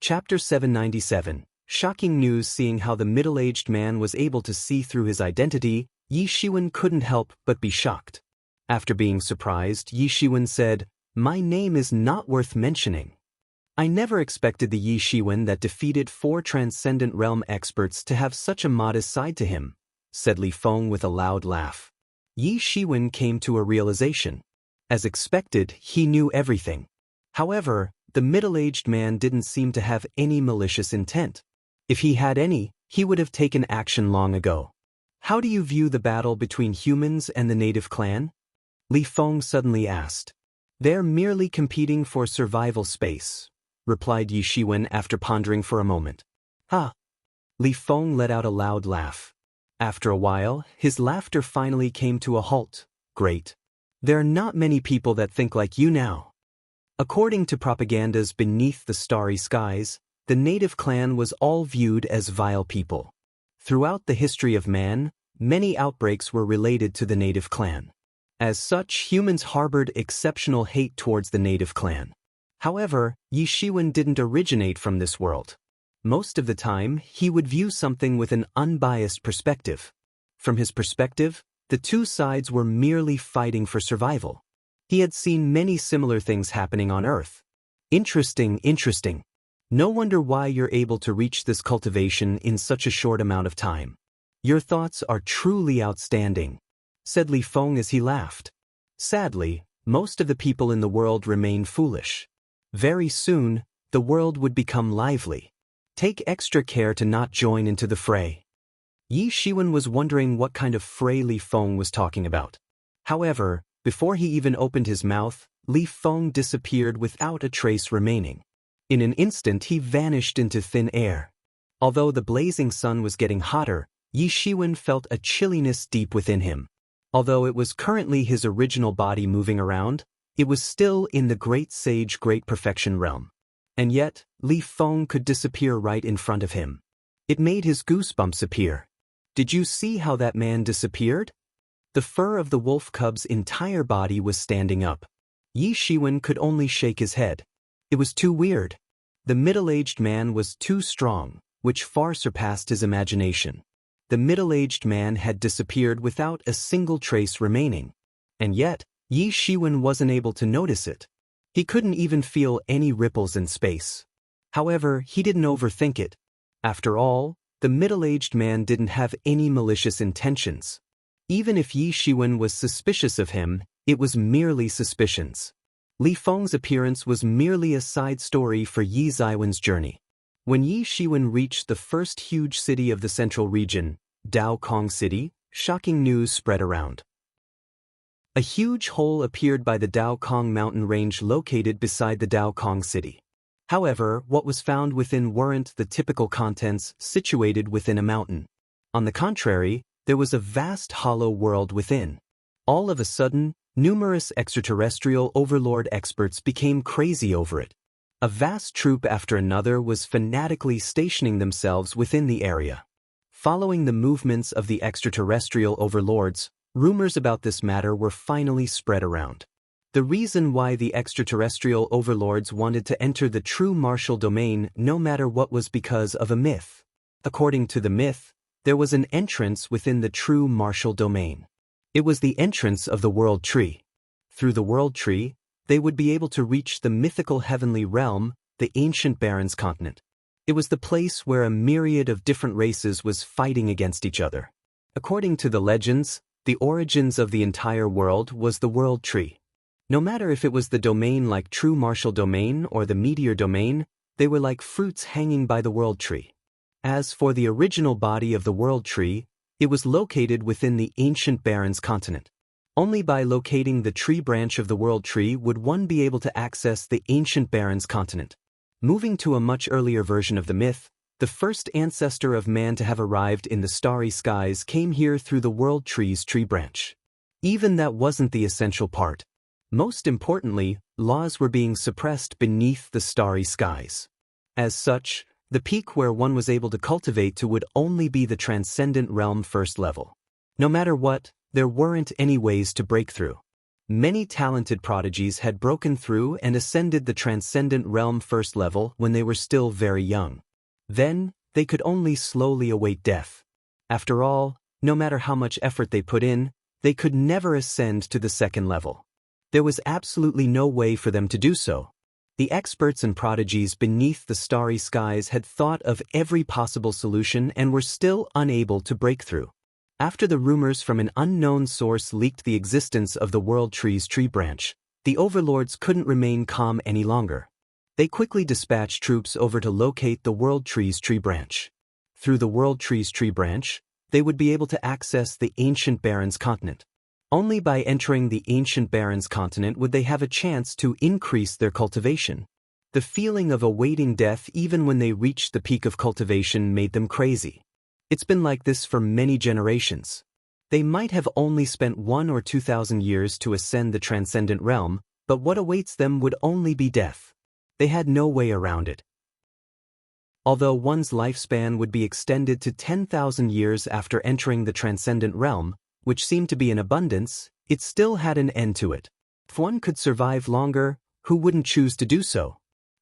Chapter 797. Shocking news. Seeing how the middle-aged man was able to see through his identity, Yi Shiwen couldn't help but be shocked. After being surprised, Yi Shiwen said, "My name is not worth mentioning." I never expected the Yi Shiwen that defeated 4 Transcendent Realm experts to have such a modest side to him, said Li Feng with a loud laugh. Yi Shiwen came to a realization. As expected, he knew everything. However, the middle-aged man didn't seem to have any malicious intent. If he had any, he would have taken action long ago. How do you view the battle between humans and the native clan? Li Feng suddenly asked. They're merely competing for survival space, replied Yi Shiwen after pondering for a moment. Ha! Li Feng let out a loud laugh. After a while, his laughter finally came to a halt. Great. There are not many people that think like you now. According to propagandas beneath the starry skies, the native clan was all viewed as vile people. Throughout the history of man, many outbreaks were related to the native clan. As such, humans harbored exceptional hate towards the native clan. However, Yi Shiwen didn't originate from this world. Most of the time, he would view something with an unbiased perspective. From his perspective, the two sides were merely fighting for survival. He had seen many similar things happening on Earth. Interesting. No wonder why you're able to reach this cultivation in such a short amount of time. Your thoughts are truly outstanding, said Li Feng as he laughed. Sadly, most of the people in the world remain foolish. Very soon, the world would become lively. Take extra care to not join into the fray. Yi Shiwen was wondering what kind of fray Li Feng was talking about. However, before he even opened his mouth, Li Feng disappeared without a trace remaining. In an instant he vanished into thin air. Although the blazing sun was getting hotter, Yi Shiwen felt a chilliness deep within him. Although it was currently his original body moving around, it was still in the Great Sage Great Perfection realm. And yet, Li Feng could disappear right in front of him. It made his goosebumps appear. Did you see how that man disappeared? The fur of the wolf cub's entire body was standing up. Yi Shiwen could only shake his head. It was too weird. The middle-aged man was too strong, which far surpassed his imagination. The middle-aged man had disappeared without a single trace remaining. And yet, Yi Shiwen wasn't able to notice it. He couldn't even feel any ripples in space. However, he didn't overthink it. After all, the middle-aged man didn't have any malicious intentions. Even if Yi Shiwen was suspicious of him, it was merely suspicions. Li Feng's appearance was merely a side story for Yi Ziwen's journey. When Yi Shiwen reached the first huge city of the central region, Dao Kong City, shocking news spread around. A huge hole appeared by the Dao Kong mountain range located beside the Dao Kong City. However, what was found within weren't the typical contents situated within a mountain. On the contrary, there was a vast hollow world within. All of a sudden, numerous extraterrestrial overlord experts became crazy over it. A vast troop after another was fanatically stationing themselves within the area. Following the movements of the extraterrestrial overlords, rumors about this matter were finally spread around. The reason why the extraterrestrial overlords wanted to enter the true martial domain no matter what was because of a myth. According to the myth, there was an entrance within the true martial domain. It was the entrance of the World Tree. Through the World Tree, they would be able to reach the mythical heavenly realm, the ancient Barrens continent. It was the place where a myriad of different races was fighting against each other. According to the legends, the origins of the entire world was the World Tree. No matter if it was the domain like true martial domain or the meteor domain, they were like fruits hanging by the World Tree. As for the original body of the World Tree, it was located within the ancient Barrens continent. Only by locating the tree branch of the World Tree would one be able to access the ancient Barrens continent. Moving to a much earlier version of the myth, the first ancestor of man to have arrived in the starry skies came here through the World Tree's tree branch. Even that wasn't the essential part. Most importantly, laws were being suppressed beneath the starry skies. As such, the peak where one was able to cultivate to would only be the Transcendent Realm first level. No matter what, there weren't any ways to break through. Many talented prodigies had broken through and ascended the transcendent realm first level when they were still very young. Then, they could only slowly await death. After all, no matter how much effort they put in, they could never ascend to the second level. There was absolutely no way for them to do so. The experts and prodigies beneath the starry skies had thought of every possible solution and were still unable to break through. After the rumors from an unknown source leaked the existence of the World Tree's tree branch, the overlords couldn't remain calm any longer. They quickly dispatched troops over to locate the World Tree's tree branch. Through the World Tree's tree branch, they would be able to access the ancient Barrens continent. Only by entering the ancient Barrens continent would they have a chance to increase their cultivation. The feeling of awaiting death even when they reached the peak of cultivation made them crazy. It's been like this for many generations. They might have only spent 1,000 or 2,000 years to ascend the transcendent realm, but what awaits them would only be death. They had no way around it. Although one's lifespan would be extended to 10,000 years after entering the transcendent realm, which seemed to be in abundance, it still had an end to it. If one could survive longer, who wouldn't choose to do so?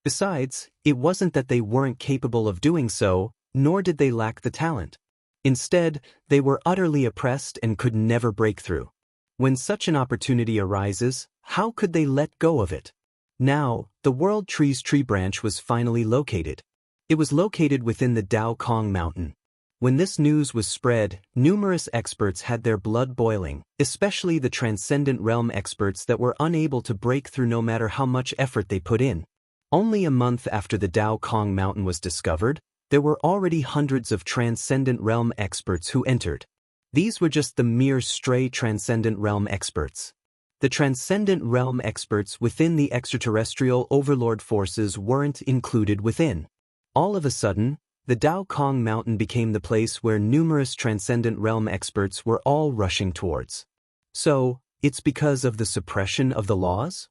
Besides, it wasn't that they weren't capable of doing so, nor did they lack the talent. Instead, they were utterly oppressed and could never break through. When such an opportunity arises, how could they let go of it? Now, the World Tree's tree branch was finally located. It was located within the Dao Kong Mountain. When this news was spread, numerous experts had their blood boiling, especially the transcendent realm experts that were unable to break through no matter how much effort they put in. Only a month after the Dao Kong Mountain was discovered, there were already hundreds of transcendent realm experts who entered. These were just the mere stray transcendent realm experts. The transcendent realm experts within the extraterrestrial overlord forces weren't included within. All of a sudden, the Dao Kong Mountain became the place where numerous transcendent realm experts were all rushing towards. So, it's because of the suppression of the laws?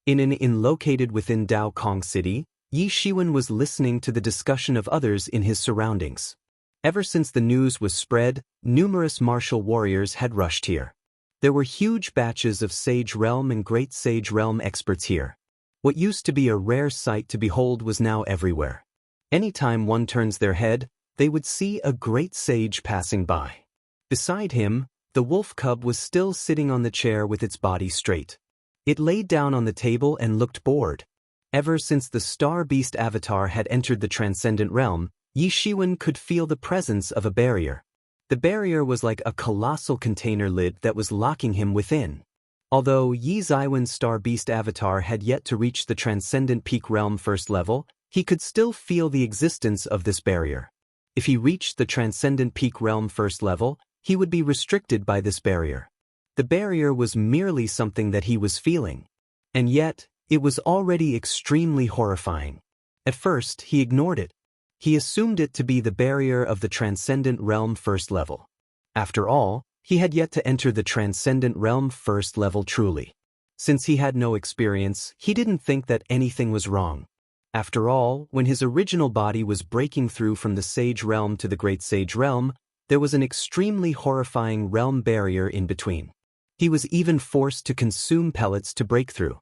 In an inn located within Dao Kong City, Yi Shiwen was listening to the discussion of others in his surroundings. Ever since the news was spread, numerous martial warriors had rushed here. There were huge batches of Sage Realm and Great Sage Realm experts here. What used to be a rare sight to behold was now everywhere. Anytime one turns their head, they would see a great sage passing by. Beside him, the wolf cub was still sitting on the chair with its body straight. It laid down on the table and looked bored. Ever since the Star Beast avatar had entered the transcendent realm, Yi Shiwen could feel the presence of a barrier. The barrier was like a colossal container lid that was locking him within. Although Yi Ziwen's Star Beast avatar had yet to reach the transcendent peak realm first level, he could still feel the existence of this barrier. If he reached the transcendent peak realm first level, he would be restricted by this barrier. The barrier was merely something that he was feeling. And yet, it was already extremely horrifying. At first, he ignored it. He assumed it to be the barrier of the transcendent realm first level. After all, he had yet to enter the transcendent realm first level truly. Since he had no experience, he didn't think that anything was wrong. After all, when his original body was breaking through from the Sage Realm to the Great Sage Realm, there was an extremely horrifying realm barrier in between. He was even forced to consume pellets to break through.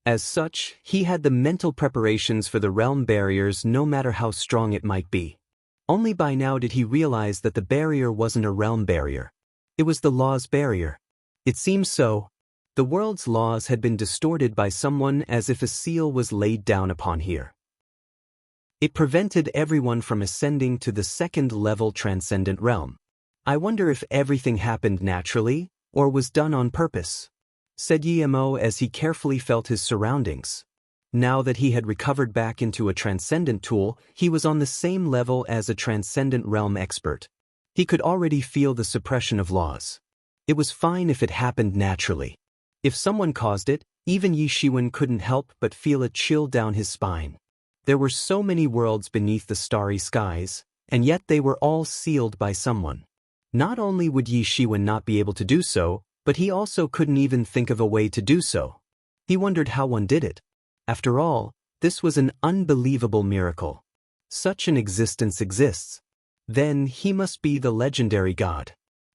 As such, he had the mental preparations for the realm barriers no matter how strong it might be. Only by now did he realize that the barrier wasn't a realm barrier. It was the law's barrier. It seems so. The world's laws had been distorted by someone as if a seal was laid down upon here. It prevented everyone from ascending to the second-level transcendent realm. I wonder if everything happened naturally, or was done on purpose, said Yi Mo as he carefully felt his surroundings. Now that he had recovered back into a transcendent tool, he was on the same level as a transcendent realm expert. He could already feel the suppression of laws. It was fine if it happened naturally. If someone caused it, even Yi Shiwen couldn't help but feel a chill down his spine. There were so many worlds beneath the starry skies, and yet they were all sealed by someone. Not only would Yi Shiwen not be able to do so, but he also couldn't even think of a way to do so. He wondered how one did it. After all, this was an unbelievable miracle. Such an existence exists. Then he must be the legendary god.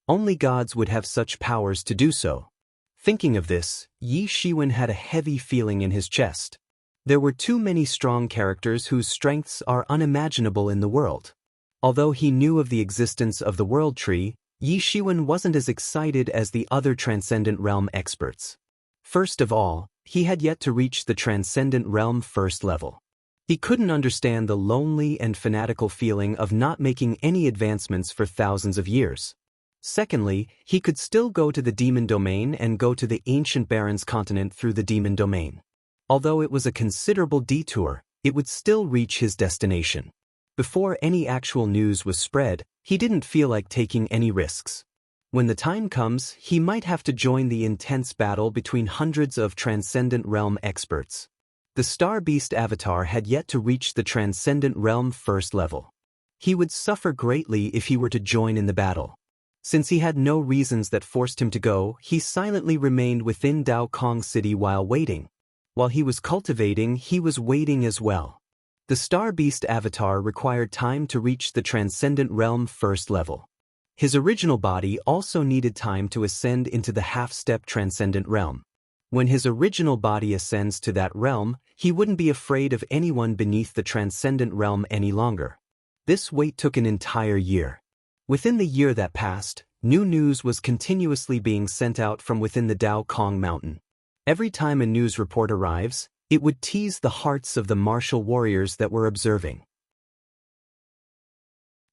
Only gods would have such powers to do so. Thinking of this, Yi Shiwen had a heavy feeling in his chest. There were too many strong characters whose strengths are unimaginable in the world. Although he knew of the existence of the World Tree, Yi Shiwen wasn't as excited as the other Transcendent Realm experts. First of all, he had yet to reach the Transcendent Realm first level. He couldn't understand the lonely and fanatical feeling of not making any advancements for thousands of years. Secondly, he could still go to the Demon Domain and go to the Ancient Baron's continent through the Demon Domain. Although it was a considerable detour, it would still reach his destination. Before any actual news was spread, he didn't feel like taking any risks. When the time comes, he might have to join the intense battle between hundreds of Transcendent Realm experts. The Star Beast Avatar had yet to reach the Transcendent Realm first level. He would suffer greatly if he were to join in the battle. Since he had no reasons that forced him to go, he silently remained within Dao Kong City while waiting. While he was cultivating, he was waiting as well. The Star Beast Avatar required time to reach the Transcendent Realm first level. His original body also needed time to ascend into the half-step Transcendent Realm. When his original body ascends to that realm, he wouldn't be afraid of anyone beneath the Transcendent Realm any longer. This wait took an entire year. Within the year that passed, new news was continuously being sent out from within the Dao Kong Mountain. Every time a news report arrives, it would tease the hearts of the martial warriors that were observing.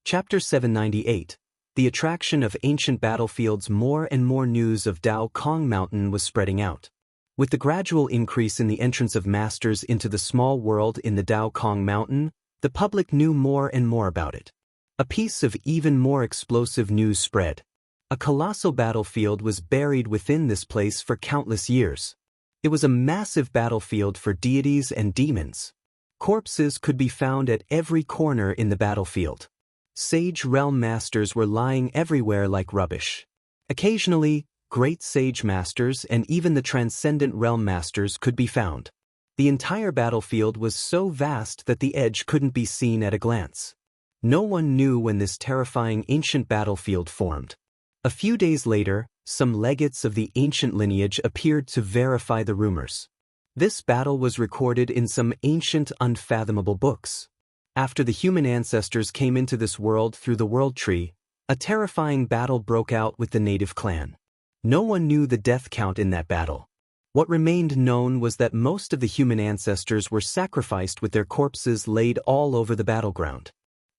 Chapter 798. The attraction of ancient battlefields. More and more news of Dao Kong Mountain was spreading out. With the gradual increase in the entrance of masters into the small world in the Dao Kong Mountain, the public knew more and more about it. A piece of even more explosive news spread. A colossal battlefield was buried within this place for countless years. It was a massive battlefield for deities and demons. Corpses could be found at every corner in the battlefield. Sage realm masters were lying everywhere like rubbish. Occasionally, great sage masters and even the transcendent realm masters could be found. The entire battlefield was so vast that the edge couldn't be seen at a glance. No one knew when this terrifying ancient battlefield formed. A few days later, some legates of the ancient lineage appeared to verify the rumors. This battle was recorded in some ancient, unfathomable books. After the human ancestors came into this world through the World Tree, a terrifying battle broke out with the native clan. No one knew the death count in that battle. What remained known was that most of the human ancestors were sacrificed with their corpses laid all over the battleground.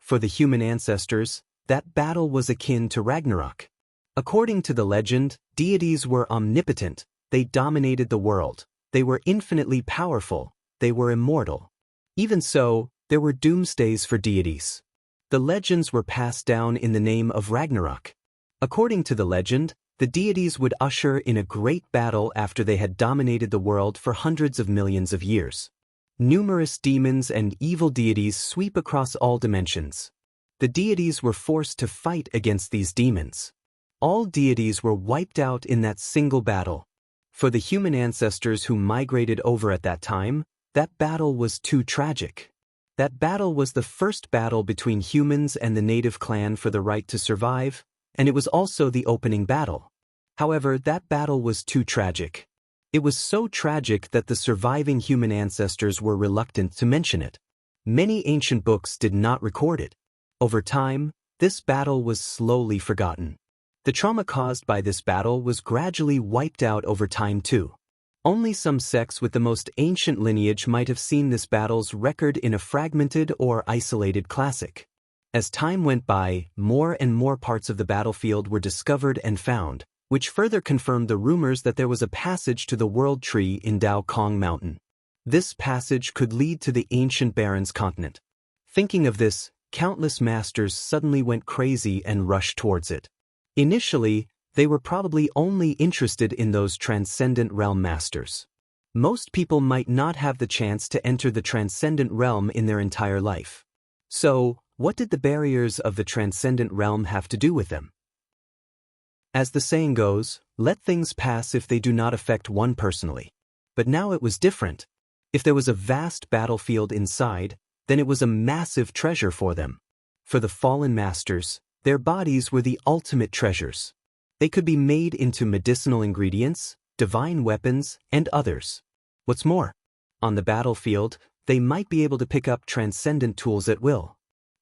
For the human ancestors, that battle was akin to Ragnarok. According to the legend, deities were omnipotent, they dominated the world, they were infinitely powerful, they were immortal. Even so, there were doomsdays for deities. The legends were passed down in the name of Ragnarok. According to the legend, the deities would usher in a great battle after they had dominated the world for hundreds of millions of years. Numerous demons and evil deities sweep across all dimensions. The deities were forced to fight against these demons. All deities were wiped out in that single battle. For the human ancestors who migrated over at that time, that battle was too tragic. That battle was the first battle between humans and the native clan for the right to survive, and it was also the opening battle. However, that battle was too tragic. It was so tragic that the surviving human ancestors were reluctant to mention it. Many ancient books did not record it. Over time, this battle was slowly forgotten. The trauma caused by this battle was gradually wiped out over time too. Only some sects with the most ancient lineage might have seen this battle's record in a fragmented or isolated classic. As time went by, more and more parts of the battlefield were discovered and found, which further confirmed the rumors that there was a passage to the World Tree in Dao Kong Mountain. This passage could lead to the ancient Baron's continent. Thinking of this, countless masters suddenly went crazy and rushed towards it. Initially, they were probably only interested in those transcendent realm masters. Most people might not have the chance to enter the transcendent realm in their entire life. So, what did the barriers of the transcendent realm have to do with them? As the saying goes, let things pass if they do not affect one personally. But now it was different. If there was a vast battlefield inside, then it was a massive treasure for them. For the fallen masters, their bodies were the ultimate treasures. They could be made into medicinal ingredients, divine weapons, and others. What's more, on the battlefield, they might be able to pick up transcendent tools at will.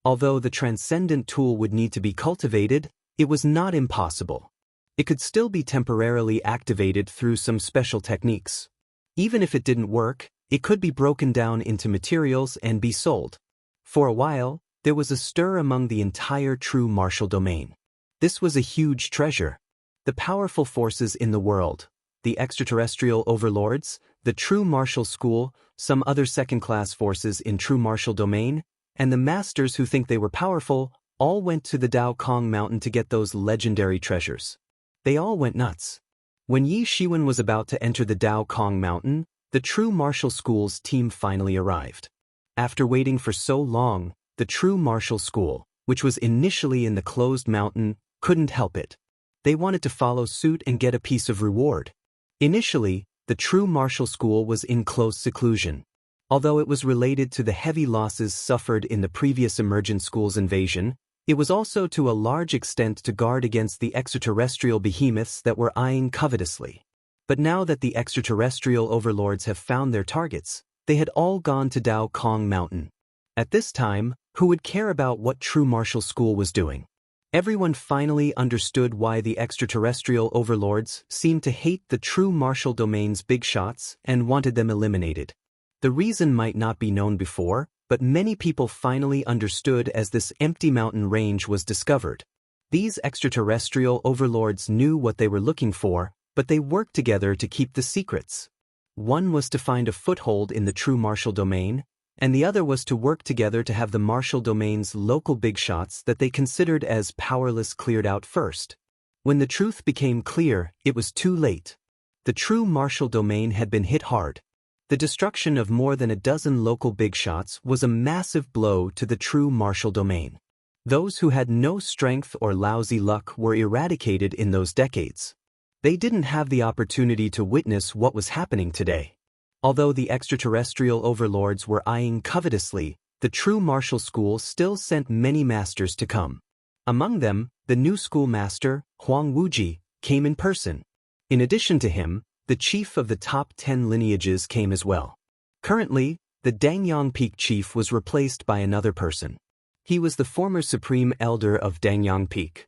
Although the transcendent tool would need to be cultivated, it was not impossible. It could still be temporarily activated through some special techniques. Even if it didn't work, it could be broken down into materials and be sold. For a while, there was a stir among the entire true martial domain. This was a huge treasure. The powerful forces in the world, the extraterrestrial overlords, the true martial school, some other second-class forces in true martial domain, and the masters who think they were powerful, all went to the Dao Kong Mountain to get those legendary treasures. They all went nuts. When Yi Shiwen was about to enter the Dao Kong Mountain, the true martial school's team finally arrived. After waiting for so long, the true martial school, which was initially in the closed mountain, couldn't help it. They wanted to follow suit and get a piece of reward. Initially, the true martial school was in close seclusion. Although it was related to the heavy losses suffered in the previous emergent school's invasion, it was also to a large extent to guard against the extraterrestrial behemoths that were eyeing covetously. But now that the extraterrestrial overlords have found their targets, they had all gone to Dao Kong Mountain. At this time, who would care about what true martial school was doing? Everyone finally understood why the extraterrestrial overlords seemed to hate the true martial domain's big shots and wanted them eliminated. The reason might not be known before, but many people finally understood as this empty mountain range was discovered. These extraterrestrial overlords knew what they were looking for, but they worked together to keep the secrets. One was to find a foothold in the true martial domain, and the other was to work together to have the martial domain's local big shots that they considered as powerless cleared out first. When the truth became clear, it was too late. The true martial domain had been hit hard. The destruction of more than a dozen local big shots was a massive blow to the true martial domain. Those who had no strength or lousy luck were eradicated in those decades. They didn't have the opportunity to witness what was happening today. Although the extraterrestrial overlords were eyeing covetously, the true martial school still sent many masters to come. Among them, the new schoolmaster, Huang Wuji, came in person. In addition to him, the chief of the top 10 lineages came as well. Currently, the Dangyang Peak chief was replaced by another person. He was the former supreme elder of Dangyang Peak.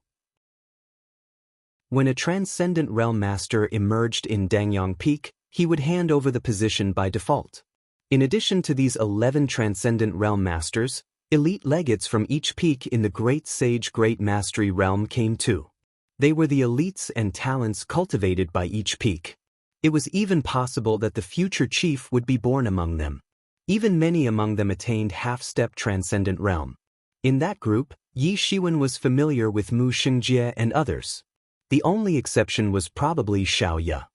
When a transcendent realm master emerged in Dangyang Peak, he would hand over the position by default. In addition to these 11 transcendent realm masters, elite legates from each peak in the Great Sage Great Mastery realm came too. They were the elites and talents cultivated by each peak. It was even possible that the future chief would be born among them. Even many among them attained half-step transcendent realm. In that group, Yi Shiwen was familiar with Mu Xingjie and others. The only exception was probably Xiaoya.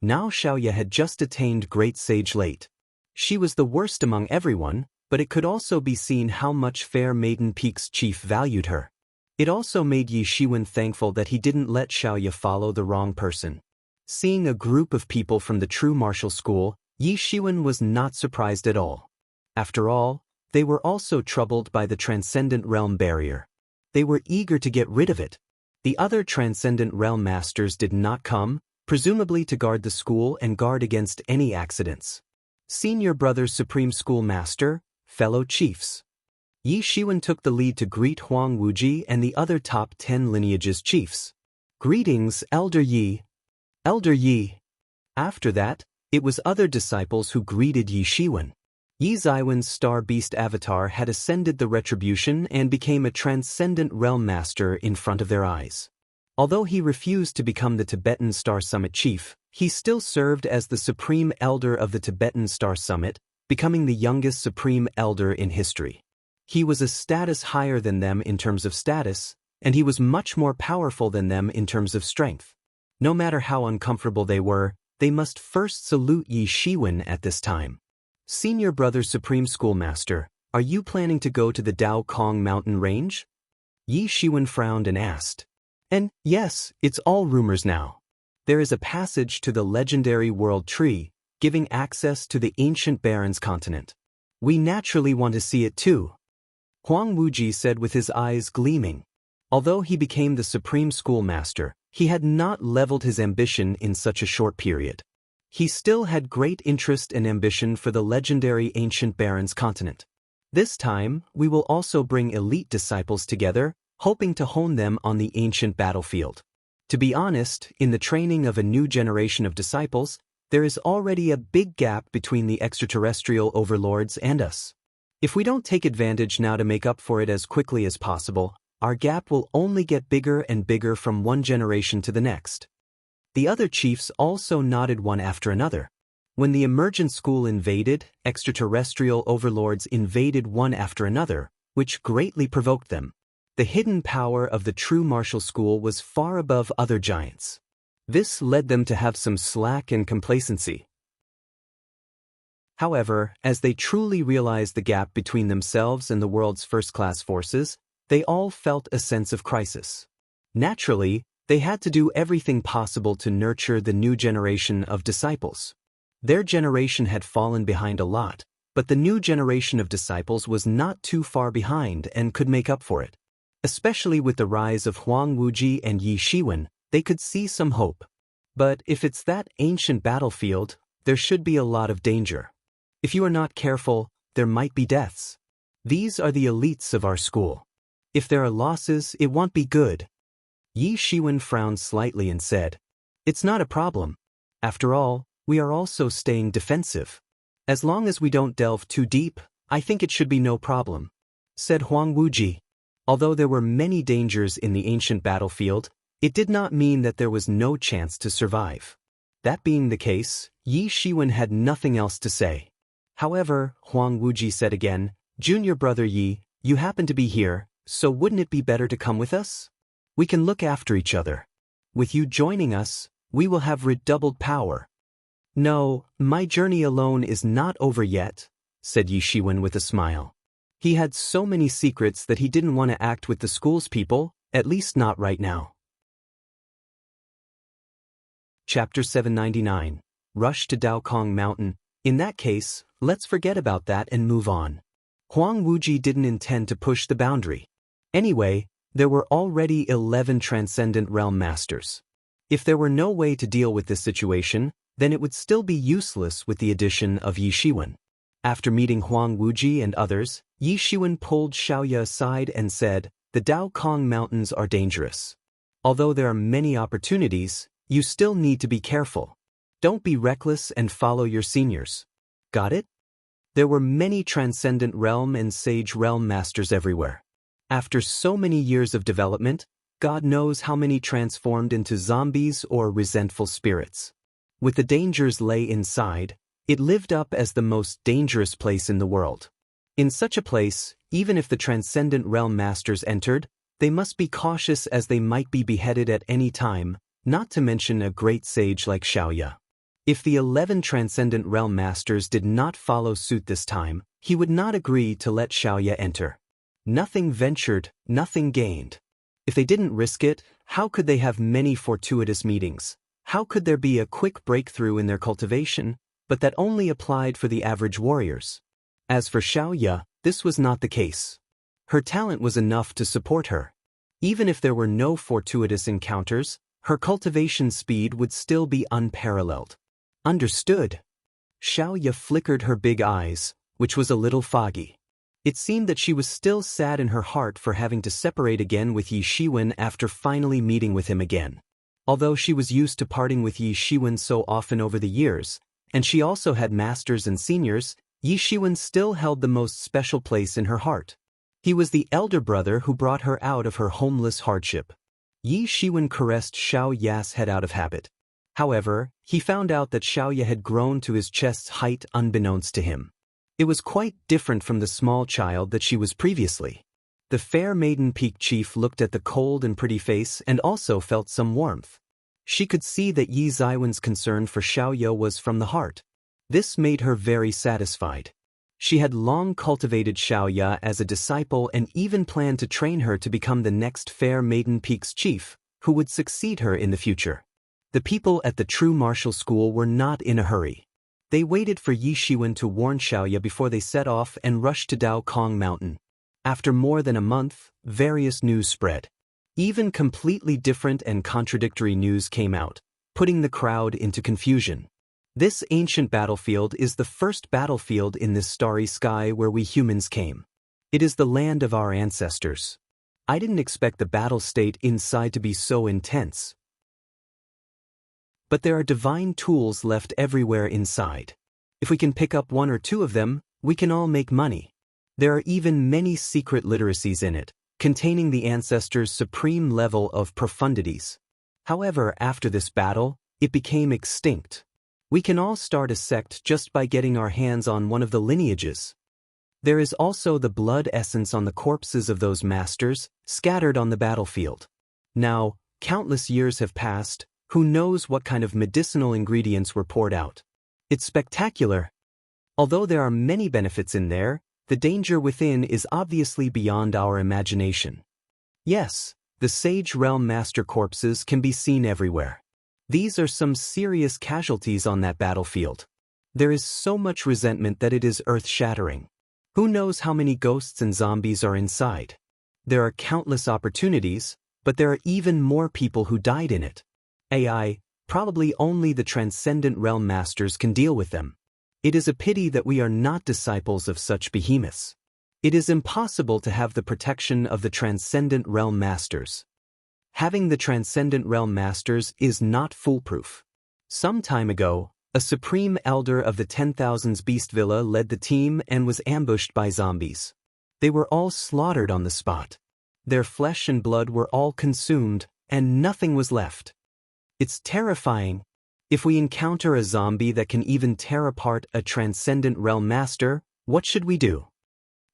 Now Xiaoya had just attained Great Sage late. She was the worst among everyone, but it could also be seen how much Fair Maiden Peak's chief valued her. It also made Yi Shiwen thankful that he didn't let Xiaoya follow the wrong person. Seeing a group of people from the true martial school, Yi Shiwen was not surprised at all. After all, they were also troubled by the transcendent realm barrier. They were eager to get rid of it. The other transcendent realm masters did not come, presumably to guard the school and guard against any accidents. Senior brother supreme schoolmaster, fellow chiefs. Yi Shiwen took the lead to greet Huang Wuji and the other top 10 lineages chiefs. Greetings, Elder Yi. Elder Yi. After that, it was other disciples who greeted Yi Shiwen. Yi Ziwen's star beast avatar had ascended the retribution and became a transcendent realm master in front of their eyes. Although he refused to become the Tibetan Star Summit chief, he still served as the supreme elder of the Tibetan Star Summit, becoming the youngest supreme elder in history. He was a status higher than them in terms of status, and he was much more powerful than them in terms of strength. No matter how uncomfortable they were, they must first salute Yi Shiwen at this time. Senior brother supreme schoolmaster, are you planning to go to the Dao Kong mountain range? Yi Shiwen frowned and asked. And yes, it's all rumors now. There is a passage to the legendary world tree, giving access to the ancient Baron's continent. We naturally want to see it too. Huang Wuji said with his eyes gleaming. Although he became the supreme schoolmaster, he had not leveled his ambition in such a short period. he still had great interest and ambition for the legendary ancient Baron's continent. This time, we will also bring elite disciples together, hoping to hone them on the ancient battlefield. To be honest, in the training of a new generation of disciples, there is already a big gap between the extraterrestrial overlords and us. If we don't take advantage now to make up for it as quickly as possible, our gap will only get bigger and bigger from one generation to the next. The other chiefs also nodded one after another. When the emergent school invaded, extraterrestrial overlords invaded one after another, which greatly provoked them. The hidden power of the true martial school was far above other giants. This led them to have some slack and complacency. However, as they truly realized the gap between themselves and the world's first-class forces, they all felt a sense of crisis. Naturally, they had to do everything possible to nurture the new generation of disciples. Their generation had fallen behind a lot, but the new generation of disciples was not too far behind and could make up for it. Especially with the rise of Huang Wuji and Yi Shiwen, they could see some hope. But if it's that ancient battlefield, there should be a lot of danger. If you are not careful, there might be deaths. These are the elites of our school. If there are losses, it won't be good. Yi Shiwen frowned slightly and said, "It's not a problem. After all, we are also staying defensive. As long as we don't delve too deep, I think it should be no problem," said Huang Wuji. Although there were many dangers in the ancient battlefield, it did not mean that there was no chance to survive. That being the case, Yi Shiwen had nothing else to say. However, Huang Wuji said again, "Junior brother Yi, you happen to be here, so wouldn't it be better to come with us? We can look after each other. With you joining us, we will have redoubled power." "No, my journey alone is not over yet," said Yi Shiwen with a smile. He had so many secrets that he didn't want to act with the school's people, at least not right now. Chapter 799. Rush to Daokong Mountain. In that case, let's forget about that and move on. Huang Wuji didn't intend to push the boundary. Anyway, there were already 11 Transcendent Realm Masters. If there were no way to deal with this situation, then it would still be useless with the addition of Yi Shiwen. After meeting Huang Wuji and others, Yi Shiwen pulled Xiaoya aside and said, "The Daokong Mountains are dangerous. Although there are many opportunities, you still need to be careful. Don't be reckless and follow your seniors. Got it?" There were many Transcendent Realm and Sage Realm Masters everywhere. After so many years of development, God knows how many transformed into zombies or resentful spirits. With the dangers lay inside, it lived up as the most dangerous place in the world. In such a place, even if the Transcendent Realm Masters entered, they must be cautious as they might be beheaded at any time, not to mention a great sage like Xiaoya. If the 11 Transcendent Realm Masters did not follow suit this time, he would not agree to let Xiaoya enter. Nothing ventured, nothing gained. If they didn't risk it, how could they have many fortuitous meetings? How could there be a quick breakthrough in their cultivation, but that only applied for the average warriors? As for Xiaoya, this was not the case. Her talent was enough to support her. Even if there were no fortuitous encounters, her cultivation speed would still be unparalleled. Understood. Xiaoya flickered her big eyes, which was a little foggy. It seemed that she was still sad in her heart for having to separate again with Yi Shiwen after finally meeting with him again. Although she was used to parting with Yi Shiwen so often over the years, and she also had masters and seniors, Yi Shiwen still held the most special place in her heart. He was the elder brother who brought her out of her homeless hardship. Yi Shiwen caressed Xiaoya's head out of habit. However, he found out that Xiaoya had grown to his chest's height unbeknownst to him. It was quite different from the small child that she was previously. The fair maiden peak chief looked at the cold and pretty face and also felt some warmth. She could see that Yi Ziwen's concern for Xiaoya was from the heart. This made her very satisfied. She had long cultivated Xiaoya as a disciple and even planned to train her to become the next fair maiden peak's chief, who would succeed her in the future. The people at the true martial school were not in a hurry. They waited for Yi Shiwen to warn Xiaoya before they set off and rushed to Daokong Mountain. After more than a month, various news spread. Even completely different and contradictory news came out, putting the crowd into confusion. This ancient battlefield is the first battlefield in this starry sky where we humans came. It is the land of our ancestors. I didn't expect the battle state inside to be so intense. But there are divine tools left everywhere inside. If we can pick up one or two of them, we can all make money. There are even many secret literacies in it, containing the ancestors' supreme level of profundities. However, after this battle, it became extinct. We can all start a sect just by getting our hands on one of the lineages. There is also the blood essence on the corpses of those masters, scattered on the battlefield. Now, countless years have passed, who knows what kind of medicinal ingredients were poured out. It's spectacular. Although there are many benefits in there, the danger within is obviously beyond our imagination. Yes, the Sage Realm Master corpses can be seen everywhere. These are some serious casualties on that battlefield. There is so much resentment that it is earth-shattering. Who knows how many ghosts and zombies are inside? There are countless opportunities, but there are even more people who died in it. AI, probably only the Transcendent Realm Masters can deal with them. It is a pity that we are not disciples of such behemoths. It is impossible to have the protection of the Transcendent Realm Masters. Having the Transcendent Realm Masters is not foolproof. Some time ago, a Supreme Elder of the 10,000s Beast Villa led the team and was ambushed by zombies. They were all slaughtered on the spot. Their flesh and blood were all consumed, and nothing was left. It's terrifying. If we encounter a zombie that can even tear apart a Transcendent Realm Master, what should we do?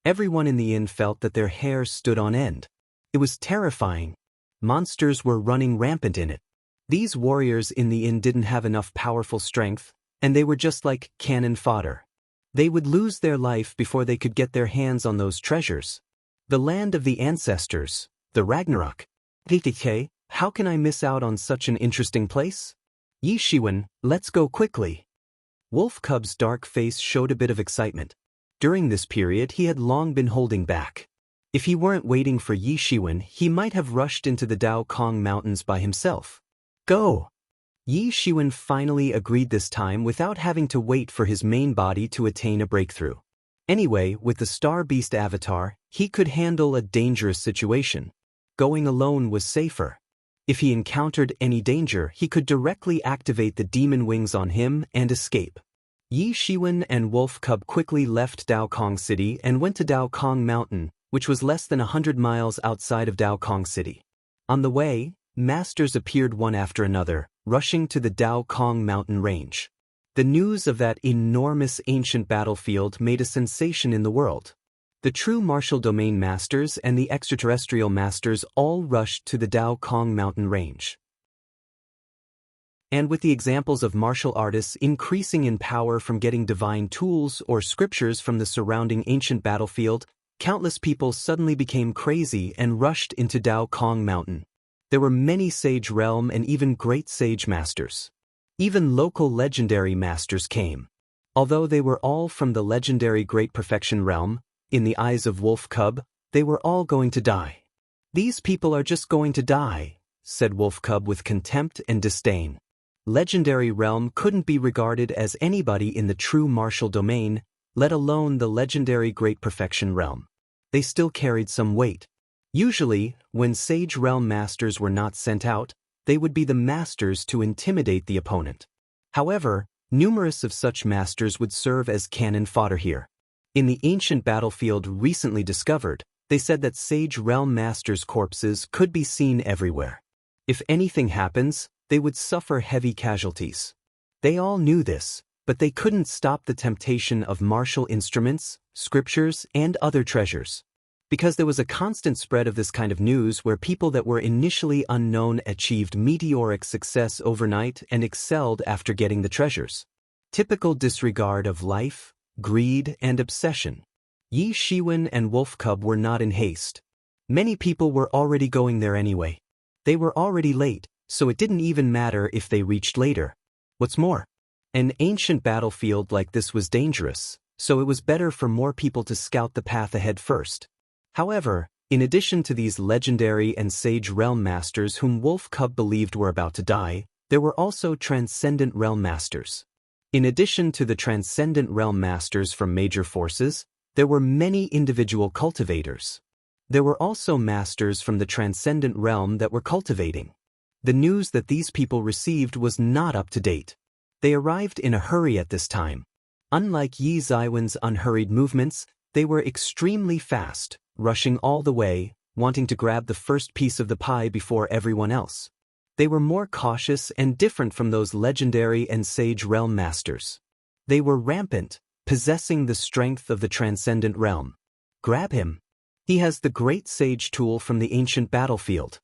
Everyone in the inn felt that their hair stood on end. It was terrifying. Monsters were running rampant in it. These warriors in the inn didn't have enough powerful strength, and they were just like cannon fodder. They would lose their life before they could get their hands on those treasures. The land of the ancestors, the Ragnarok. DTK, how can I miss out on such an interesting place? Yi Shiwen, let's go quickly. Wolf Cub's dark face showed a bit of excitement. During this period he had long been holding back. If he weren't waiting for Yi Shiwen, he might have rushed into the Dao Kong Mountains by himself. Go! Yi Shiwen finally agreed this time without having to wait for his main body to attain a breakthrough. Anyway, with the Star Beast avatar, he could handle a dangerous situation. Going alone was safer. If he encountered any danger, he could directly activate the demon wings on him and escape. Yi Shiwen and Wolf Cub quickly left Dao Kong City and went to Dao Kong Mountain, which was less than 100 miles outside of Dao Kong City. On the way, masters appeared one after another, rushing to the Dao Kong mountain range. The news of that enormous ancient battlefield made a sensation in the world. The true martial domain masters and the extraterrestrial masters all rushed to the Dao Kong mountain range. And with the examples of martial artists increasing in power from getting divine tools or scriptures from the surrounding ancient battlefield, countless people suddenly became crazy and rushed into Dao Kong Mountain. There were many Sage Realm and even Great Sage Masters. Even local legendary masters came. Although they were all from the legendary Great Perfection Realm, in the eyes of Wolf Cub, they were all going to die. These people are just going to die, said Wolf Cub with contempt and disdain. Legendary Realm couldn't be regarded as anybody in the true martial domain, let alone the legendary Great Perfection Realm. They still carried some weight. Usually, when Sage Realm Masters were not sent out, they would be the masters to intimidate the opponent. However, numerous of such masters would serve as cannon fodder here. In the ancient battlefield recently discovered, they said that Sage Realm Masters' corpses could be seen everywhere. If anything happens, they would suffer heavy casualties. They all knew this, but they couldn't stop the temptation of martial instruments, scriptures, and other treasures. Because there was a constant spread of this kind of news where people that were initially unknown achieved meteoric success overnight and excelled after getting the treasures. Typical disregard of life, greed, and obsession. Yi Shiwen and Wolf Cub were not in haste. Many people were already going there anyway. They were already late, so it didn't even matter if they reached later. What's more, an ancient battlefield like this was dangerous, so it was better for more people to scout the path ahead first. However, in addition to these legendary and Sage Realm Masters whom Wolf Cub believed were about to die, there were also Transcendent Realm Masters. In addition to the transcendent realm masters from major forces, there were many individual cultivators. There were also masters from the transcendent realm that were cultivating. The news that these people received was not up to date. They arrived in a hurry at this time. Unlike Yi Ziwen's unhurried movements, they were extremely fast, rushing all the way, wanting to grab the first piece of the pie before everyone else. They were more cautious and different from those legendary and sage realm masters. They were rampant, possessing the strength of the transcendent realm. Grab him. He has the great sage tool from the ancient battlefield.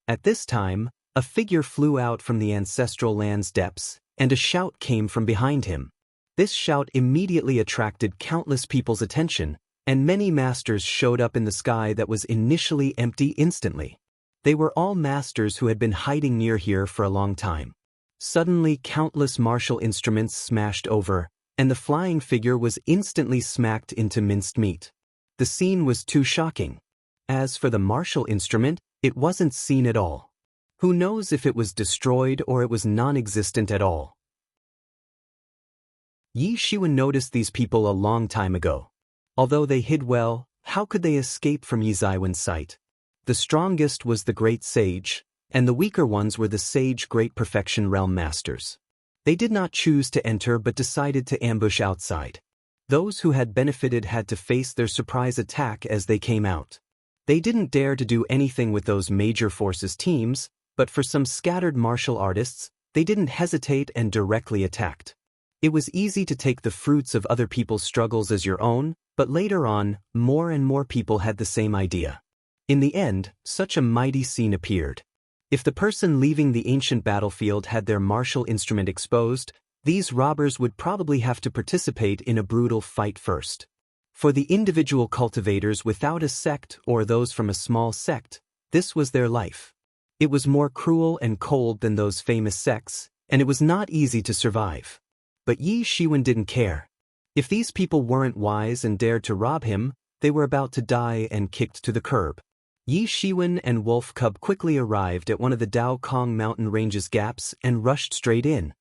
At this time, a figure flew out from the ancestral land's depths, and a shout came from behind him. This shout immediately attracted countless people's attention, and many masters showed up in the sky that was initially empty instantly. They were all masters who had been hiding near here for a long time. Suddenly, countless martial instruments smashed over, and the flying figure was instantly smacked into minced meat. The scene was too shocking. As for the martial instrument, it wasn't seen at all. Who knows if it was destroyed or it was non-existent at all. Yi Shiwen noticed these people a long time ago. Although they hid well, how could they escape from Yi Ziwen's sight? The strongest was the great sage, and the weaker ones were the sage great perfection realm masters. They did not choose to enter but decided to ambush outside. Those who had benefited had to face their surprise attack as they came out. They didn't dare to do anything with those major forces teams, but for some scattered martial artists, they didn't hesitate and directly attacked. It was easy to take the fruits of other people's struggles as your own, but later on, more and more people had the same idea. In the end, such a mighty scene appeared. If the person leaving the ancient battlefield had their martial instrument exposed, these robbers would probably have to participate in a brutal fight first. For the individual cultivators without a sect or those from a small sect, this was their life. It was more cruel and cold than those famous sects, and it was not easy to survive. But Yi Shiwen didn't care. If these people weren't wise and dared to rob him, they were about to die and kicked to the curb. Yi Shiwen and Wolf Cub quickly arrived at one of the Dao Kong mountain range's gaps and rushed straight in.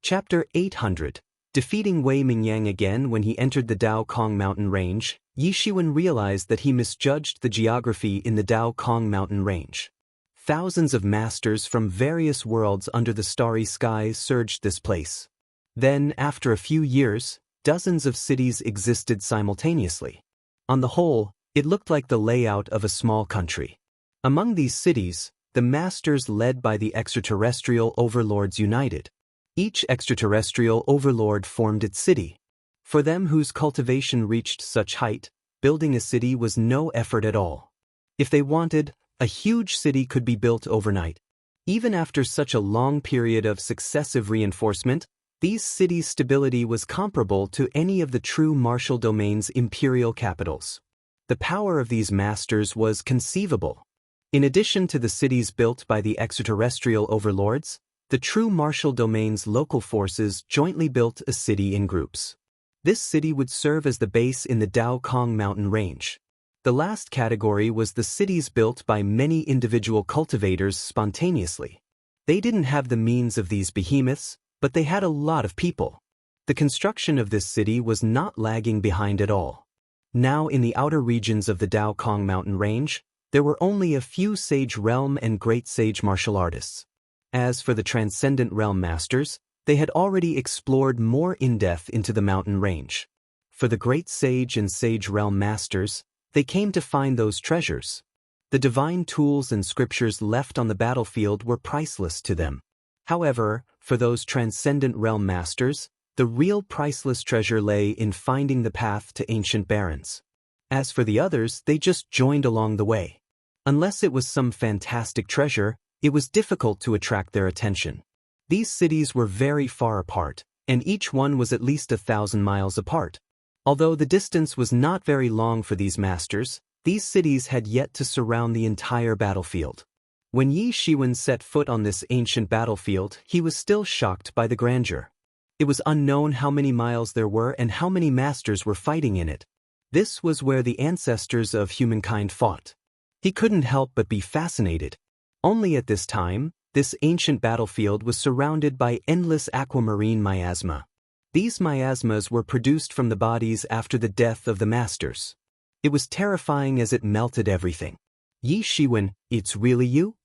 Chapter 800. Defeating Wei Mingyang again. When he entered the Dao Kong mountain range, Yi Shiwen realized that he misjudged the geography in the Dao Kong mountain range. Thousands of masters from various worlds under the starry sky surged this place. Then, after a few years, dozens of cities existed simultaneously. On the whole, it looked like the layout of a small country. Among these cities, the masters led by the extraterrestrial overlords united. Each extraterrestrial overlord formed its city. For them whose cultivation reached such height, building a city was no effort at all. If they wanted, a huge city could be built overnight. Even after such a long period of successive reinforcement, these cities' stability was comparable to any of the true martial domain's imperial capitals. The power of these masters was conceivable. In addition to the cities built by the extraterrestrial overlords, the true martial domain's local forces jointly built a city in groups. This city would serve as the base in the Dao Kong mountain range. The last category was the cities built by many individual cultivators spontaneously. They didn't have the means of these behemoths, but they had a lot of people. The construction of this city was not lagging behind at all. Now in the outer regions of the Dao Kong mountain range, there were only a few sage realm and great sage martial artists. As for the transcendent realm masters, they had already explored more in-depth into the mountain range. For the great sage and sage realm masters, they came to find those treasures. The divine tools and scriptures left on the battlefield were priceless to them. However, for those transcendent realm masters, the real priceless treasure lay in finding the path to ancient barrens. As for the others, they just joined along the way. Unless it was some fantastic treasure, it was difficult to attract their attention. These cities were very far apart, and each one was at least 1,000 miles apart. Although the distance was not very long for these masters, these cities had yet to surround the entire battlefield. When Yi Shiwen set foot on this ancient battlefield, he was still shocked by the grandeur. It was unknown how many miles there were and how many masters were fighting in it. This was where the ancestors of humankind fought. He couldn't help but be fascinated. Only at this time, This ancient battlefield was surrounded by endless aquamarine miasma. These miasmas were produced from the bodies after the death of the masters. It was terrifying as it melted everything. Yi Shiwen, it's really you?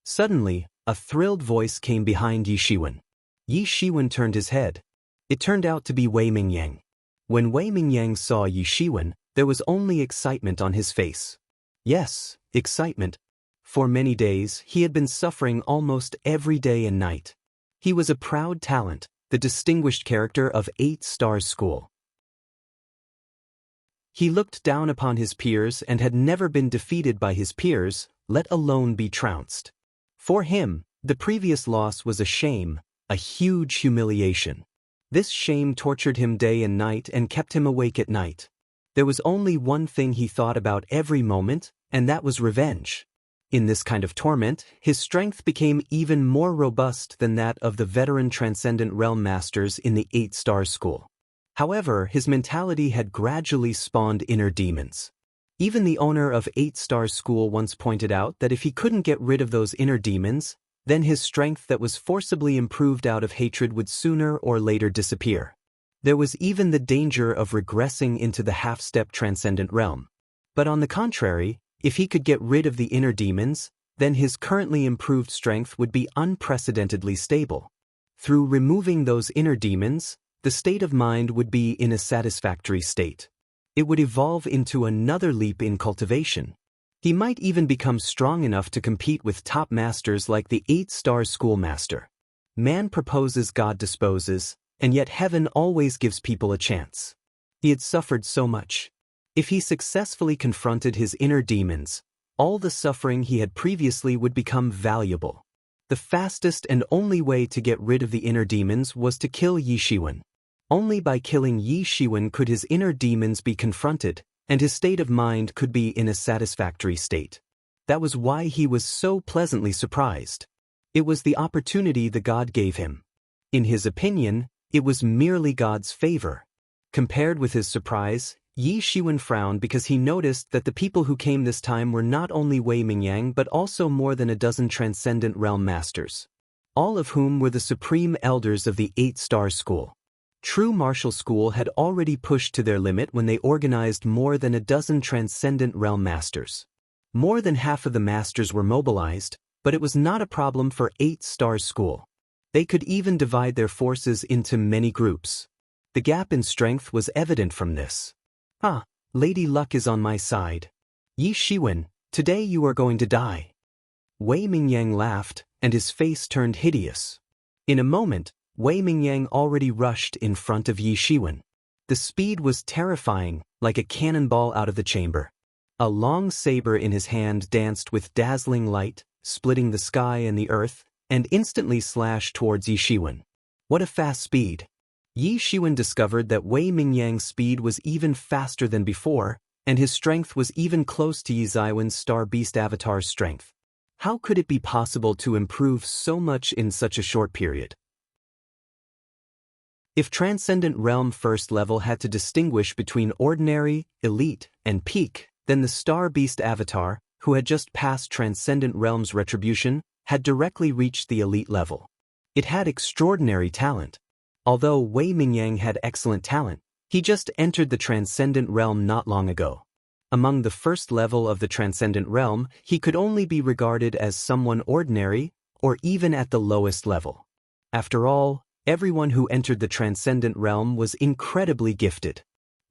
Suddenly, a thrilled voice came behind Yi Shiwen. Yi Shiwen turned his head. It turned out to be Wei Mingyang. When Wei Mingyang saw Yi Shiwen, there was only excitement on his face. Yes, excitement. For many days, he had been suffering almost every day and night. He was a proud talent, the distinguished character of 8 Stars School. He looked down upon his peers and had never been defeated by his peers, let alone be trounced. For him, the previous loss was a shame, a huge humiliation. This shame tortured him day and night and kept him awake at night. There was only one thing he thought about every moment, and that was revenge. In this kind of torment, his strength became even more robust than that of the veteran Transcendent Realm Masters in the 8 Stars School. However, his mentality had gradually spawned inner demons. Even the owner of 8 Stars School once pointed out that if he couldn't get rid of those inner demons, then his strength that was forcibly improved out of hatred would sooner or later disappear. There was even the danger of regressing into the half-step Transcendent Realm. But on the contrary, if he could get rid of the inner demons, then his currently improved strength would be unprecedentedly stable. Through removing those inner demons, the state of mind would be in a satisfactory state. It would evolve into another leap in cultivation. He might even become strong enough to compete with top masters like the 8 Stars School Master. Man proposes, God disposes, and yet heaven always gives people a chance. He had suffered so much. If he successfully confronted his inner demons, all the suffering he had previously would become valuable. The fastest and only way to get rid of the inner demons was to kill Yi Shiwen. Only by killing Yi Shiwen could his inner demons be confronted, and his state of mind could be in a satisfactory state. That was why he was so pleasantly surprised. It was the opportunity the god gave him. In his opinion, it was merely God's favor. Compared with his surprise, Yi Shiwen frowned because he noticed that the people who came this time were not only Wei Mingyang but also more than a dozen Transcendent Realm Masters, all of whom were the supreme elders of the 8 Stars School. True Martial School had already pushed to their limit when they organized more than a dozen Transcendent Realm Masters. More than half of the Masters were mobilized, but it was not a problem for 8 Stars School. They could even divide their forces into many groups. The gap in strength was evident from this. Ah, Lady Luck is on my side. Yi Shiwen, today you are going to die. Wei Mingyang laughed, and his face turned hideous. In a moment, Wei Mingyang already rushed in front of Yi Shiwen. The speed was terrifying, like a cannonball out of the chamber. A long saber in his hand danced with dazzling light, splitting the sky and the earth, and instantly slashed towards Yi Shiwen. What a fast speed! Yi Shiwen discovered that Wei Mingyang's speed was even faster than before, and his strength was even close to Yi Ziwen's Star Beast Avatar's strength. How could it be possible to improve so much in such a short period? If Transcendent Realm First Level had to distinguish between ordinary, elite, and peak, then the Star Beast Avatar, who had just passed Transcendent Realm's retribution, had directly reached the elite level. It had extraordinary talent. Although Wei Mingyang had excellent talent, he just entered the Transcendent Realm not long ago. Among the first level of the Transcendent Realm, he could only be regarded as someone ordinary, or even at the lowest level. After all, everyone who entered the Transcendent Realm was incredibly gifted.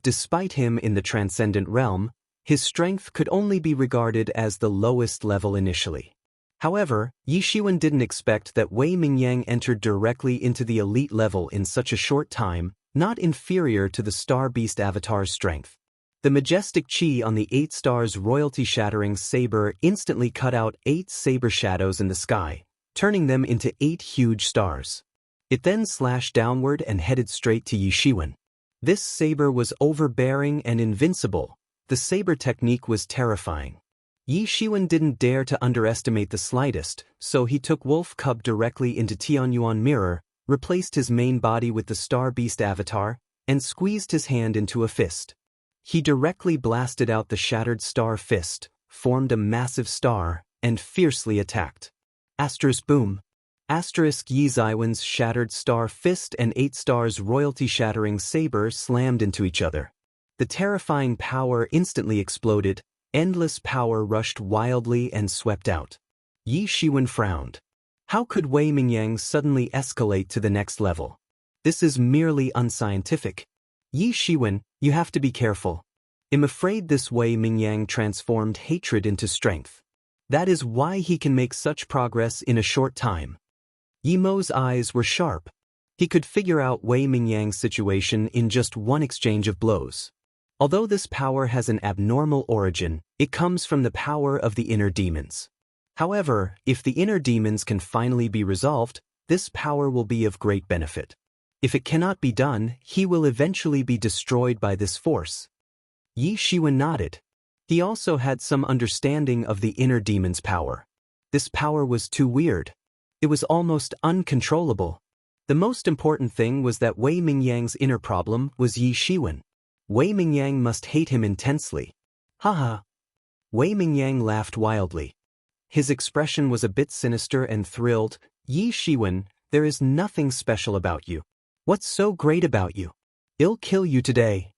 Despite him in the Transcendent Realm, his strength could only be regarded as the lowest level initially. However, Yi Shiwen didn't expect that Wei Mingyang entered directly into the elite level in such a short time, not inferior to the Star Beast Avatar's strength. The majestic chi on the 8 Stars royalty-shattering saber instantly cut out 8 saber shadows in the sky, turning them into 8 huge stars. It then slashed downward and headed straight to Yi Shiwen. This saber was overbearing and invincible. The saber technique was terrifying. Yi Shiwen didn't dare to underestimate the slightest, so he took Wolf Cub directly into Tianyuan Mirror, replaced his main body with the Star Beast Avatar, and squeezed his hand into a fist. He directly blasted out the shattered star fist, formed a massive star, and fiercely attacked. Asterisk boom. Asterisk Yi Zaiwen's shattered star fist and 8 Stars' royalty-shattering saber slammed into each other. The terrifying power instantly exploded, endless power rushed wildly and swept out. Yi Shiwen frowned. How could Wei Mingyang suddenly escalate to the next level? This is merely unscientific. Yi Shiwen, you have to be careful. I'm afraid this Wei Mingyang transformed hatred into strength. That is why he can make such progress in a short time. Yi Mo's eyes were sharp. He could figure out Wei Mingyang's situation in just one exchange of blows. Although this power has an abnormal origin, it comes from the power of the inner demons. However, if the inner demons can finally be resolved, this power will be of great benefit. If it cannot be done, he will eventually be destroyed by this force. Yi Shiwen nodded. He also had some understanding of the inner demon's power. This power was too weird. It was almost uncontrollable. The most important thing was that Wei Mingyang's inner problem was Yi Shiwen. Wei Mingyang must hate him intensely. Haha. Wei Mingyang laughed wildly. His expression was a bit sinister and thrilled. Yi Shiwen, there is nothing special about you. What's so great about you? I'll kill you today.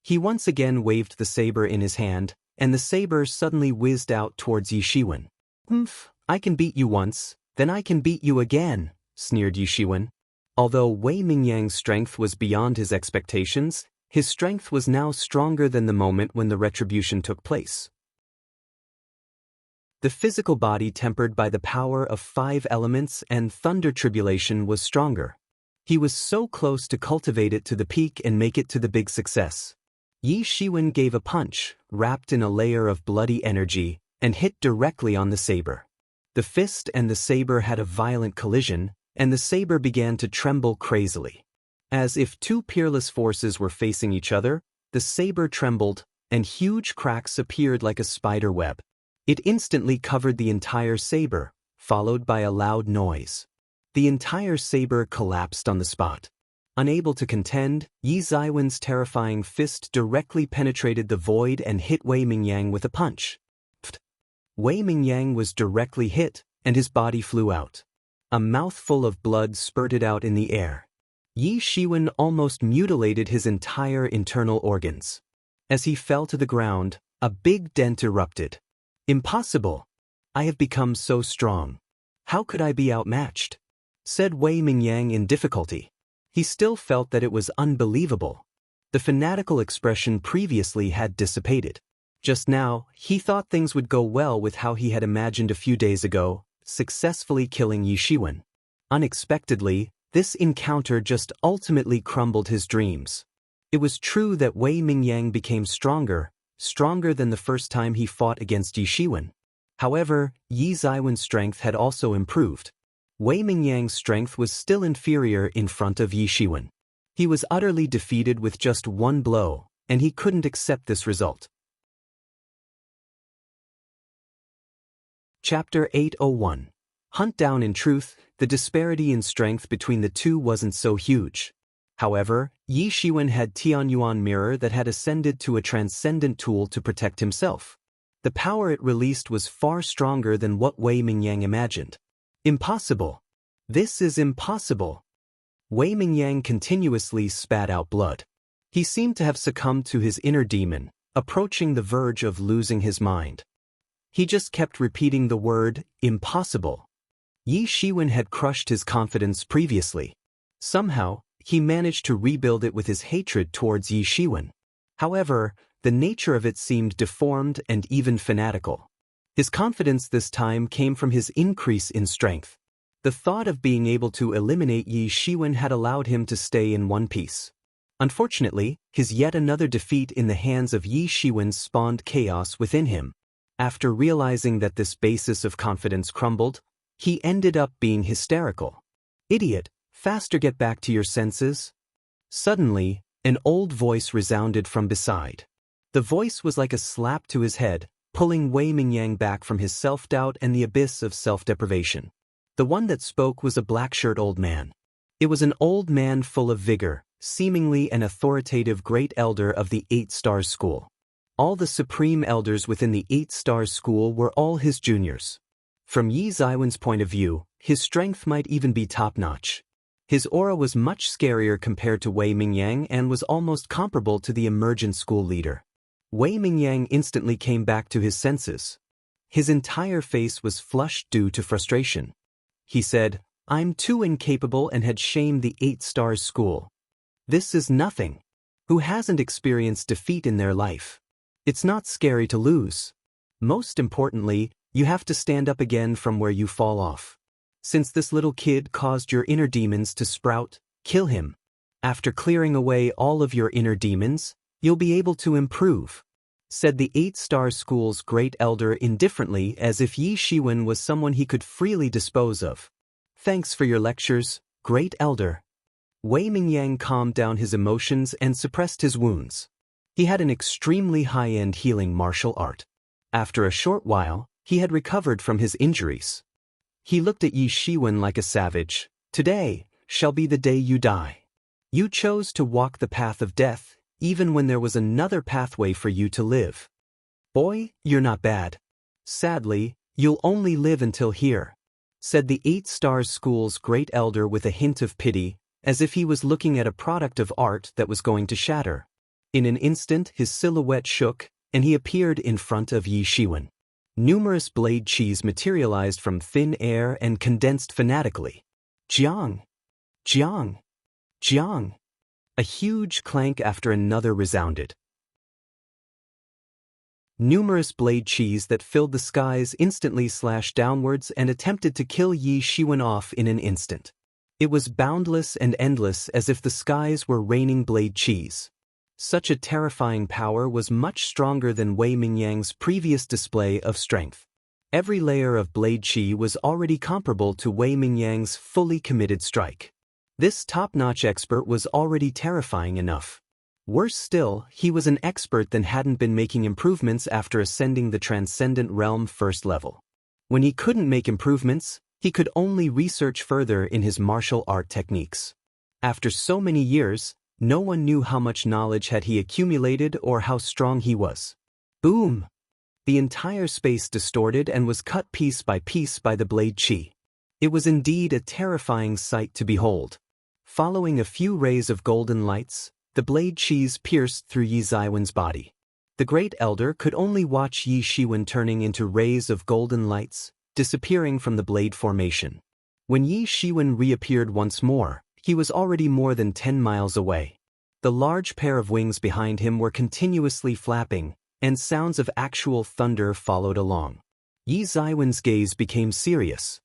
He once again waved the saber in his hand, and the saber suddenly whizzed out towards Yi Shiwen. I can beat you once. Then I can beat you again, sneered Yi Shiwen. Although Wei Mingyang's strength was beyond his expectations, his strength was now stronger than the moment when the retribution took place. The physical body tempered by the power of 5 elements and thunder tribulation was stronger. He was so close to cultivate it to the peak and make it to the big success. Yi Shiwen gave a punch, wrapped in a layer of bloody energy, and hit directly on the saber. The fist and the saber had a violent collision, and the saber began to tremble crazily. As if two peerless forces were facing each other, the saber trembled, and huge cracks appeared like a spider web. It instantly covered the entire saber, followed by a loud noise. The entire saber collapsed on the spot. Unable to contend, Yi Zaiwen's terrifying fist directly penetrated the void and hit Wei Mingyang with a punch. Wei Mingyang was directly hit, and his body flew out. A mouthful of blood spurted out in the air. Yi Shiwen almost mutilated his entire internal organs. As he fell to the ground, a big dent erupted. Impossible! I have become so strong. How could I be outmatched? Said Wei Mingyang in difficulty. He still felt that it was unbelievable. The fanatical expression previously had dissipated. Just now, he thought things would go well with how he had imagined a few days ago, successfully killing Yi Shiwen. Unexpectedly, this encounter just ultimately crumbled his dreams. It was true that Wei Mingyang became stronger than the first time he fought against Yi Shiwen. However, Yi Zaiwen's strength had also improved. Wei Mingyang's strength was still inferior in front of Yi Shiwen. He was utterly defeated with just one blow, and he couldn't accept this result. Chapter 801. Hunt down. In truth, the disparity in strength between the two wasn't so huge. However, Yi Shiwen had Tianyuan Mirror that had ascended to a transcendent tool to protect himself. The power it released was far stronger than what Wei Mingyang imagined. Impossible! This is impossible! Wei Mingyang continuously spat out blood. He seemed to have succumbed to his inner demon, approaching the verge of losing his mind. He just kept repeating the word, impossible. Yi Shiwen had crushed his confidence previously. Somehow, he managed to rebuild it with his hatred towards Yi Shiwen. However, the nature of it seemed deformed and even fanatical. His confidence this time came from his increase in strength. The thought of being able to eliminate Yi Shiwen had allowed him to stay in one piece. Unfortunately, his yet another defeat in the hands of Yi Shiwen spawned chaos within him. After realizing that this basis of confidence crumbled, he ended up being hysterical. Idiot, faster, get back to your senses. Suddenly, an old voice resounded from beside. The voice was like a slap to his head, pulling Wei Mingyang back from his self-doubt and the abyss of self-deprivation. The one that spoke was a black-shirt old man. It was an old man full of vigor, seemingly an authoritative great elder of the 8 Stars school. All the supreme elders within the 8 Stars school were all his juniors. From Yi Zaiwen's point of view, his strength might even be top-notch. His aura was much scarier compared to Wei Mingyang and was almost comparable to the emergent school leader. Wei Mingyang instantly came back to his senses. His entire face was flushed due to frustration. He said, "I'm too incapable," and had shamed the 8 Stars school. This is nothing. Who hasn't experienced defeat in their life? It's not scary to lose. Most importantly, you have to stand up again from where you fall off. Since this little kid caused your inner demons to sprout, kill him. After clearing away all of your inner demons, you'll be able to improve," said the 8-Star School's great elder indifferently, as if Yi Shiwen was someone he could freely dispose of. "Thanks for your lectures, great elder." Wei Mingyang calmed down his emotions and suppressed his wounds. He had an extremely high-end healing martial art. After a short while, he had recovered from his injuries. He looked at Yi Shiwen like a savage. "Today shall be the day you die. You chose to walk the path of death, even when there was another pathway for you to live. Boy, you're not bad. Sadly, you'll only live until here," said the 8-Star School's great elder with a hint of pity, as if he was looking at a product of art that was going to shatter. In an instant his silhouette shook, and he appeared in front of Yi Shiwen. Numerous blade qis materialized from thin air and condensed fanatically. Jiang! Jiang! Jiang! A huge clank after another resounded. Numerous blade qis that filled the skies instantly slashed downwards and attempted to kill Yi Shiwen off in an instant. It was boundless and endless, as if the skies were raining blade qis. Such a terrifying power was much stronger than Wei Mingyang's previous display of strength. Every layer of blade qi was already comparable to Wei Mingyang's fully committed strike. This top-notch expert was already terrifying enough. Worse still, he was an expert that hadn't been making improvements after ascending the Transcendent Realm first level. When he couldn't make improvements, he could only research further in his martial art techniques. After so many years, no one knew how much knowledge had he accumulated or how strong he was. Boom! The entire space distorted and was cut piece by the blade qi. It was indeed a terrifying sight to behold. Following a few rays of golden lights, the blade qis pierced through Yi Zaiwen's body. The great elder could only watch Yi Shiwen turning into rays of golden lights, disappearing from the blade formation. When Yi Shiwen reappeared once more, he was already more than 10 miles away. The large pair of wings behind him were continuously flapping, and sounds of actual thunder followed along. Yi Zaiwen's gaze became serious.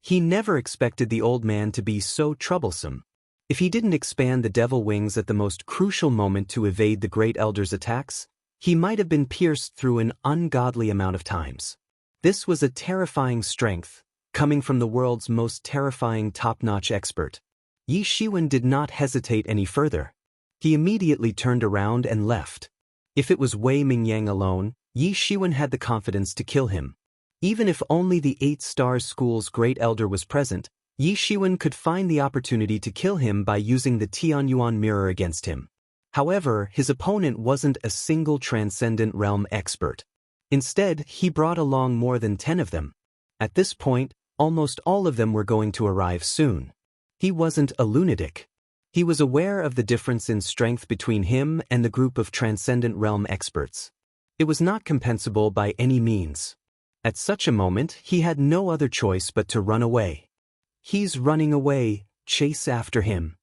He never expected the old man to be so troublesome. If he didn't expand the devil wings at the most crucial moment to evade the great elder's attacks, he might have been pierced through an ungodly amount of times. This was a terrifying strength, coming from the world's most terrifying top-notch expert. Yi Shiwen did not hesitate any further. He immediately turned around and left. If it was Wei Mingyang alone, Yi Shiwen had the confidence to kill him. Even if only the 8-Star School's great elder was present, Yi Shiwen could find the opportunity to kill him by using the Tianyuan mirror against him. However, his opponent wasn't a single Transcendent Realm expert. Instead, he brought along more than 10 of them. At this point, almost all of them were going to arrive soon. He wasn't a lunatic. He was aware of the difference in strength between him and the group of Transcendent Realm experts. It was not compensable by any means. At such a moment, he had no other choice but to run away. He's running away, chase after him.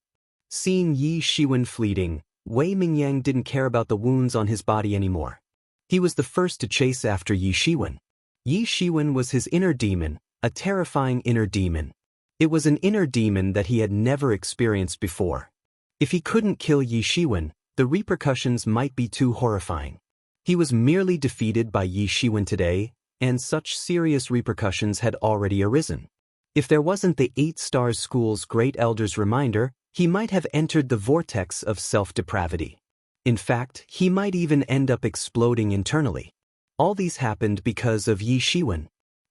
Seeing Yi Shiwen fleeting, Wei Mingyang didn't care about the wounds on his body anymore. He was the first to chase after Yi Shiwen. Yi Shiwen was his inner demon, a terrifying inner demon. It was an inner demon that he had never experienced before. If he couldn't kill Yi Shiwen, the repercussions might be too horrifying. He was merely defeated by Yi Shiwen today, and such serious repercussions had already arisen. If there wasn't the 8-Star School's great elder's reminder, he might have entered the vortex of self-depravity. In fact, he might even end up exploding internally. All these happened because of Yi Shiwen.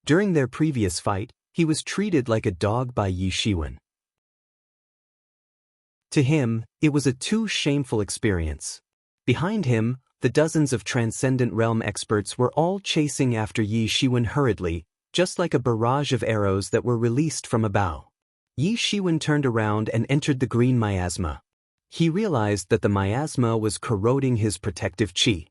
During their previous fight, he was treated like a dog by Yi Shiwen. To him, it was a too shameful experience. Behind him, the dozens of Transcendent Realm experts were all chasing after Yi Shiwen hurriedly, just like a barrage of arrows that were released from a bow. Yi Shiwen turned around and entered the green miasma. He realized that the miasma was corroding his protective chi.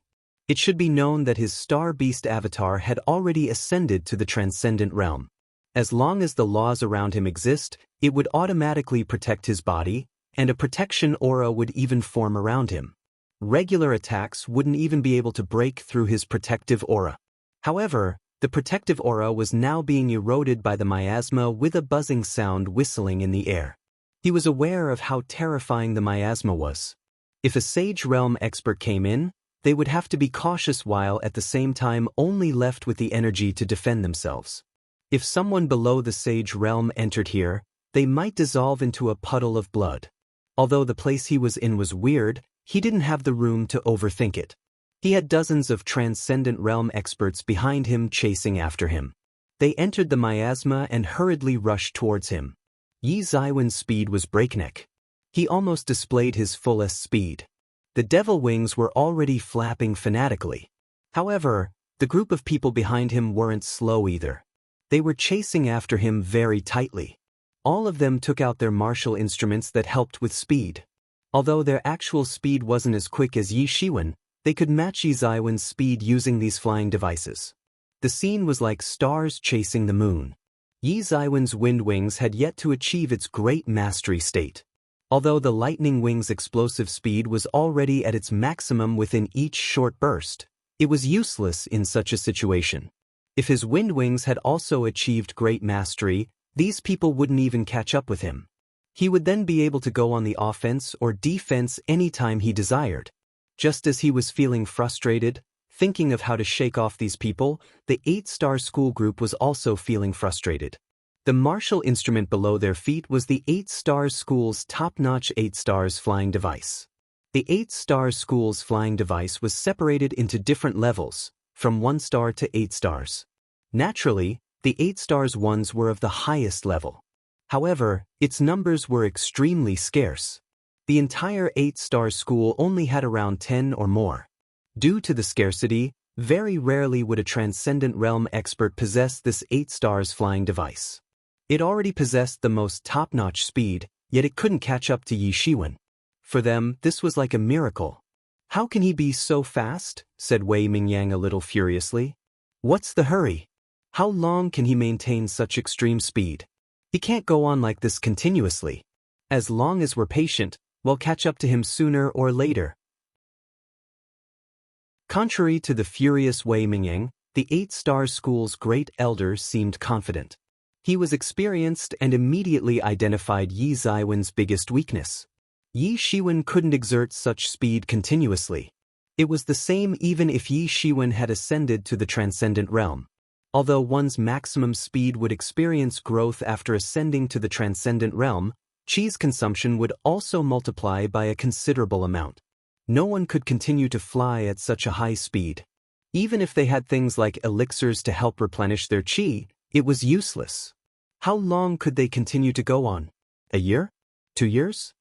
It should be known that his star beast avatar had already ascended to the transcendent realm. As long as the laws around him exist, it would automatically protect his body, and a protection aura would even form around him. Regular attacks wouldn't even be able to break through his protective aura. However, the protective aura was now being eroded by the miasma with a buzzing sound whistling in the air. He was aware of how terrifying the miasma was. If a Sage Realm expert came in, they would have to be cautious while at the same time only left with the energy to defend themselves. If someone below the Sage Realm entered here, they might dissolve into a puddle of blood. Although the place he was in was weird, he didn't have the room to overthink it. He had dozens of Transcendent Realm experts behind him chasing after him. They entered the miasma and hurriedly rushed towards him. Yi Zaiwen's speed was breakneck. He almost displayed his fullest speed. The devil wings were already flapping fanatically. However, the group of people behind him weren't slow either. They were chasing after him very tightly. All of them took out their martial instruments that helped with speed. Although their actual speed wasn't as quick as Yi Shiwen, they could match Yi Zaiwen's speed using these flying devices. The scene was like stars chasing the moon. Yi Zaiwen's wind wings had yet to achieve its great mastery state. Although the lightning wing's explosive speed was already at its maximum within each short burst, it was useless in such a situation. If his wind wings had also achieved great mastery, these people wouldn't even catch up with him. He would then be able to go on the offense or defense anytime he desired. Just as he was feeling frustrated, thinking of how to shake off these people, the 8-star school group was also feeling frustrated. The martial instrument below their feet was the 8-star school's top-notch 8 stars flying device. The 8-star school's flying device was separated into different levels, from 1 star to 8 stars. Naturally, the 8 stars ones were of the highest level. However, its numbers were extremely scarce. The entire 8-star school only had around 10 or more. Due to the scarcity, very rarely would a Transcendent Realm expert possess this 8 stars flying device. It already possessed the most top-notch speed, yet it couldn't catch up to Yi Shiwen. For them, this was like a miracle. "How can he be so fast?" said Wei Mingyang a little furiously. "What's the hurry? How long can he maintain such extreme speed? He can't go on like this continuously. As long as we're patient, we'll catch up to him sooner or later." Contrary to the furious Wei Mingyang, the 8-star school's great elder seemed confident. He was experienced and immediately identified Yi Zaiwen's biggest weakness. Yi Shiwen couldn't exert such speed continuously. It was the same even if Yi Shiwen had ascended to the Transcendent Realm. Although one's maximum speed would experience growth after ascending to the Transcendent Realm, chi's consumption would also multiply by a considerable amount. No one could continue to fly at such a high speed. Even if they had things like elixirs to help replenish their chi, it was useless. How long could they continue to go on? A year? 2 years?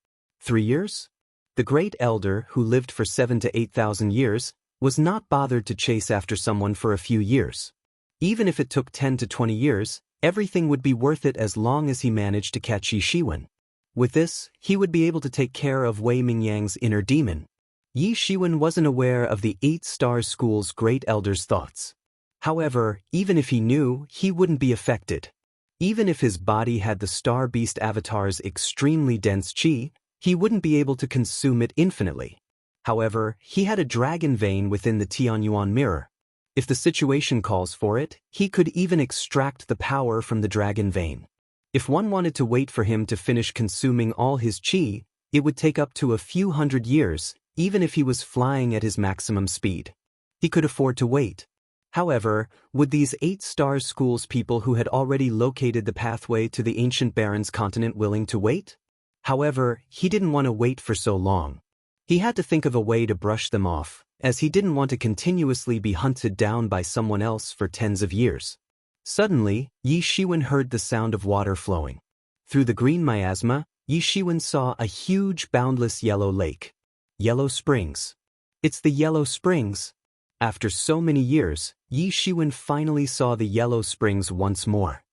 3 years? The Great Elder, who lived for 7,000 to 8,000 years, was not bothered to chase after someone for a few years. Even if it took 10 to 20 years, everything would be worth it as long as he managed to catch Yi Shiwen. With this, he would be able to take care of Wei Mingyang's inner demon. Yi Shiwen wasn't aware of the 8-star school's Great Elder's thoughts. However, even if he knew, he wouldn't be affected. Even if his body had the Star Beast Avatar's extremely dense chi, he wouldn't be able to consume it infinitely. However, he had a dragon vein within the Tianyuan mirror. If the situation calls for it, he could even extract the power from the dragon vein. If one wanted to wait for him to finish consuming all his chi, it would take up to a few hundred years, even if he was flying at his maximum speed. He could afford to wait. However, would these 8-star schools people who had already located the pathway to the ancient Baron's continent willing to wait? However, he didn't want to wait for so long. He had to think of a way to brush them off, as he didn't want to continuously be hunted down by someone else for tens of years. Suddenly, Yi Shiwen heard the sound of water flowing. Through the green miasma, Yi Shiwen saw a huge boundless yellow lake. Yellow Springs. It's the Yellow Springs. After so many years, Yi Shiwen finally saw the yellow springs once more.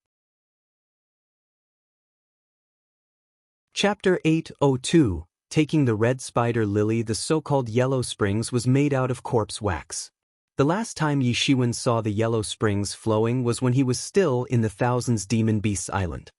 Chapter 802. Taking the red spider lily. The so-called yellow springs was made out of corpse wax. The last time Yi Shiwen saw the yellow springs flowing was when he was still in the Thousands Demon Beasts Island.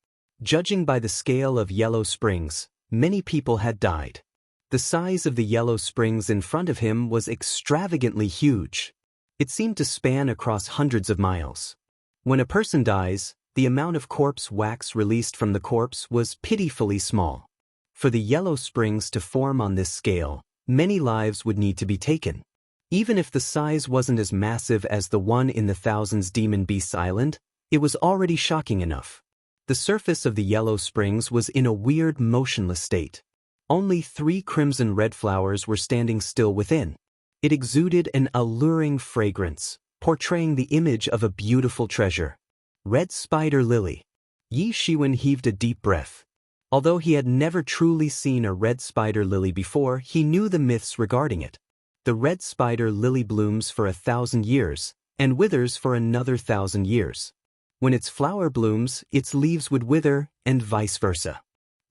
Judging by the scale of yellow springs, many people had died. The size of the yellow springs in front of him was extravagantly huge. It seemed to span across hundreds of miles. When a person dies, the amount of corpse wax released from the corpse was pitifully small. For the yellow springs to form on this scale, many lives would need to be taken. Even if the size wasn't as massive as the one in the Thousands Demon Beasts Island, it was already shocking enough. The surface of the yellow springs was in a weird motionless state. Only 3 crimson-red flowers were standing still within. It exuded an alluring fragrance, portraying the image of a beautiful treasure. Red spider lily. Yi Shiwen heaved a deep breath. Although he had never truly seen a red spider lily before, he knew the myths regarding it. The red spider lily blooms for 1,000 years, and withers for another 1,000 years. When its flower blooms, its leaves would wither, and vice versa.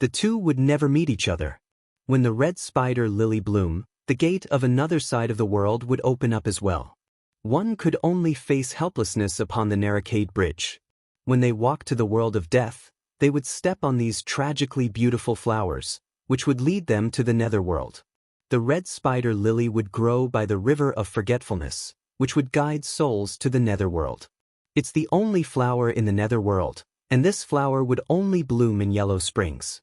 The two would never meet each other. When the red spider lily bloomed, the gate of another side of the world would open up as well. One could only face helplessness upon the Narracade Bridge. When they walked to the world of death, they would step on these tragically beautiful flowers, which would lead them to the netherworld. The red spider lily would grow by the river of forgetfulness, which would guide souls to the netherworld. It's the only flower in the netherworld, and this flower would only bloom in yellow springs.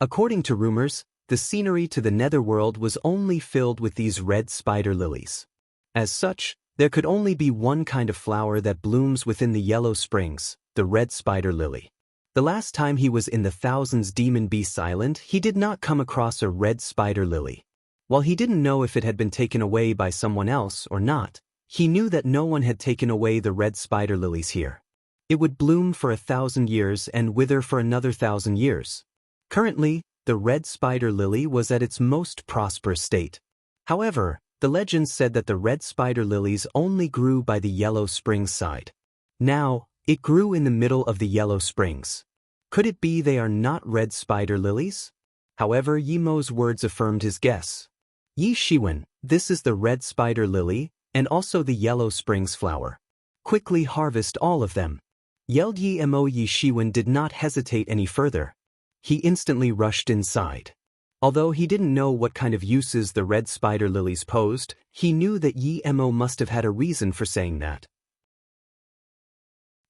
According to rumors, the scenery to the netherworld was only filled with these red spider lilies. As such, there could only be one kind of flower that blooms within the yellow springs, the red spider lily. The last time he was in the Thousands Demon Beasts Island, he did not come across a red spider lily. While he didn't know if it had been taken away by someone else or not, he knew that no one had taken away the red spider lilies here. It would bloom for 1,000 years and wither for another 1,000 years. Currently, the red spider lily was at its most prosperous state. However, the legend said that the red spider lilies only grew by the yellow springs side. Now, it grew in the middle of the yellow springs. Could it be they are not red spider lilies? However, Yimo's words affirmed his guess. Yi Shiwen, this is the red spider lily, and also the yellow springs flower. Quickly harvest all of them. Yelled Yimo. Yi Shiwen did not hesitate any further. He instantly rushed inside. Although he didn't know what kind of uses the red spider lilies posed, he knew that Yimo must have had a reason for saying that.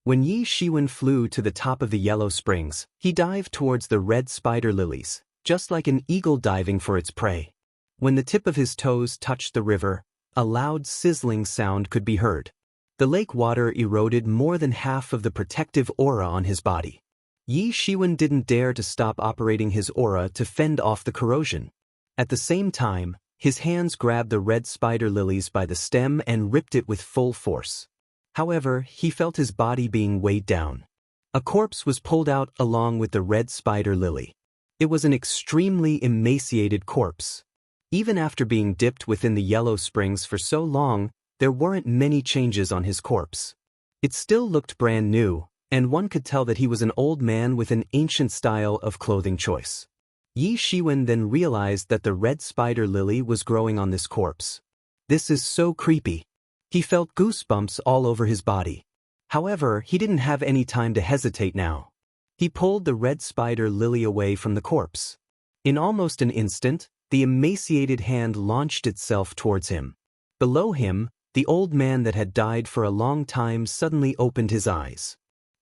When Yi Shiwen flew to the top of the yellow springs, he dived towards the red spider lilies, just like an eagle diving for its prey. When the tip of his toes touched the river, a loud sizzling sound could be heard. The lake water eroded more than half of the protective aura on his body. Yi Shiwen didn't dare to stop operating his aura to fend off the corrosion. At the same time, his hands grabbed the red spider lilies by the stem and ripped it with full force. However, he felt his body being weighed down. A corpse was pulled out along with the red spider lily. It was an extremely emaciated corpse. Even after being dipped within the yellow springs for so long, there weren't many changes on his corpse. It still looked brand new, and one could tell that he was an old man with an ancient style of clothing choice. Yi Shiwen then realized that the red spider lily was growing on this corpse. This is so creepy. He felt goosebumps all over his body. However, he didn't have any time to hesitate now. He pulled the red spider lily away from the corpse. In almost an instant, the emaciated hand launched itself towards him. Below him, the old man that had died for a long time suddenly opened his eyes.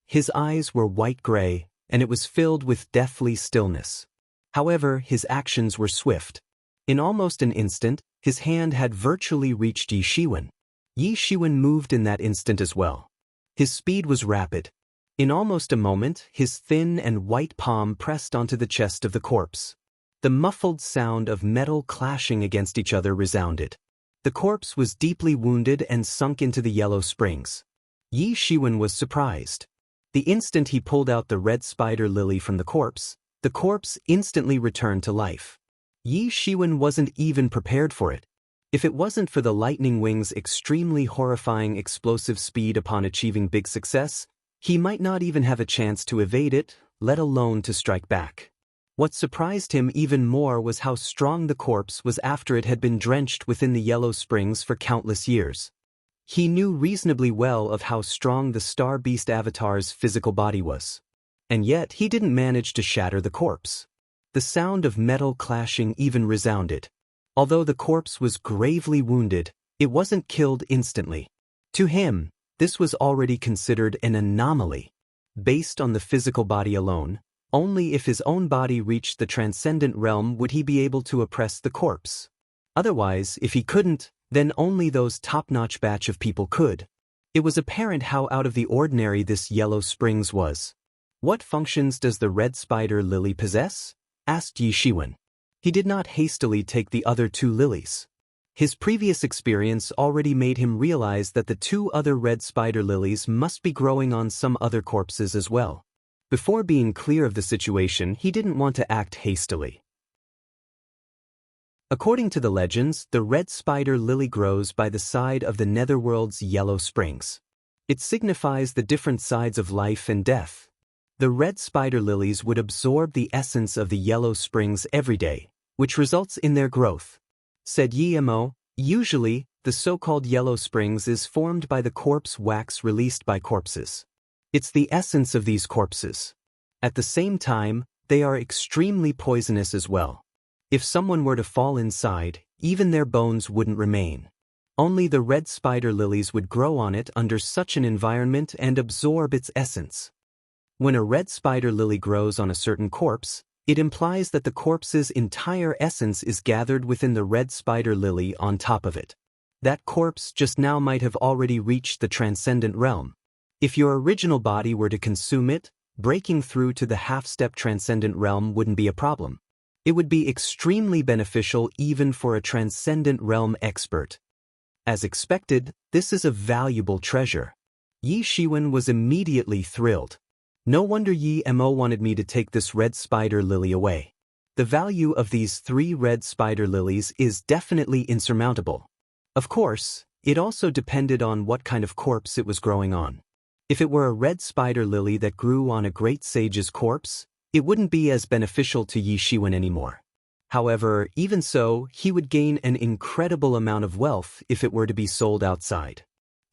His eyes were white-gray, and it was filled with deathly stillness. However, his actions were swift. In almost an instant, his hand had virtually reached Yi Shiwen. Yi Shiwen moved in that instant as well. His speed was rapid. In almost a moment, his thin and white palm pressed onto the chest of the corpse. The muffled sound of metal clashing against each other resounded. The corpse was deeply wounded and sunk into the yellow springs. Yi Shiwen was surprised. The instant he pulled out the red spider lily from the corpse instantly returned to life. Yi Shiwen wasn't even prepared for it. If it wasn't for the lightning wing's extremely horrifying explosive speed upon achieving big success, he might not even have a chance to evade it, let alone to strike back. What surprised him even more was how strong the corpse was after it had been drenched within the yellow springs for countless years. He knew reasonably well of how strong the Star Beast avatar's physical body was. And yet he didn't manage to shatter the corpse. The sound of metal clashing even resounded. Although the corpse was gravely wounded, it wasn't killed instantly. To him, this was already considered an anomaly. Based on the physical body alone, only if his own body reached the transcendent realm would he be able to oppress the corpse. Otherwise, if he couldn't, then only those top-notch batch of people could. It was apparent how out of the ordinary this yellow springs was. "What functions does the red spider lily possess?" asked Yi Shiwen. He did not hastily take the other two lilies. His previous experience already made him realize that the two other red spider lilies must be growing on some other corpses as well. Before being clear of the situation, he didn't want to act hastily. According to the legends, the red spider lily grows by the side of the netherworld's yellow springs. It signifies the different sides of life and death. The red spider lilies would absorb the essence of the yellow springs every day, which results in their growth. Said Yi Mo, usually, the so-called yellow springs is formed by the corpse wax released by corpses. It's the essence of these corpses. At the same time, they are extremely poisonous as well. If someone were to fall inside, even their bones wouldn't remain. Only the red spider lilies would grow on it under such an environment and absorb its essence. When a red spider lily grows on a certain corpse, it implies that the corpse's entire essence is gathered within the red spider lily on top of it. That corpse just now might have already reached the transcendent realm. If your original body were to consume it, breaking through to the half-step transcendent realm wouldn't be a problem. It would be extremely beneficial even for a transcendent realm expert. As expected, this is a valuable treasure. Yi Shiwen was immediately thrilled. No wonder Yi Mo wanted me to take this red spider lily away. The value of these 3 red spider lilies is definitely insurmountable. Of course, it also depended on what kind of corpse it was growing on. If it were a red spider lily that grew on a great sage's corpse, it wouldn't be as beneficial to Yi Shiwen anymore. However, even so, he would gain an incredible amount of wealth if it were to be sold outside.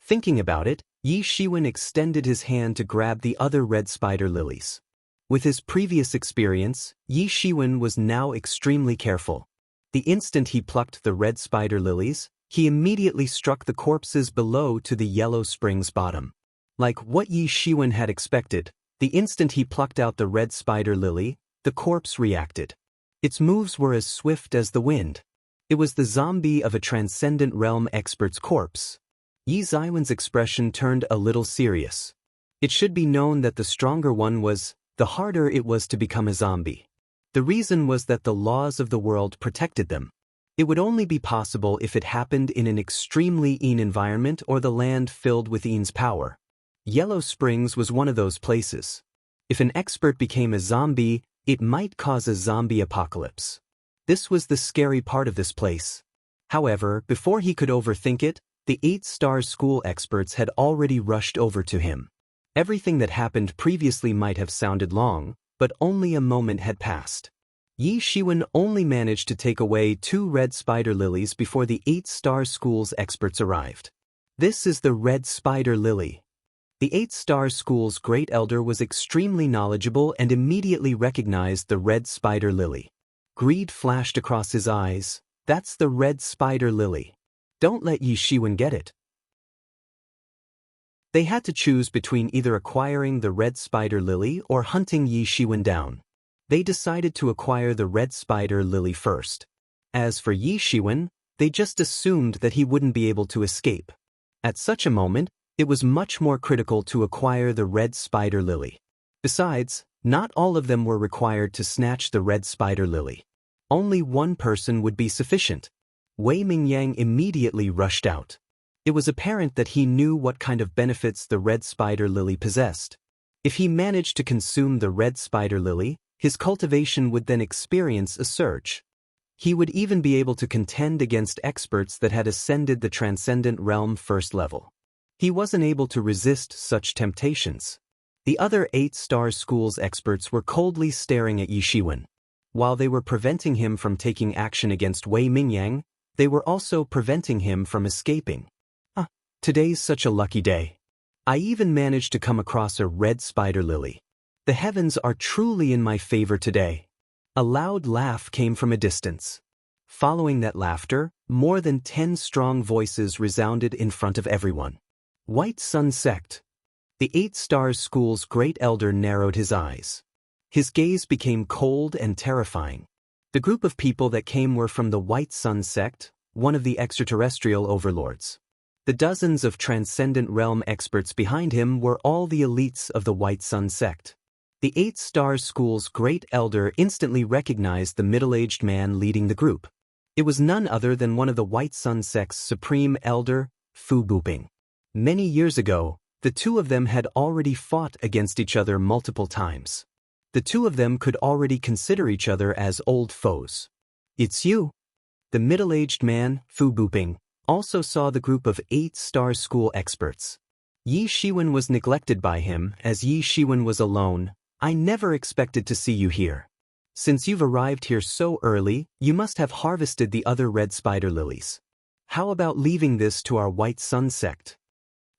Thinking about it, Yi Shiwen extended his hand to grab the other red spider lilies. With his previous experience, Yi Shiwen was now extremely careful. The instant he plucked the red spider lilies, he immediately struck the corpses below to the yellow spring's bottom. Like what Yi Shiwen had expected, the instant he plucked out the red spider lily, the corpse reacted. Its moves were as swift as the wind. It was the zombie of a transcendent realm expert's corpse. Yi Shiwen's expression turned a little serious. It should be known that the stronger one was, the harder it was to become a zombie. The reason was that the laws of the world protected them. It would only be possible if it happened in an extremely Een environment or the land filled with Een's power. Yellow Springs was one of those places. If an expert became a zombie, it might cause a zombie apocalypse. This was the scary part of this place. However, before he could overthink it, the 8-star school experts had already rushed over to him. Everything that happened previously might have sounded long, but only a moment had passed. Yi Shiwen only managed to take away 2 red spider lilies before the 8-star school's experts arrived. This is the red spider lily. The 8-star school's great elder was extremely knowledgeable and immediately recognized the red spider lily. Greed flashed across his eyes. That's the red spider lily. Don't let Yi Shiwen get it. They had to choose between either acquiring the red spider lily or hunting Yi Shiwen down. They decided to acquire the red spider lily first. As for Yi Shiwen, they just assumed that he wouldn't be able to escape. At such a moment, it was much more critical to acquire the red spider lily. Besides, not all of them were required to snatch the red spider lily. Only one person would be sufficient. Wei Mingyang immediately rushed out. It was apparent that he knew what kind of benefits the red spider lily possessed. If he managed to consume the red spider lily, his cultivation would then experience a surge. He would even be able to contend against experts that had ascended the transcendent realm first level. He wasn't able to resist such temptations. The other 8-star school's experts were coldly staring at Yi Shiwen. While they were preventing him from taking action against Wei Mingyang, they were also preventing him from escaping. Today's such a lucky day. I even managed to come across a red spider lily. The heavens are truly in my favor today. A loud laugh came from a distance. Following that laughter, more than 10 strong voices resounded in front of everyone. White Sun Sect. The 8-star school's great elder narrowed his eyes. His gaze became cold and terrifying. The group of people that came were from the White Sun Sect, one of the extraterrestrial overlords. The dozens of transcendent realm experts behind him were all the elites of the White Sun Sect. The 8-star school's great elder instantly recognized the middle-aged man leading the group. It was none other than one of the White Sun Sect's supreme elder, Fu Buping. Many years ago, the two of them had already fought against each other multiple times. The two of them could already consider each other as old foes. It's you. The middle-aged man, Fu Buping, also saw the group of 8-star school experts. Yi Shiwen was neglected by him, as Yi Shiwen was alone. I never expected to see you here. Since you've arrived here so early, you must have harvested the other red spider lilies. How about leaving this to our White Sun Sect?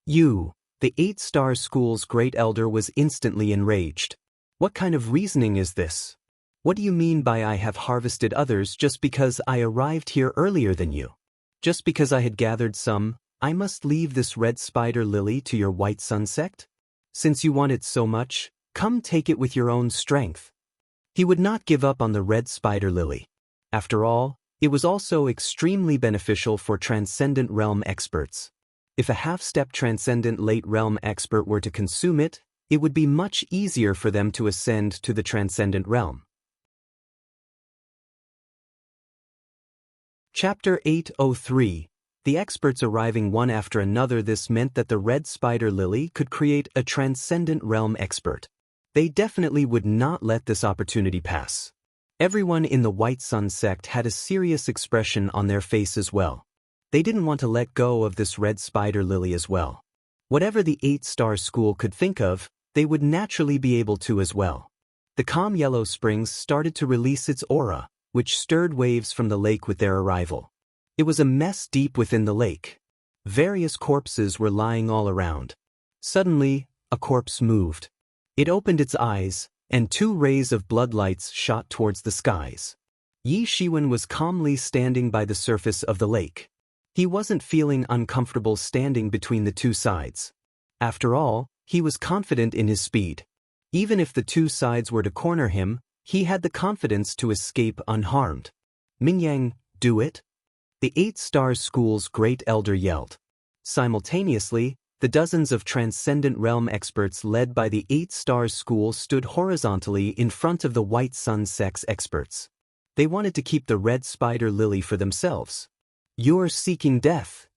You, the 8-star school's great elder, was instantly enraged. What kind of reasoning is this? What do you mean by I have harvested others just because I arrived here earlier than you? Just because I had gathered some, I must leave this red spider lily to your White Sun Sect? Since you want it so much, come take it with your own strength. He would not give up on the red spider lily. After all, it was also extremely beneficial for transcendent realm experts. If a half-step transcendent late realm expert were to consume it, it would be much easier for them to ascend to the transcendent realm. Chapter 803. The experts arriving one after another. This meant that the red spider lily could create a transcendent realm expert. They definitely would not let this opportunity pass. Everyone in the White Sun Sect had a serious expression on their face as well. They didn't want to let go of this red spider lily as well. Whatever the 8-star school could think of, they would naturally be able to as well. The calm yellow springs started to release its aura, which stirred waves from the lake with their arrival. It was a mess deep within the lake. Various corpses were lying all around. Suddenly, a corpse moved. It opened its eyes, and 2 rays of bloodlights shot towards the skies. Yi Shiwen was calmly standing by the surface of the lake. He wasn't feeling uncomfortable standing between the 2 sides. After all, he was confident in his speed. Even if the 2 sides were to corner him, he had the confidence to escape unharmed. Mingyang, do it? The 8-star school's great elder yelled. Simultaneously, the dozens of transcendent realm experts led by the 8-star school stood horizontally in front of the White Sun Sect's experts. They wanted to keep the red spider lily for themselves. You're seeking death.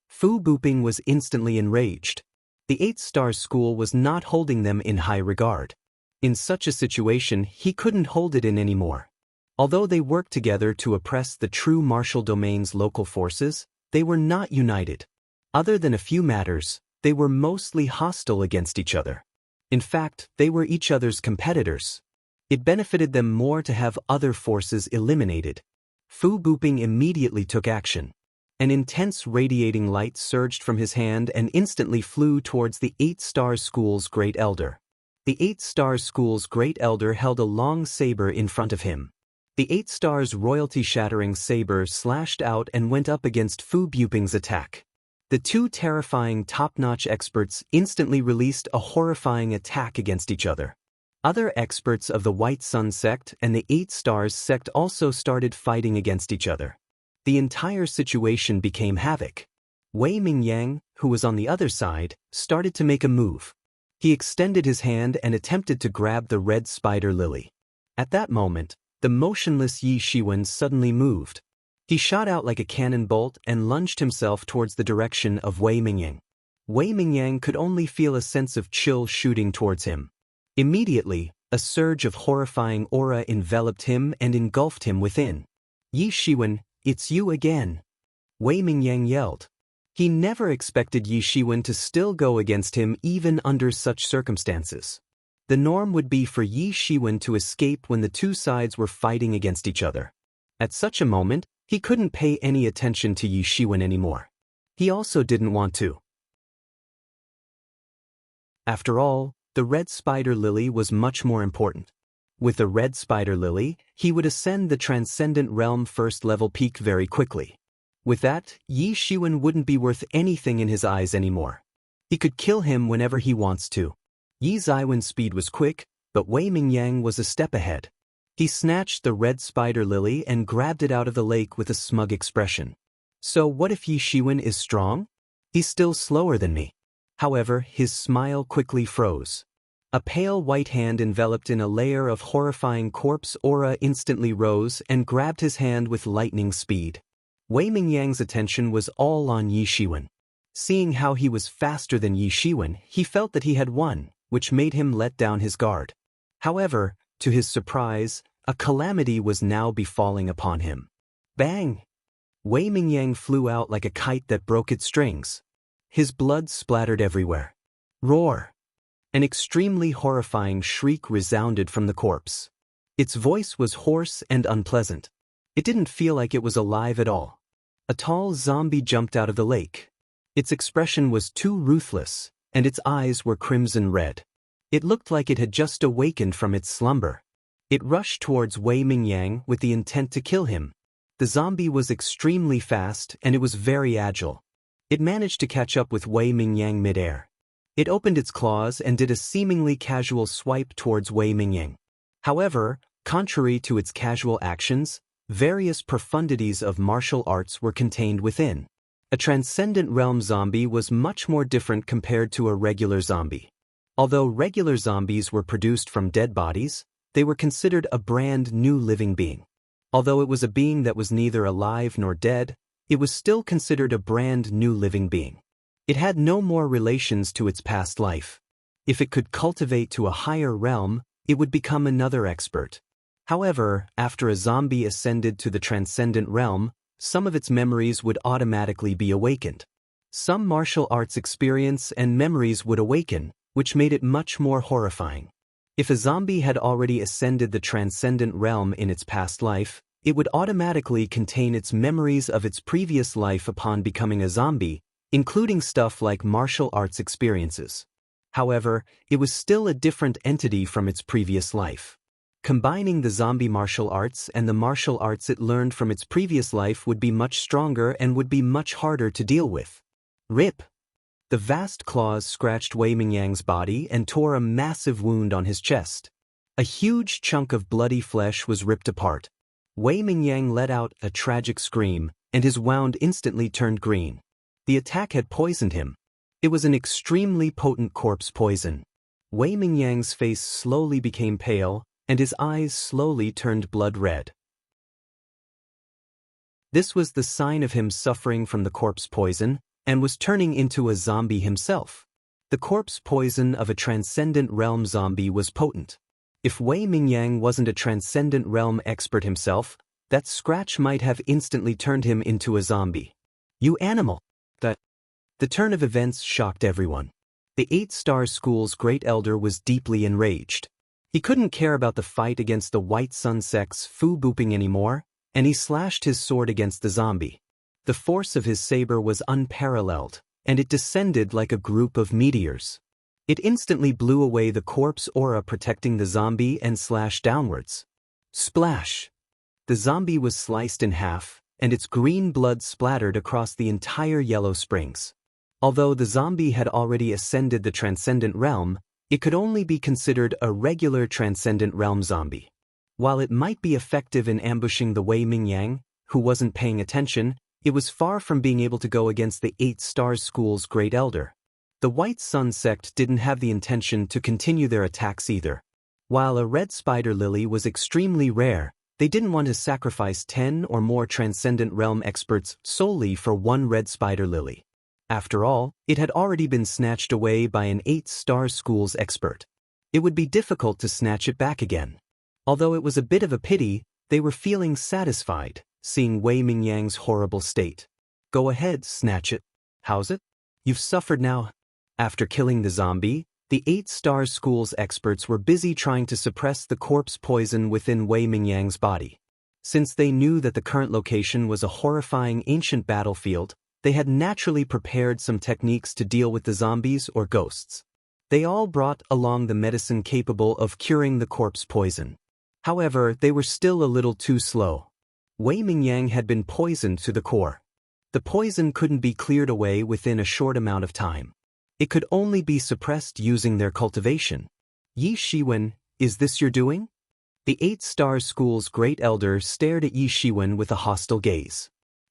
Fu Buping was instantly enraged. The 8-star school was not holding them in high regard. In such a situation, he couldn't hold it in anymore. Although they worked together to oppress the true martial domain's local forces, they were not united. Other than a few matters, they were mostly hostile against each other. In fact, they were each other's competitors. It benefited them more to have other forces eliminated. Fu Buping immediately took action. An intense radiating light surged from his hand and instantly flew towards the 8-star school's great elder. The 8-star school's great elder held a long saber in front of him. The 8-star's royalty-shattering saber slashed out and went up against Fu Buping's attack. The 2 terrifying top-notch experts instantly released a horrifying attack against each other. Other experts of the White Sun Sect and the 8-stars sect also started fighting against each other. The entire situation became havoc. Wei Mingyang, who was on the other side, started to make a move. He extended his hand and attempted to grab the red spider lily. At that moment, the motionless Yi Shiwen suddenly moved. He shot out like a cannon bolt and lunged himself towards the direction of Wei Mingyang. Wei Mingyang could only feel a sense of chill shooting towards him. Immediately, a surge of horrifying aura enveloped him and engulfed him within. Yi Shiwen, it's you again. Wei Mingyang yelled. He never expected Yi Shiwen to still go against him even under such circumstances. The norm would be for Yi Shiwen to escape when the two sides were fighting against each other. At such a moment, he couldn't pay any attention to Yi Shiwen anymore. He also didn't want to. After all, the red spider lily was much more important. With the red spider lily, he would ascend the transcendent realm first-level peak very quickly. With that, Yi Shiwen wouldn't be worth anything in his eyes anymore. He could kill him whenever he wants to. Yi Ziwen's speed was quick, but Wei Mingyang was a step ahead. He snatched the red spider lily and grabbed it out of the lake with a smug expression. So what if Yi Shiwen is strong? He's still slower than me. However, his smile quickly froze. A pale white hand enveloped in a layer of horrifying corpse aura instantly rose and grabbed his hand with lightning speed. Wei Mingyang's attention was all on Yi Shiwen. Seeing how he was faster than Yi Shiwen, he felt that he had won, which made him let down his guard. However, to his surprise, a calamity was now befalling upon him. Bang! Wei Mingyang flew out like a kite that broke its strings. His blood splattered everywhere. Roar! An extremely horrifying shriek resounded from the corpse. Its voice was hoarse and unpleasant. It didn't feel like it was alive at all. A tall zombie jumped out of the lake. Its expression was too ruthless, and its eyes were crimson red. It looked like it had just awakened from its slumber. It rushed towards Wei Mingyang with the intent to kill him. The zombie was extremely fast and it was very agile. It managed to catch up with Wei Mingyang mid-air. It opened its claws and did a seemingly casual swipe towards Wei Mingyang. However, contrary to its casual actions, various profundities of martial arts were contained within. A transcendent realm zombie was much more different compared to a regular zombie. Although regular zombies were produced from dead bodies, they were considered a brand new living being. Although it was a being that was neither alive nor dead, it was still considered a brand new living being. It had no more relations to its past life. If it could cultivate to a higher realm, it would become another expert. However, after a zombie ascended to the transcendent realm, some of its memories would automatically be awakened. Some martial arts experience and memories would awaken, which made it much more horrifying. If a zombie had already ascended the transcendent realm in its past life, it would automatically contain its memories of its previous life upon becoming a zombie, including stuff like martial arts experiences. However, it was still a different entity from its previous life. Combining the zombie martial arts and the martial arts it learned from its previous life would be much stronger and would be much harder to deal with. Rip! The vast claws scratched Wei Mingyang's body and tore a massive wound on his chest. A huge chunk of bloody flesh was ripped apart. Wei Mingyang let out a tragic scream, and his wound instantly turned green. The attack had poisoned him. It was an extremely potent corpse poison. Wei Mingyang's face slowly became pale, and his eyes slowly turned blood red. This was the sign of him suffering from the corpse poison, and was turning into a zombie himself. The corpse poison of a transcendent realm zombie was potent. If Wei Mingyang wasn't a transcendent realm expert himself, that scratch might have instantly turned him into a zombie. You animal! The turn of events shocked everyone. The 8-Star School's great elder was deeply enraged. He couldn't care about the fight against the White Sun Sect's Fu Booping anymore, and he slashed his sword against the zombie. The force of his saber was unparalleled, and it descended like a group of meteors. It instantly blew away the corpse aura protecting the zombie and slashed downwards. Splash! The zombie was sliced in half, and its green blood splattered across the entire Yellow Springs. Although the zombie had already ascended the transcendent realm, it could only be considered a regular transcendent realm zombie. While it might be effective in ambushing the Wei Mingyang, who wasn't paying attention, it was far from being able to go against the 8-Star School's great elder. The White Sun Sect didn't have the intention to continue their attacks either. While a red spider lily was extremely rare, they didn't want to sacrifice 10 or more transcendent realm experts solely for one red spider lily. After all, it had already been snatched away by an 8-Star School's expert. It would be difficult to snatch it back again. Although it was a bit of a pity, they were feeling satisfied, seeing Wei Mingyang's horrible state. Go ahead, snatch it. How's it? You've suffered now. After killing the zombie, the 8-star school's experts were busy trying to suppress the corpse poison within Wei Mingyang's body. Since they knew that the current location was a horrifying ancient battlefield, they had naturally prepared some techniques to deal with the zombies or ghosts. They all brought along the medicine capable of curing the corpse poison. However, they were still a little too slow. Wei Mingyang had been poisoned to the core. The poison couldn't be cleared away within a short amount of time. It could only be suppressed using their cultivation. Yi Shiwen, is this your doing? The 8-star school's great elder stared at Yi Shiwen with a hostile gaze.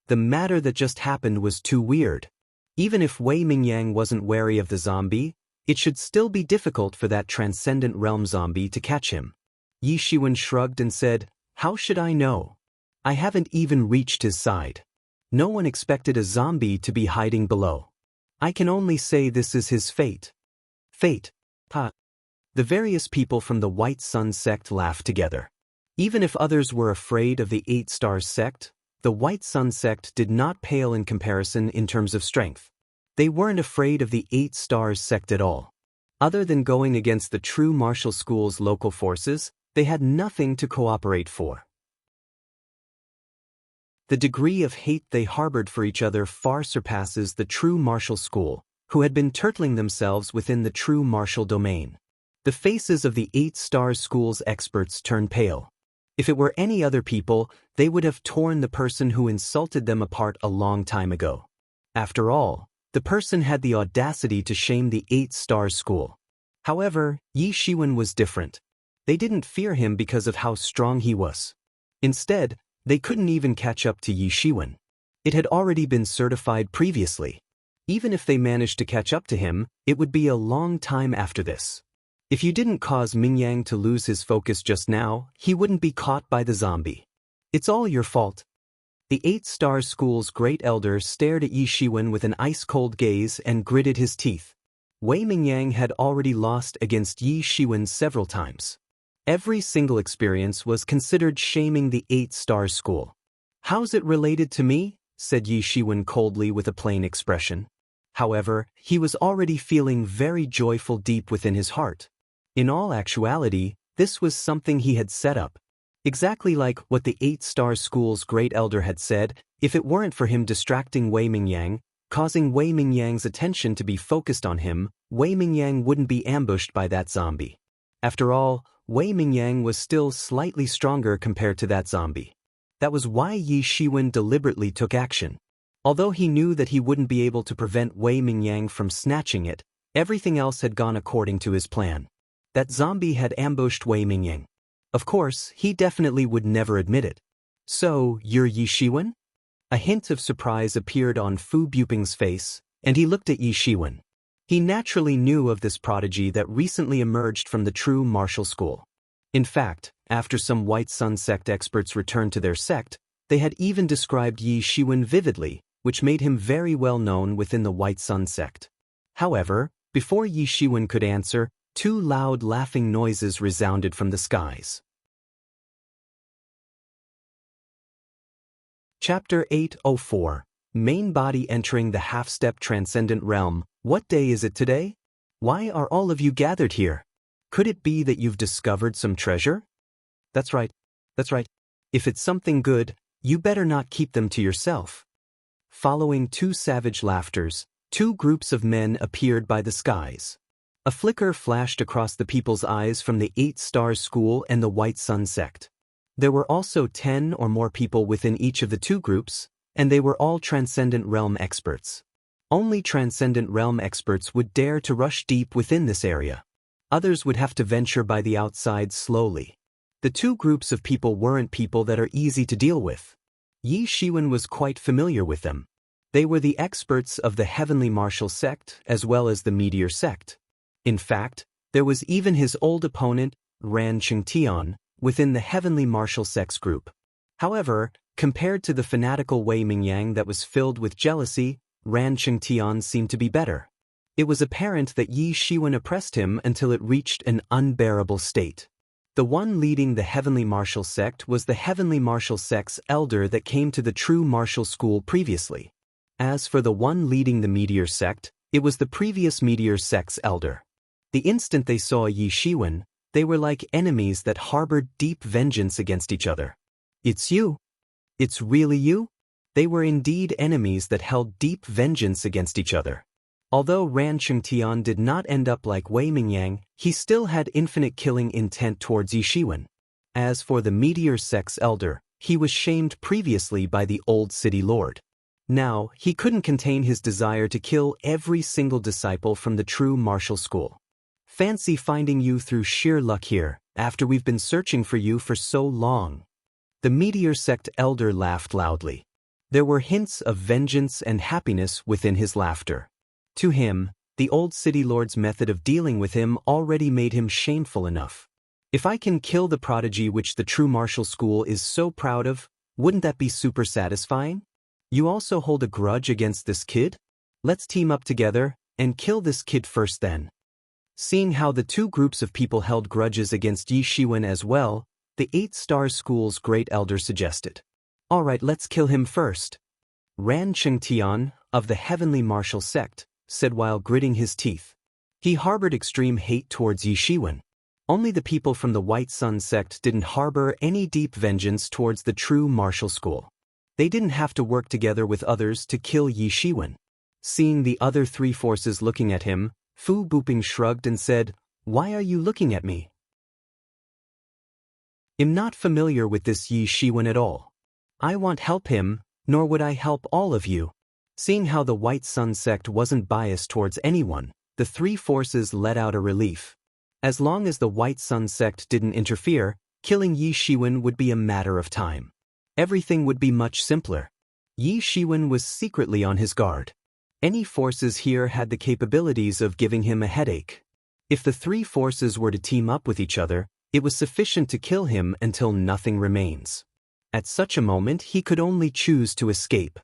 The matter that just happened was too weird. Even if Wei Mingyang wasn't wary of the zombie, it should still be difficult for that transcendent realm zombie to catch him. Yi Shiwen shrugged and said, "How should I know? I haven't even reached his side. No one expected a zombie to be hiding below. I can only say this is his fate." Fate? Ha! The various people from the White Sun sect laughed together. Even if others were afraid of the 8-star sect, the White Sun sect did not pale in comparison in terms of strength. They weren't afraid of the 8-star sect at all. Other than going against the true martial school's local forces, they had nothing to cooperate for. The degree of hate they harbored for each other far surpasses the true martial school, who had been turtling themselves within the true martial domain. The faces of the 8-star school's experts turned pale. If it were any other people, they would have torn the person who insulted them apart a long time ago. After all, the person had the audacity to shame the 8-star school. However, Yi Shiwen was different. They didn't fear him because of how strong he was. Instead, they couldn't even catch up to Yi Shiwen. It had already been certified previously. Even if they managed to catch up to him, it would be a long time after this. If you didn't cause Mingyang to lose his focus just now, he wouldn't be caught by the zombie. It's all your fault. The 8-star school's great elder stared at Yi Shiwen with an ice-cold gaze and gritted his teeth. Wei Mingyang had already lost against Yi Shiwen several times. Every single experience was considered shaming the 8-star school. "How's it related to me?" said Yi Shiwen coldly with a plain expression. However, he was already feeling very joyful deep within his heart. In all actuality, this was something he had set up. Exactly like what the 8-star school's great elder had said, if it weren't for him distracting Wei Mingyang, causing Wei Mingyang's attention to be focused on him, Wei Mingyang wouldn't be ambushed by that zombie. After all, Wei Mingyang was still slightly stronger compared to that zombie. That was why Yi Shiwen deliberately took action. Although he knew that he wouldn't be able to prevent Wei Mingyang from snatching it, everything else had gone according to his plan. That zombie had ambushed Wei Mingyang. Of course, he definitely would never admit it. "So, you're Yi Shiwen?" A hint of surprise appeared on Fu Buping's face, and he looked at Yi Shiwen. He naturally knew of this prodigy that recently emerged from the true martial school. In fact, after some White Sun sect experts returned to their sect, they had even described Yi Shiwen vividly, which made him very well known within the White Sun sect. However, before Yi Shiwen could answer, two loud laughing noises resounded from the skies. Chapter 804. Main Body Entering the Half-Step Transcendent Realm. What day is it today? Why are all of you gathered here? Could it be that you've discovered some treasure? That's right. If it's something good, you better not keep them to yourself. Following two savage laughters, two groups of men appeared by the skies. A flicker flashed across the people's eyes from the 8-star school and the White Sun sect. There were also 10 or more people within each of the two groups, and they were all Transcendent Realm experts. Only Transcendent Realm experts would dare to rush deep within this area. Others would have to venture by the outside slowly. The two groups of people weren't people that are easy to deal with. Yi Shiwen was quite familiar with them. They were the experts of the Heavenly Martial sect as well as the Meteor sect. In fact, there was even his old opponent, Ran Qingtian, within the Heavenly Martial sect's group. However, compared to the fanatical Wei Mingyang that was filled with jealousy, Ran Qingtian seemed to be better. It was apparent that Yi Shiwen oppressed him until it reached an unbearable state. The one leading the Heavenly Martial Sect was the Heavenly Martial Sect's elder that came to the true martial school previously. As for the one leading the Meteor Sect, it was the previous Meteor Sect's elder. The instant they saw Yi Shiwen, they were like enemies that harbored deep vengeance against each other. It's you? It's really you? They were indeed enemies that held deep vengeance against each other. Although Ran Chengtian did not end up like Wei Mingyang, he still had infinite killing intent towards Yi Shiwen. As for the Meteor Sect's elder, he was shamed previously by the old city lord. Now, he couldn't contain his desire to kill every single disciple from the true martial school. Fancy finding you through sheer luck here, after we've been searching for you for so long. The Meteor Sect elder laughed loudly. There were hints of vengeance and happiness within his laughter. To him, the old city lord's method of dealing with him already made him shameful enough. If I can kill the prodigy which the true martial school is so proud of, wouldn't that be super satisfying? You also hold a grudge against this kid? Let's team up together and kill this kid first then. Seeing how the two groups of people held grudges against Yi Shiwen as well, the 8-star school's great elder suggested. Alright, let's kill him first. Ran Chengtian, of the Heavenly Martial Sect, said while gritting his teeth. He harbored extreme hate towards Yi Shiwen. Only the people from the White Sun Sect didn't harbor any deep vengeance towards the true martial school. They didn't have to work together with others to kill Yi Shiwen. Seeing the other three forces looking at him, Fu Buping shrugged and said, "Why are you looking at me? I'm not familiar with this Yi Shiwen at all. I won't help him, nor would I help all of you." Seeing how the White Sun Sect wasn't biased towards anyone, the three forces let out a relief. As long as the White Sun Sect didn't interfere, killing Yi Shiwen would be a matter of time. Everything would be much simpler. Yi Shiwen was secretly on his guard. Any forces here had the capabilities of giving him a headache. If the three forces were to team up with each other, it was sufficient to kill him until nothing remains. At such a moment he could only choose to escape.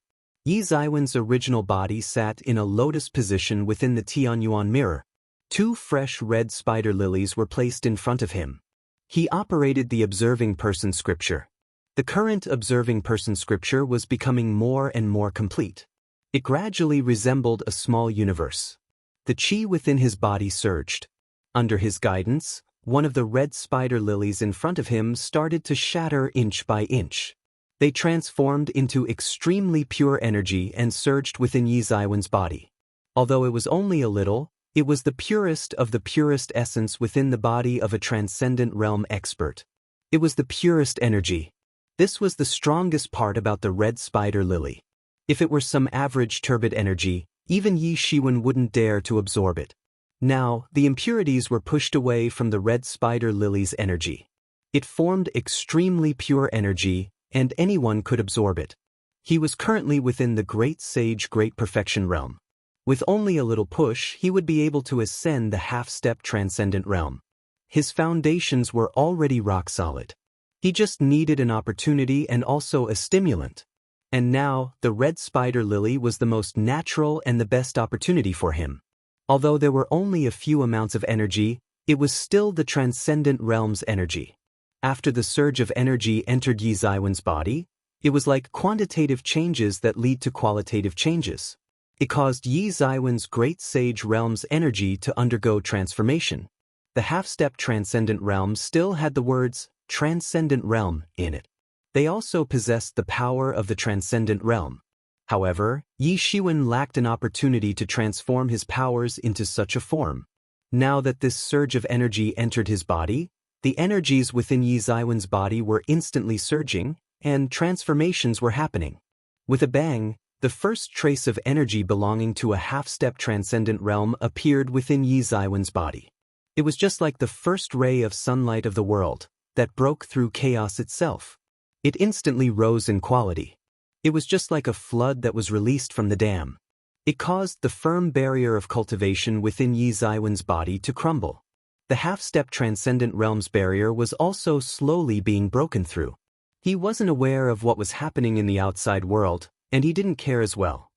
Yi Ziwen's original body sat in a lotus position within the Tianyuan mirror. 2 fresh red spider lilies were placed in front of him. He operated the observing person scripture. The current observing person scripture was becoming more and more complete. It gradually resembled a small universe. The chi within his body surged. Under his guidance, one of the red spider lilies in front of him started to shatter inch by inch. They transformed into extremely pure energy and surged within Yi Ziwen's body. Although it was only a little, it was the purest of the purest essence within the body of a transcendent realm expert. It was the purest energy. This was the strongest part about the red spider lily. If it were some average turbid energy, even Yi Shiwen wouldn't dare to absorb it. Now, the impurities were pushed away from the red spider lily's energy. It formed extremely pure energy, and anyone could absorb it. He was currently within the Great Sage Great Perfection realm. With only a little push, he would be able to ascend the half-step transcendent realm. His foundations were already rock solid. He just needed an opportunity and also a stimulant. And now, the red spider lily was the most natural and the best opportunity for him. Although there were only a few amounts of energy, it was still the transcendent realm's energy. After the surge of energy entered Yi Ziwen's body, it was like quantitative changes that lead to qualitative changes. It caused Yi Ziwen's Great Sage realm's energy to undergo transformation. The half-step transcendent realm still had the words, transcendent realm, in it. They also possessed the power of the transcendent realm. However, Yi Shiwen lacked an opportunity to transform his powers into such a form. Now that this surge of energy entered his body, the energies within Yi Ziwen's body were instantly surging, and transformations were happening. With a bang, the first trace of energy belonging to a half-step transcendent realm appeared within Yi Ziwen's body. It was just like the first ray of sunlight of the world, that broke through chaos itself. It instantly rose in quality. It was just like a flood that was released from the dam. It caused the firm barrier of cultivation within Yi Ziwen's body to crumble. The half-step transcendent realm's barrier was also slowly being broken through. He wasn't aware of what was happening in the outside world, and he didn't care as well.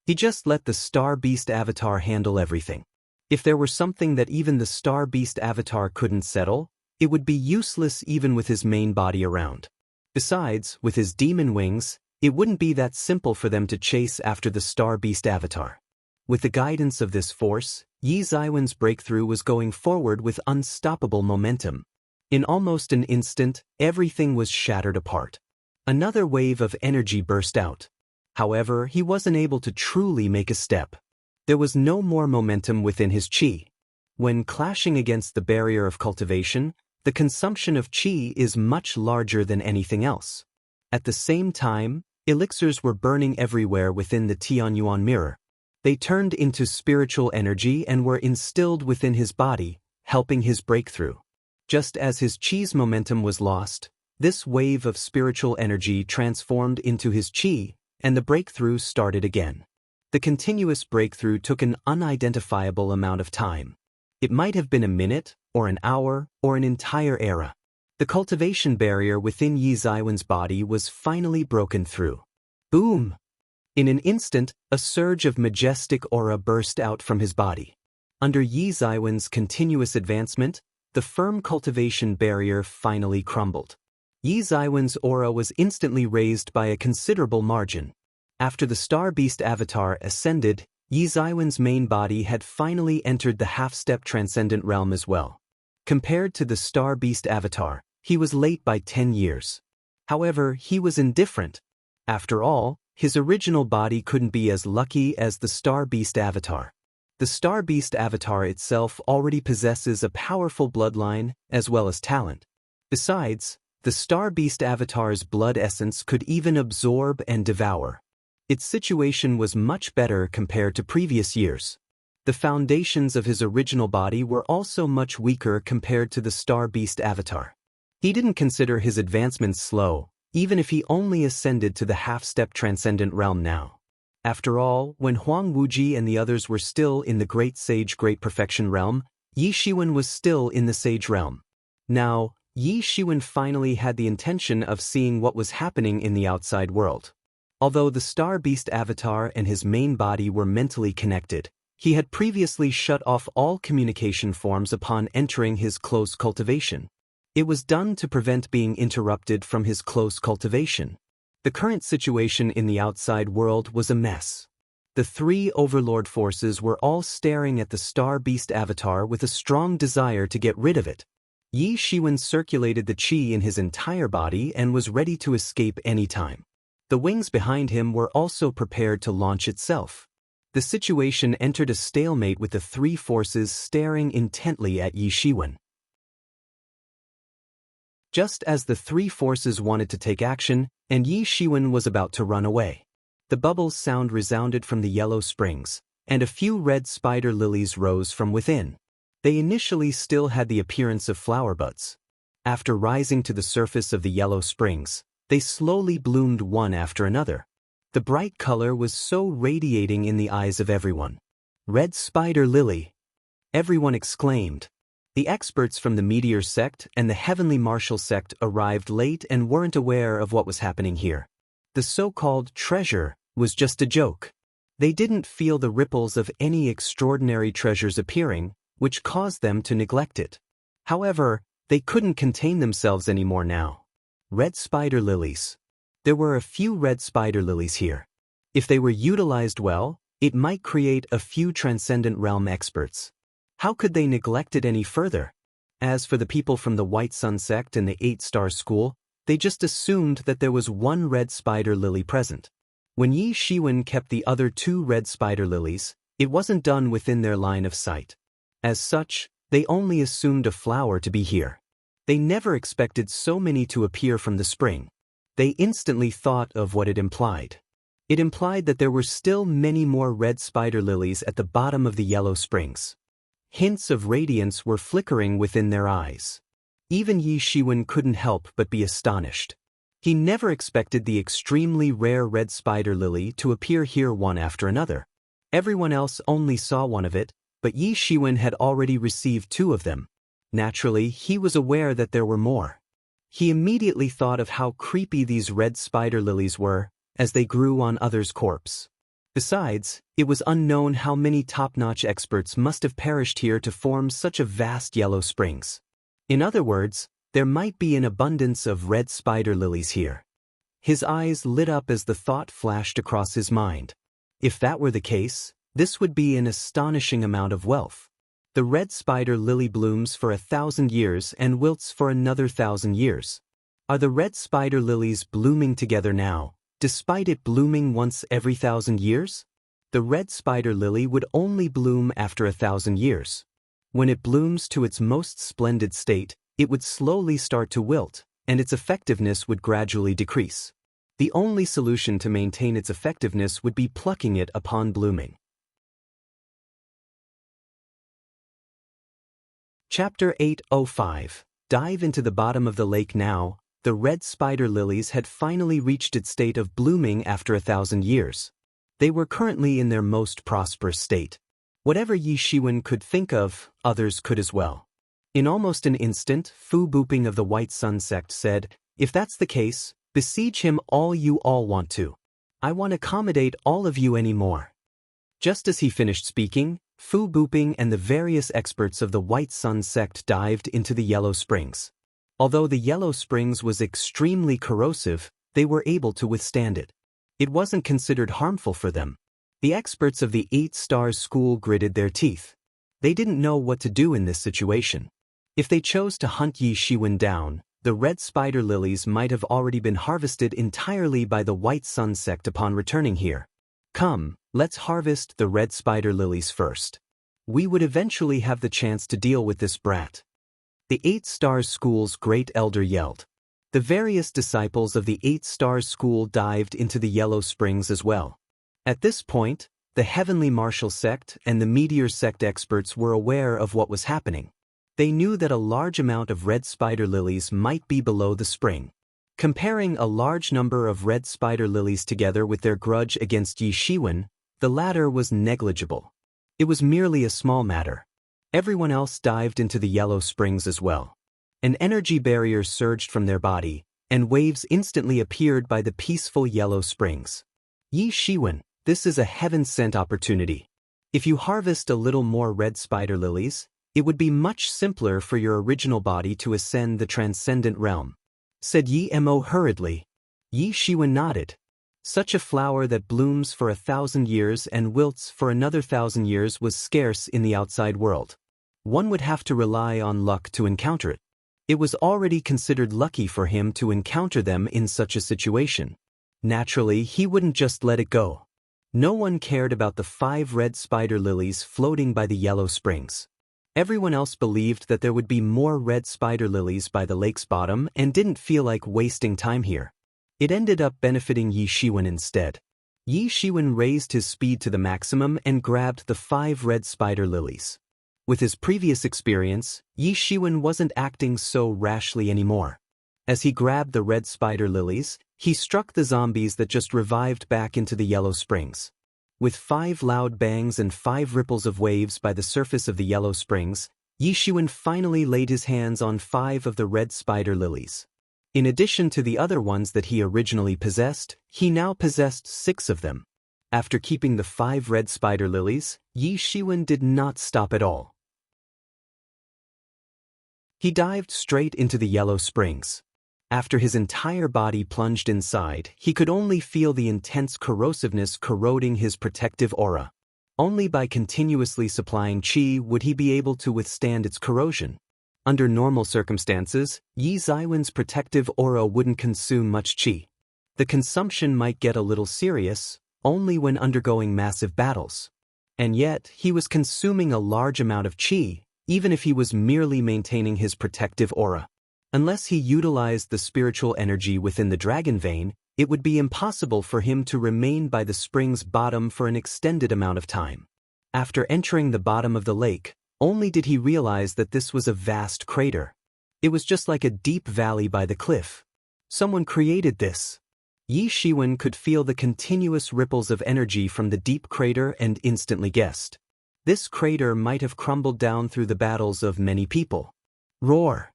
He just let the Star Beast avatar handle everything. If there were something that even the Star Beast avatar couldn't settle, it would be useless even with his main body around. Besides, with his demon wings, it wouldn't be that simple for them to chase after the Star Beast avatar. With the guidance of this force, Yi Zaiwen's breakthrough was going forward with unstoppable momentum. In almost an instant, everything was shattered apart. Another wave of energy burst out. However, he wasn't able to truly make a step. There was no more momentum within his qi. When clashing against the barrier of cultivation, the consumption of qi is much larger than anything else. At the same time, elixirs were burning everywhere within the Tianyuan mirror. They turned into spiritual energy and were instilled within his body, helping his breakthrough. Just as his qi's momentum was lost, this wave of spiritual energy transformed into his qi, and the breakthrough started again. The continuous breakthrough took an unidentifiable amount of time. It might have been a minute, or an hour, or an entire era. The cultivation barrier within Yi Zaiwen's body was finally broken through. Boom! In an instant, a surge of majestic aura burst out from his body. Under Yi Zaiwen's continuous advancement, the firm cultivation barrier finally crumbled. Yi Zaiwen's aura was instantly raised by a considerable margin. After the Star Beast avatar ascended, Yi Zaiwen's main body had finally entered the half-step transcendent realm as well. Compared to the Star Beast avatar, he was late by 10 years. However, he was indifferent. After all, his original body couldn't be as lucky as the Star Beast avatar. The Star Beast avatar itself already possesses a powerful bloodline as well as talent. Besides, the Star Beast avatar's blood essence could even absorb and devour. Its situation was much better compared to previous years. The foundations of his original body were also much weaker compared to the Star Beast avatar. He didn't consider his advancements slow, even if he only ascended to the half-step transcendent realm now. After all, when Huang Wuji and the others were still in the Great Sage Great Perfection realm, Yi Shiwen was still in the Sage realm. Now, Yi Shiwen finally had the intention of seeing what was happening in the outside world. Although the Star Beast avatar and his main body were mentally connected, he had previously shut off all communication forms upon entering his close cultivation. It was done to prevent being interrupted from his close cultivation. The current situation in the outside world was a mess. The three overlord forces were all staring at the Star Beast avatar with a strong desire to get rid of it. Yi Shiwen circulated the qi in his entire body and was ready to escape anytime. The wings behind him were also prepared to launch itself. The situation entered a stalemate with the three forces staring intently at Yi Shiwen. Just as the three forces wanted to take action, and Yi Shiwen was about to run away, the bubbles sound resounded from the yellow springs, and a few red spider lilies rose from within. They initially still had the appearance of flower buds. After rising to the surface of the yellow springs, they slowly bloomed one after another. The bright color was so radiating in the eyes of everyone. "Red spider lily!" everyone exclaimed. The experts from the Meteor sect and the Heavenly Martial sect arrived late and weren't aware of what was happening here. The so-called treasure was just a joke. They didn't feel the ripples of any extraordinary treasures appearing, which caused them to neglect it. However, they couldn't contain themselves anymore now. Red spider lilies. There were a few red spider lilies here. If they were utilized well, it might create a few transcendent realm experts. How could they neglect it any further? As for the people from the White Sun sect and the 8-Star School, they just assumed that there was one red spider lily present. When Yi Shiwen kept the other 2 red spider lilies, it wasn't done within their line of sight. As such, they only assumed a flower to be here. They never expected so many to appear from the spring. They instantly thought of what it implied. It implied that there were still many more red spider lilies at the bottom of the yellow springs. Hints of radiance were flickering within their eyes. Even Yi Shiwen couldn't help but be astonished. He never expected the extremely rare red spider lily to appear here one after another. Everyone else only saw one of it, but Yi Shiwen had already received 2 of them. Naturally, he was aware that there were more. He immediately thought of how creepy these red spider lilies were as they grew on others' corpse. Besides, it was unknown how many top-notch experts must have perished here to form such a vast yellow springs. In other words, there might be an abundance of red spider lilies here. His eyes lit up as the thought flashed across his mind. If that were the case, this would be an astonishing amount of wealth. The red spider lily blooms for 1,000 years and wilts for another 1,000 years. Are the red spider lilies blooming together now, despite it blooming once every 1,000 years? The red spider lily would only bloom after 1,000 years. When it blooms to its most splendid state, it would slowly start to wilt, and its effectiveness would gradually decrease. The only solution to maintain its effectiveness would be plucking it upon blooming. Chapter 805. Dive into the bottom of the lake now. The red spider lilies had finally reached its state of blooming after 1,000 years. They were currently in their most prosperous state. Whatever Yi Shiwen could think of, others could as well. In almost an instant, Fu Booping of the White Sun sect said, "If that's the case, besiege him all you all want to. I won't accommodate all of you anymore." Just as he finished speaking, Fu Booping and the various experts of the White Sun sect dived into the Yellow Springs. Although the Yellow Springs was extremely corrosive, they were able to withstand it. It wasn't considered harmful for them. The experts of the 8 Stars School gritted their teeth. They didn't know what to do in this situation. If they chose to hunt Yi Shiwen down, the red spider lilies might have already been harvested entirely by the White Sun sect upon returning here. Come, let's harvest the red spider lilies first. We would eventually have the chance to deal with this brat. The 8 Stars School's great elder yelled. The various disciples of the 8 Stars School dived into the Yellow Springs as well. At this point, the Heavenly Martial sect and the Meteor sect experts were aware of what was happening. They knew that a large amount of red spider lilies might be below the spring. Comparing a large number of red spider lilies together with their grudge against Yi Shiwen, the latter was negligible. It was merely a small matter. Everyone else dived into the Yellow Springs as well. An energy barrier surged from their body, and waves instantly appeared by the peaceful Yellow Springs. Yi Shiwen, this is a heaven-sent opportunity. If you harvest a little more red spider lilies, it would be much simpler for your original body to ascend the transcendent realm, said Yi Mo hurriedly. Yi Shiwen nodded. Such a flower that blooms for 1,000 years and wilts for another 1,000 years was scarce in the outside world. One would have to rely on luck to encounter it. It was already considered lucky for him to encounter them in such a situation. Naturally, he wouldn't just let it go. No one cared about the 5 red spider lilies floating by the Yellow Springs. Everyone else believed that there would be more red spider lilies by the lake's bottom and didn't feel like wasting time here. It ended up benefiting Yi Shiwen instead. Yi Shiwen raised his speed to the maximum and grabbed the 5 red spider lilies. With his previous experience, Yi Shiwen wasn't acting so rashly anymore. As he grabbed the red spider lilies, he struck the zombies that just revived back into the Yellow Springs. With 5 loud bangs and 5 ripples of waves by the surface of the Yellow Springs, Yi Shiwen finally laid his hands on 5 of the red spider lilies. In addition to the other ones that he originally possessed, he now possessed 6 of them. After keeping the 5 red spider lilies, Yi Shiwen did not stop at all. He dived straight into the Yellow Springs. After his entire body plunged inside, he could only feel the intense corrosiveness corroding his protective aura. Only by continuously supplying qi would he be able to withstand its corrosion. Under normal circumstances, Yi Ziwen's protective aura wouldn't consume much qi. The consumption might get a little serious, only when undergoing massive battles. And yet, he was consuming a large amount of qi, even if he was merely maintaining his protective aura. Unless he utilized the spiritual energy within the dragon vein, it would be impossible for him to remain by the spring's bottom for an extended amount of time. After entering the bottom of the lake, only did he realize that this was a vast crater. It was just like a deep valley by the cliff. Someone created this. Yi Shiwen could feel the continuous ripples of energy from the deep crater and instantly guessed. This crater might have crumbled down through the battles of many people. Roar!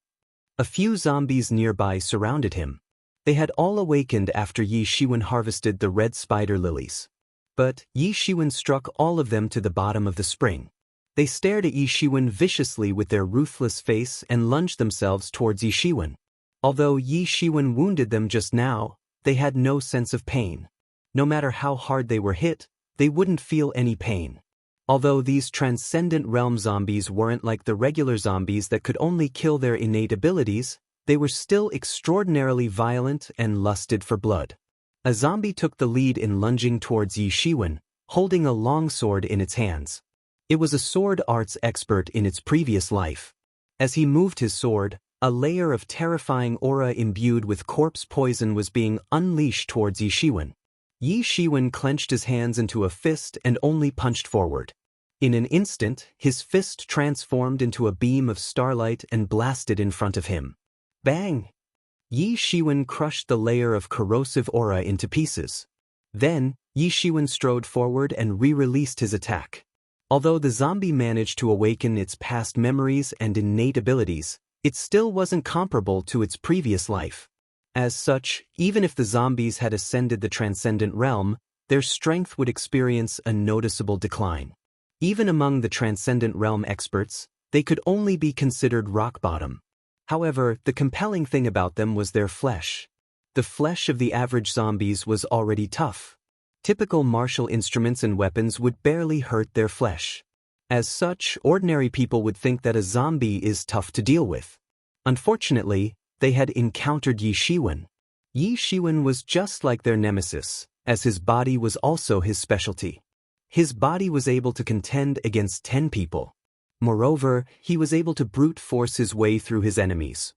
A few zombies nearby surrounded him. They had all awakened after Yi Shiwen harvested the red spider lilies. But Yi Shiwen struck all of them to the bottom of the spring. They stared at Yi Shiwen viciously with their ruthless face and lunged themselves towards Yi Shiwen. Although Yi Shiwen wounded them just now, they had no sense of pain. No matter how hard they were hit, they wouldn't feel any pain. Although these transcendent realm zombies weren't like the regular zombies that could only kill their innate abilities, they were still extraordinarily violent and lusted for blood. A zombie took the lead in lunging towards Yi Shiwen, holding a long sword in its hands. It was a sword arts expert in its previous life. As he moved his sword, a layer of terrifying aura imbued with corpse poison was being unleashed towards Yi Shiwen. Yi Shiwen clenched his hands into a fist and only punched forward. In an instant, his fist transformed into a beam of starlight and blasted in front of him. Bang! Yi Shiwen crushed the layer of corrosive aura into pieces. Then, Yi Shiwen strode forward and re-released his attack. Although the zombie managed to awaken its past memories and innate abilities, it still wasn't comparable to its previous life. As such, even if the zombies had ascended the transcendent realm, their strength would experience a noticeable decline. Even among the transcendent realm experts, they could only be considered rock bottom. However, the compelling thing about them was their flesh. The flesh of the average zombies was already tough. Typical martial instruments and weapons would barely hurt their flesh. As such, ordinary people would think that a zombie is tough to deal with. Unfortunately, they had encountered Yi Shiwen. Yi Shiwen was just like their nemesis, as his body was also his specialty. His body was able to contend against 10 people. Moreover, he was able to brute force his way through his enemies.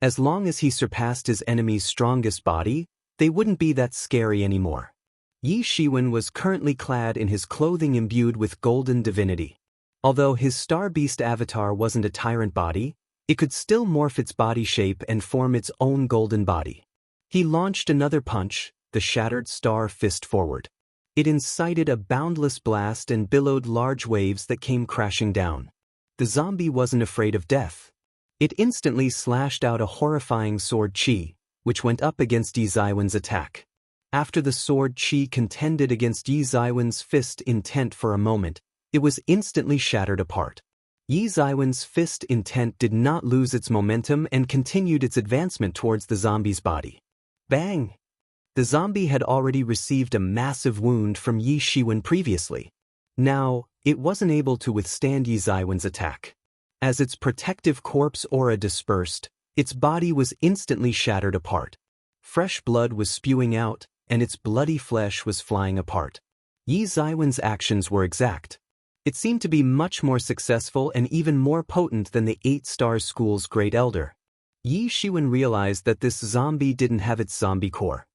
As long as he surpassed his enemy's strongest body, they wouldn't be that scary anymore. Yi Shiwen was currently clad in his clothing imbued with golden divinity. Although his Star Beast avatar wasn't a tyrant body, it could still morph its body shape and form its own golden body. He launched another punch, the shattered star fist forward. It incited a boundless blast and billowed large waves that came crashing down. The zombie wasn't afraid of death. It instantly slashed out a horrifying sword chi, which went up against Yi Shiwen's attack. After the sword chi contended against Yi Shiwen's fist intent for a moment, it was instantly shattered apart. Yi Shiwen's fist intent did not lose its momentum and continued its advancement towards the zombie's body. Bang! The zombie had already received a massive wound from Yi Shiwen previously. Now, it wasn't able to withstand Yi Shiwen's attack. As its protective corpse aura dispersed, its body was instantly shattered apart. Fresh blood was spewing out, and its bloody flesh was flying apart. Yi Shiwen's actions were exact. It seemed to be much more successful and even more potent than the 8-star school's great elder. Yi Shiwen realized that this zombie didn't have its zombie core.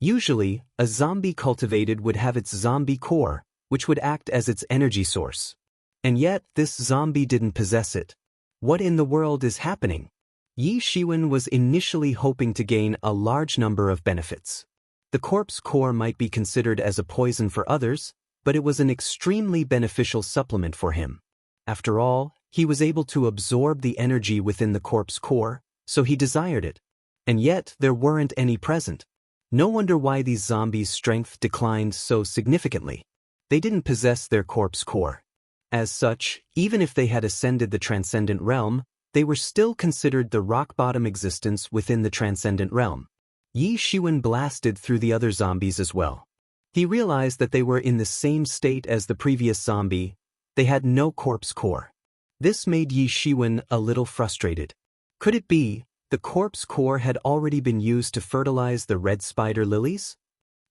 Usually, a zombie cultivated would have its zombie core, which would act as its energy source. And yet, this zombie didn't possess it. What in the world is happening? Yi Shiwen was initially hoping to gain a large number of benefits. The corpse core might be considered as a poison for others, but it was an extremely beneficial supplement for him. After all, he was able to absorb the energy within the corpse core, so he desired it. And yet, there weren't any present. No wonder why these zombies' strength declined so significantly. They didn't possess their corpse core. As such, even if they had ascended the transcendent realm, they were still considered the rock-bottom existence within the transcendent realm. Yi Shiwen blasted through the other zombies as well. He realized that they were in the same state as the previous zombie. They had no corpse core. This made Yi Shiwen a little frustrated. Could it be the corpse core had already been used to fertilize the red spider lilies?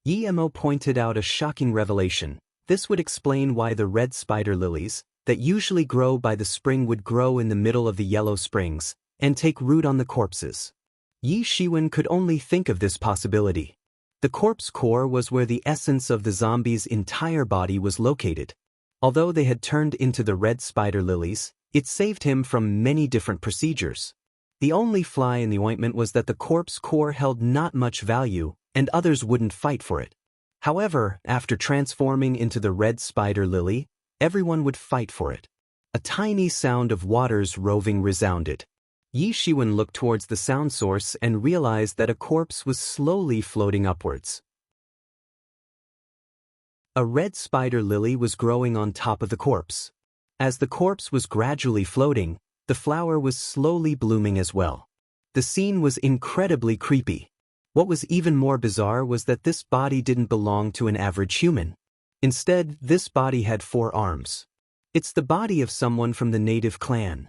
Yi Mo pointed out a shocking revelation. This would explain why the red spider lilies, that usually grow by the spring, would grow in the middle of the yellow springs and take root on the corpses. Yi Shiwen could only think of this possibility. The corpse core was where the essence of the zombie's entire body was located. Although they had turned into the red spider lilies, it saved him from many different procedures. The only fly in the ointment was that the corpse core held not much value, and others wouldn't fight for it. However, after transforming into the red spider lily, everyone would fight for it. A tiny sound of waters roving resounded. Yi Shiwen looked towards the sound source and realized that a corpse was slowly floating upwards. A red spider lily was growing on top of the corpse. As the corpse was gradually floating, the flower was slowly blooming as well. The scene was incredibly creepy. What was even more bizarre was that this body didn't belong to an average human. Instead, this body had 4 arms. It's the body of someone from the native clan.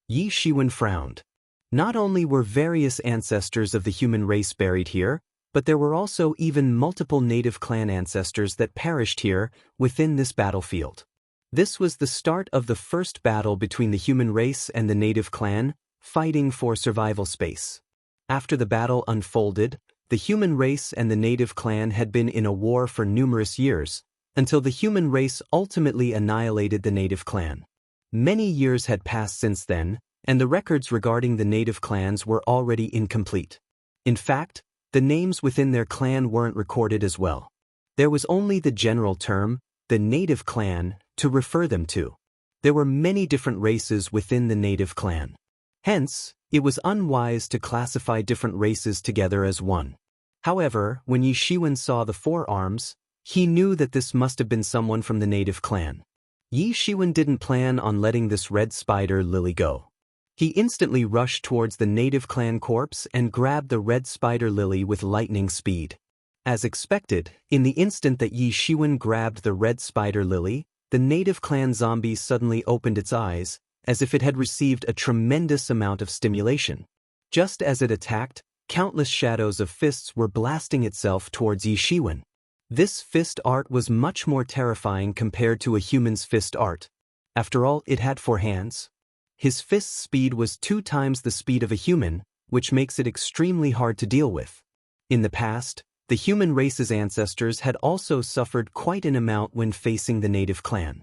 Yi Shiwen frowned. Not only were various ancestors of the human race buried here, but there were also even multiple native clan ancestors that perished here within this battlefield. This was the start of the first battle between the human race and the native clan, fighting for survival space. After the battle unfolded, the human race and the native clan had been in a war for numerous years, until the human race ultimately annihilated the native clan. Many years had passed since then, and the records regarding the native clans were already incomplete. In fact, the names within their clan weren't recorded as well. There was only the general term, the native clan, to refer them to. There were many different races within the native clan. Hence, it was unwise to classify different races together as one. However, when Yi Shiwen saw the 4 arms, he knew that this must have been someone from the native clan. Yi Shiwen didn't plan on letting this red spider lily go. He instantly rushed towards the native clan corpse and grabbed the red spider lily with lightning speed. As expected, in the instant that Yi Shiwen grabbed the red spider lily, the native clan zombie suddenly opened its eyes, as if it had received a tremendous amount of stimulation. Just as it attacked, countless shadows of fists were blasting itself towards Yi Shiwen. This fist art was much more terrifying compared to a human's fist art. After all, it had 4 hands. His fist's speed was 2 times the speed of a human, which makes it extremely hard to deal with. In the past, the human race's ancestors had also suffered quite an amount when facing the native clan.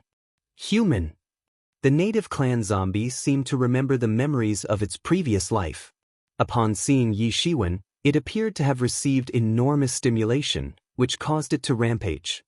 Human. The native clan zombie seemed to remember the memories of its previous life. Upon seeing Yi Shiwen, it appeared to have received enormous stimulation, which caused it to rampage.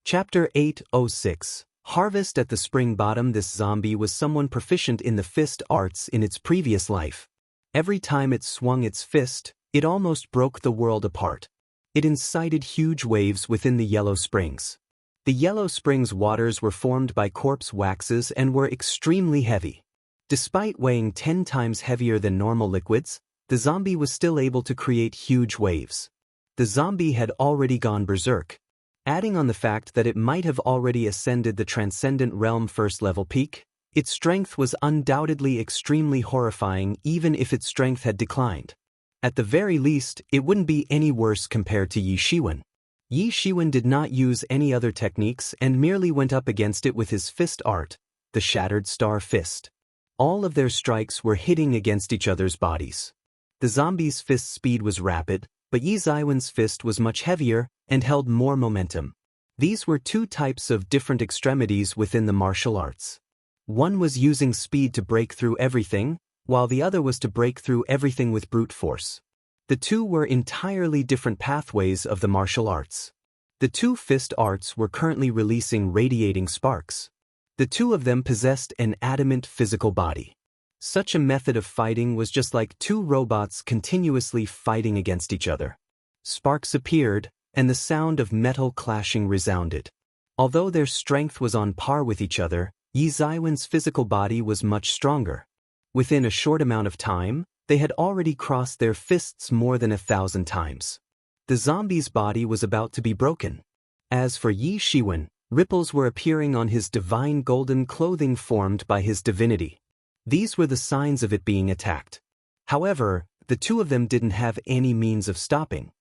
Chapter 806. Harvest at the Spring Bottom. This zombie was someone proficient in the fist arts in its previous life. Every time it swung its fist, it almost broke the world apart. It incited huge waves within the Yellow Springs. The Yellow Springs waters were formed by corpse waxes and were extremely heavy. Despite weighing 10 times heavier than normal liquids, the zombie was still able to create huge waves. The zombie had already gone berserk. Adding on the fact that it might have already ascended the Transcendent Realm first-level peak, its strength was undoubtedly extremely horrifying even if its strength had declined. At the very least, it wouldn't be any worse compared to Yi Shiwen. Yi Shiwen did not use any other techniques and merely went up against it with his fist art, the Shattered Star Fist. All of their strikes were hitting against each other's bodies. The zombie's fist speed was rapid, but Yi Shiwen's fist was much heavier and held more momentum. These were 2 types of different extremities within the martial arts. One was using speed to break through everything, while the other was to break through everything with brute force. The 2 were entirely different pathways of the martial arts. The 2 fist arts were currently releasing radiating sparks. The 2 of them possessed an adamant physical body. Such a method of fighting was just like 2 robots continuously fighting against each other. Sparks appeared, and the sound of metal clashing resounded. Although their strength was on par with each other, Yi Shiwen's physical body was much stronger. Within a short amount of time, they had already crossed their fists more than 1,000 times. The zombie's body was about to be broken. As for Yi Shiwen, ripples were appearing on his divine golden clothing formed by his divinity. These were the signs of it being attacked. However, the 2 of them didn't have any means of stopping.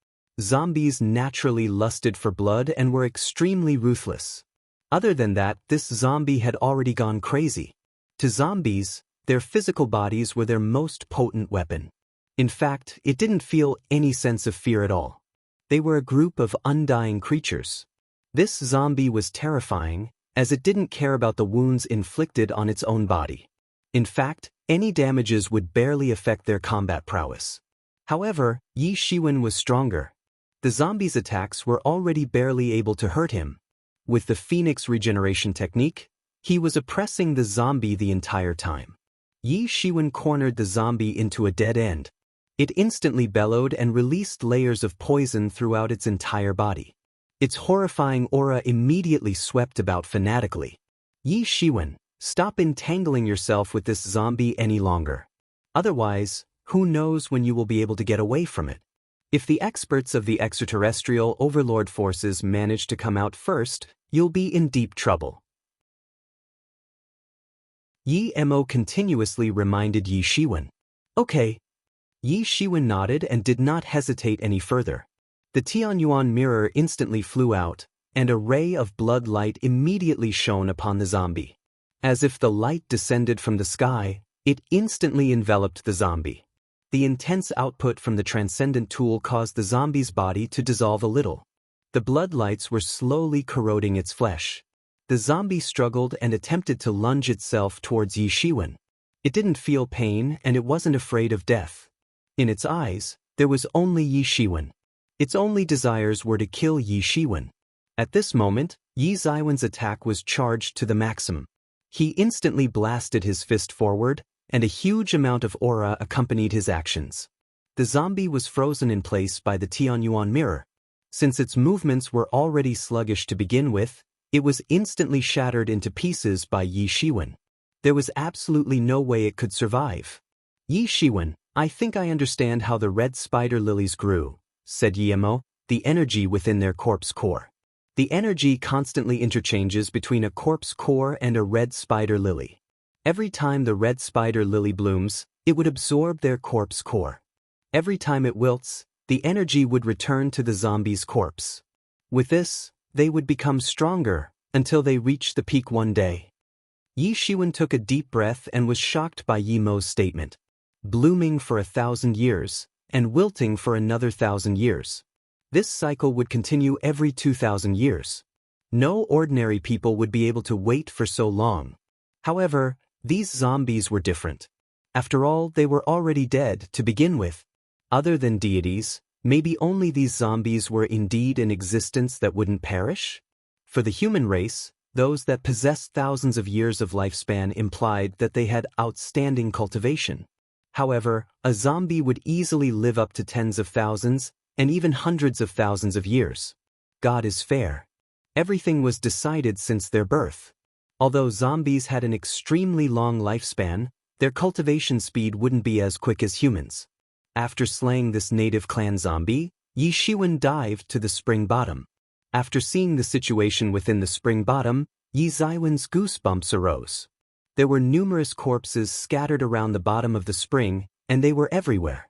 Zombies naturally lusted for blood and were extremely ruthless. Other than that, this zombie had already gone crazy. To zombies, their physical bodies were their most potent weapon. In fact, it didn't feel any sense of fear at all. They were a group of undying creatures. This zombie was terrifying, as it didn't care about the wounds inflicted on its own body. In fact, any damages would barely affect their combat prowess. However, Yi Shiwen was stronger. The zombie's attacks were already barely able to hurt him. With the Phoenix regeneration technique, he was oppressing the zombie the entire time. Yi Shiwen cornered the zombie into a dead end. It instantly bellowed and released layers of poison throughout its entire body. Its horrifying aura immediately swept about fanatically. Yi Shiwen, stop entangling yourself with this zombie any longer. Otherwise, who knows when you will be able to get away from it. If the experts of the extraterrestrial overlord forces manage to come out first, you'll be in deep trouble. Yi Mo continuously reminded Yi Shiwen. Okay. Yi Shiwen nodded and did not hesitate any further. The Tianyuan mirror instantly flew out, and a ray of blood light immediately shone upon the zombie. As if the light descended from the sky, it instantly enveloped the zombie. The intense output from the transcendent tool caused the zombie's body to dissolve a little. The blood lights were slowly corroding its flesh. The zombie struggled and attempted to lunge itself towards Yi Shiwen. It didn't feel pain and it wasn't afraid of death. In its eyes, there was only Yi Shiwen. Its only desires were to kill Yi Shiwen. At this moment, Yi Ziwen's attack was charged to the maximum. He instantly blasted his fist forward, and a huge amount of aura accompanied his actions. The zombie was frozen in place by the Tianyuan mirror. Since its movements were already sluggish to begin with, it was instantly shattered into pieces by Yi Shiwen. There was absolutely no way it could survive. Yi Shiwen, I think I understand how the red spider lilies grew, said Yi Mo, the energy within their corpse core. The energy constantly interchanges between a corpse core and a red spider lily. Every time the red spider lily blooms, it would absorb their corpse core. Every time it wilts, the energy would return to the zombie's corpse. With this, they would become stronger until they reached the peak one day. Yi Shiwen took a deep breath and was shocked by Yi Mo's statement. Blooming for 1,000 years, and wilting for another 1,000 years. This cycle would continue every 2,000 years. No ordinary people would be able to wait for so long. However, these zombies were different. After all, they were already dead to begin with. Other than deities, maybe only these zombies were indeed in existence that wouldn't perish? For the human race, those that possessed thousands of years of lifespan implied that they had outstanding cultivation. However, a zombie would easily live up to tens of thousands, and even hundreds of thousands of years. God is fair. Everything was decided since their birth. Although zombies had an extremely long lifespan, their cultivation speed wouldn't be as quick as humans. After slaying this native clan zombie, Yi Shiwen dived to the spring bottom. After seeing the situation within the spring bottom, Yi Ziwen's goosebumps arose. There were numerous corpses scattered around the bottom of the spring, and they were everywhere.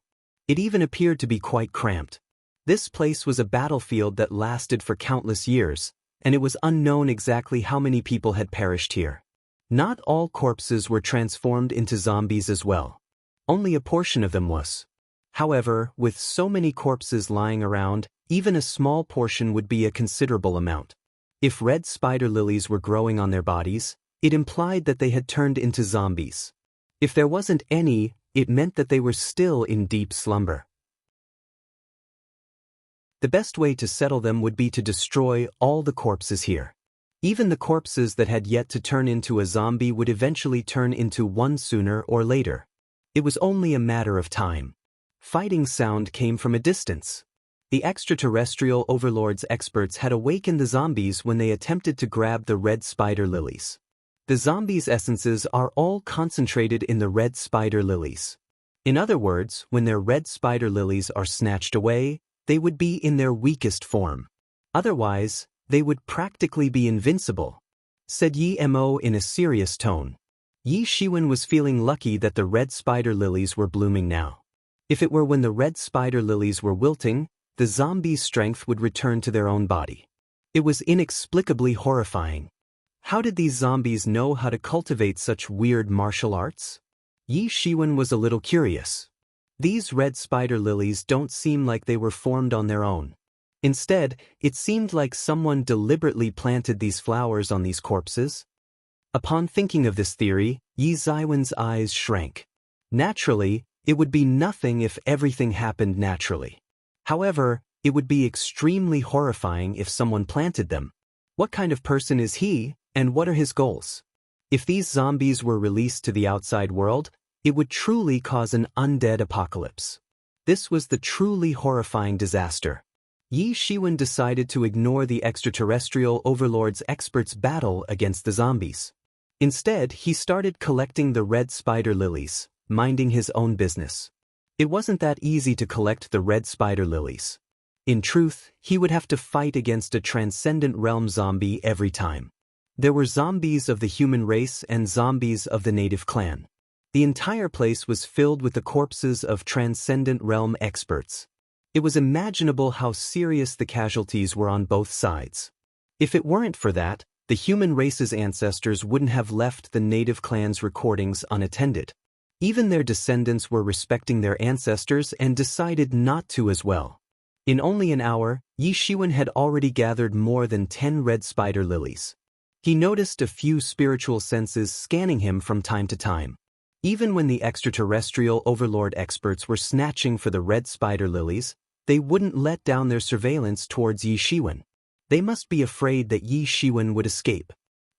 It even appeared to be quite cramped. This place was a battlefield that lasted for countless years, and it was unknown exactly how many people had perished here. Not all corpses were transformed into zombies as well. Only a portion of them was. However, with so many corpses lying around, even a small portion would be a considerable amount. If red spider lilies were growing on their bodies, it implied that they had turned into zombies. If there wasn't any, it meant that they were still in deep slumber. The best way to settle them would be to destroy all the corpses here. Even the corpses that had yet to turn into a zombie would eventually turn into one sooner or later. It was only a matter of time. Fighting sound came from a distance. The extraterrestrial overlord's experts had awakened the zombies when they attempted to grab the red spider lilies. The zombies' essences are all concentrated in the red spider lilies. In other words, when their red spider lilies are snatched away, they would be in their weakest form. Otherwise, they would practically be invincible, said Yi Mo in a serious tone. Yi Shiwen was feeling lucky that the red spider lilies were blooming now. If it were when the red spider lilies were wilting, the zombies' strength would return to their own body. It was inexplicably horrifying. How did these zombies know how to cultivate such weird martial arts? Yi Shiwen was a little curious. These red spider lilies don't seem like they were formed on their own. Instead, it seemed like someone deliberately planted these flowers on these corpses. Upon thinking of this theory, Yi Ziwen's eyes shrank. Naturally, it would be nothing if everything happened naturally. However, it would be extremely horrifying if someone planted them. What kind of person is he, and what are his goals? If these zombies were released to the outside world, it would truly cause an undead apocalypse. This was the truly horrifying disaster. Yi Shiwen decided to ignore the extraterrestrial overlord's experts' battle against the zombies. Instead, he started collecting the red spider lilies, minding his own business. It wasn't that easy to collect the red spider lilies. In truth, he would have to fight against a transcendent realm zombie every time. There were zombies of the human race and zombies of the native clan. The entire place was filled with the corpses of transcendent realm experts. It was imaginable how serious the casualties were on both sides. If it weren't for that, the human race's ancestors wouldn't have left the native clan's recordings unattended. Even their descendants were respecting their ancestors and decided not to as well. In only an hour, Yi Shiwen had already gathered more than 10 red spider lilies. He noticed a few spiritual senses scanning him from time to time. Even when the extraterrestrial overlord experts were snatching for the red spider lilies, they wouldn't let down their surveillance towards Yi Shiwen. They must be afraid that Yi Shiwen would escape.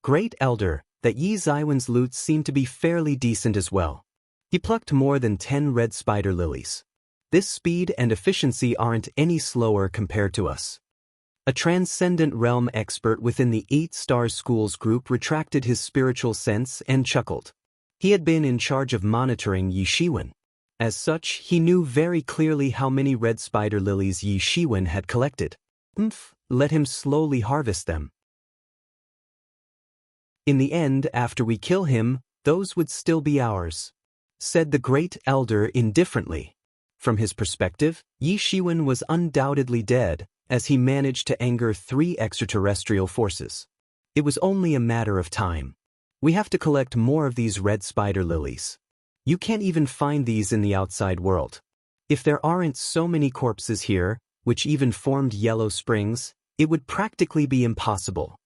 Great Elder, that Yi Ziwen's loot seemed to be fairly decent as well. He plucked more than 10 red spider lilies. This speed and efficiency aren't any slower compared to us. A transcendent realm expert within the 8-star schools group retracted his spiritual sense and chuckled. He had been in charge of monitoring Yi Shiwen. As such, he knew very clearly how many red spider lilies Yi Shiwen had collected. Let him slowly harvest them. In the end, after we kill him, those would still be ours, said the Great Elder indifferently. From his perspective, Yi Shiwen was undoubtedly dead, as he managed to anger 3 extraterrestrial forces. It was only a matter of time. We have to collect more of these red spider lilies. You can't even find these in the outside world. If there aren't so many corpses here, which even formed yellow springs, it would practically be impossible.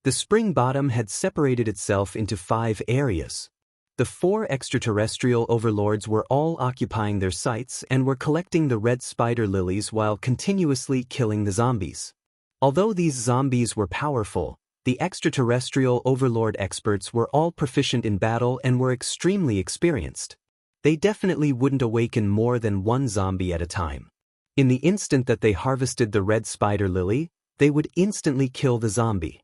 The spring bottom had separated itself into 5 areas. The 4 extraterrestrial overlords were all occupying their sites and were collecting the red spider lilies while continuously killing the zombies. Although these zombies were powerful, the extraterrestrial overlord experts were all proficient in battle and were extremely experienced. They definitely wouldn't awaken more than 1 zombie at a time. In the instant that they harvested the red spider lily, they would instantly kill the zombie.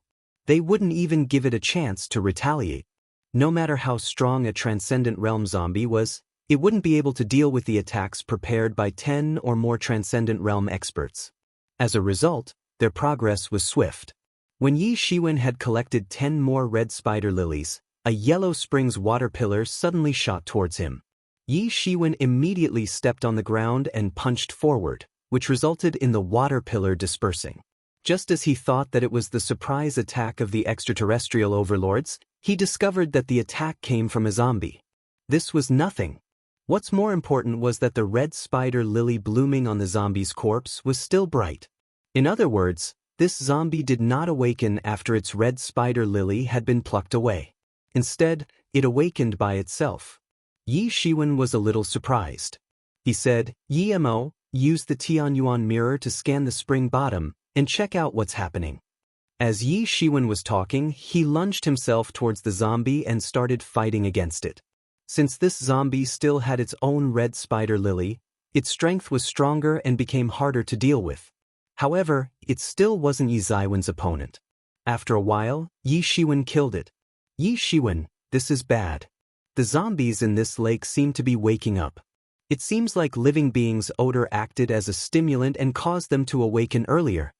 They wouldn't even give it a chance to retaliate. No matter how strong a transcendent realm zombie was, it wouldn't be able to deal with the attacks prepared by 10 or more transcendent realm experts. As a result, their progress was swift. When Yi Shiwen had collected 10 more red spider lilies, a yellow springs water pillar suddenly shot towards him. Yi Shiwen immediately stepped on the ground and punched forward, which resulted in the water pillar dispersing. Just as he thought that it was the surprise attack of the extraterrestrial overlords, he discovered that the attack came from a zombie. This was nothing. What's more important was that the red spider lily blooming on the zombie's corpse was still bright. In other words, this zombie did not awaken after its red spider lily had been plucked away. Instead, it awakened by itself. Yi Shiwen was a little surprised. He said, "Yi Mo, use the Tianyuan mirror to scan the spring bottom and check out what's happening." As Yi Shiwen was talking, he lunged himself towards the zombie and started fighting against it. Since this zombie still had its own red spider lily, its strength was stronger and became harder to deal with. However, it still wasn't Yi Ziwen's opponent. After a while, Yi Shiwen killed it. "Yi Shiwen, this is bad. The zombies in this lake seem to be waking up. It seems like living beings' odor acted as a stimulant and caused them to awaken earlier."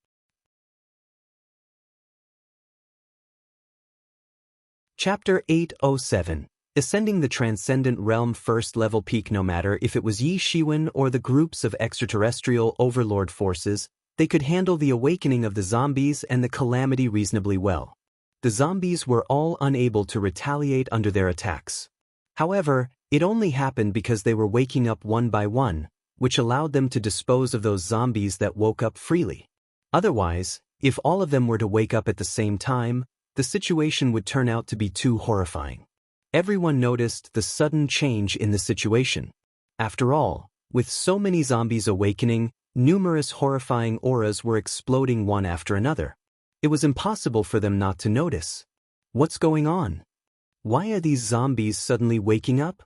Chapter 807. Ascending the Transcendent Realm First Level Peak. No matter if it was Yi Shiwen or the groups of extraterrestrial overlord forces, they could handle the awakening of the zombies and the calamity reasonably well. The zombies were all unable to retaliate under their attacks. However, it only happened because they were waking up one by one, which allowed them to dispose of those zombies that woke up freely. Otherwise, if all of them were to wake up at the same time, the situation would turn out to be too horrifying. Everyone noticed the sudden change in the situation. After all, with so many zombies awakening, numerous horrifying auras were exploding one after another. It was impossible for them not to notice. What's going on? Why are these zombies suddenly waking up?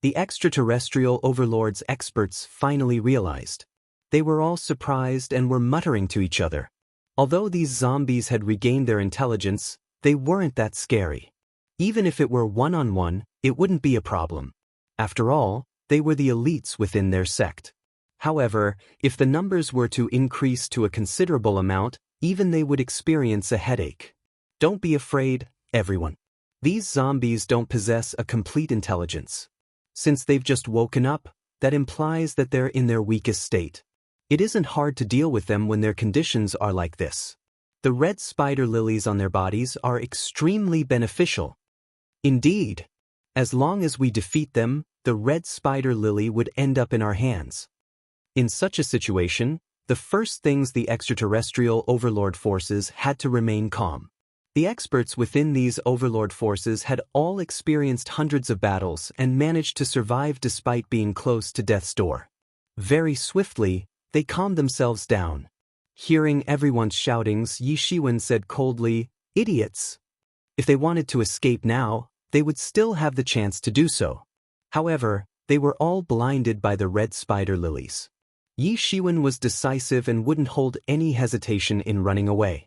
The extraterrestrial overlord's experts finally realized. They were all surprised and were muttering to each other. Although these zombies had regained their intelligence, they weren't that scary. Even if it were one-on-one, it wouldn't be a problem. After all, they were the elites within their sect. However, if the numbers were to increase to a considerable amount, even they would experience a headache. Don't be afraid, everyone. These zombies don't possess a complete intelligence. Since they've just woken up, that implies that they're in their weakest state. It isn't hard to deal with them when their conditions are like this. The red spider lilies on their bodies are extremely beneficial. Indeed, as long as we defeat them, the red spider lily would end up in our hands. In such a situation, the first things the extraterrestrial overlord forces had to remain calm. The experts within these overlord forces had all experienced hundreds of battles and managed to survive despite being close to death's door. Very swiftly, they calmed themselves down. Hearing everyone's shoutings, Yi Shiwen said coldly, "Idiots! If they wanted to escape now, they would still have the chance to do so." However, they were all blinded by the red spider lilies. Yi Shiwen was decisive and wouldn't hold any hesitation in running away.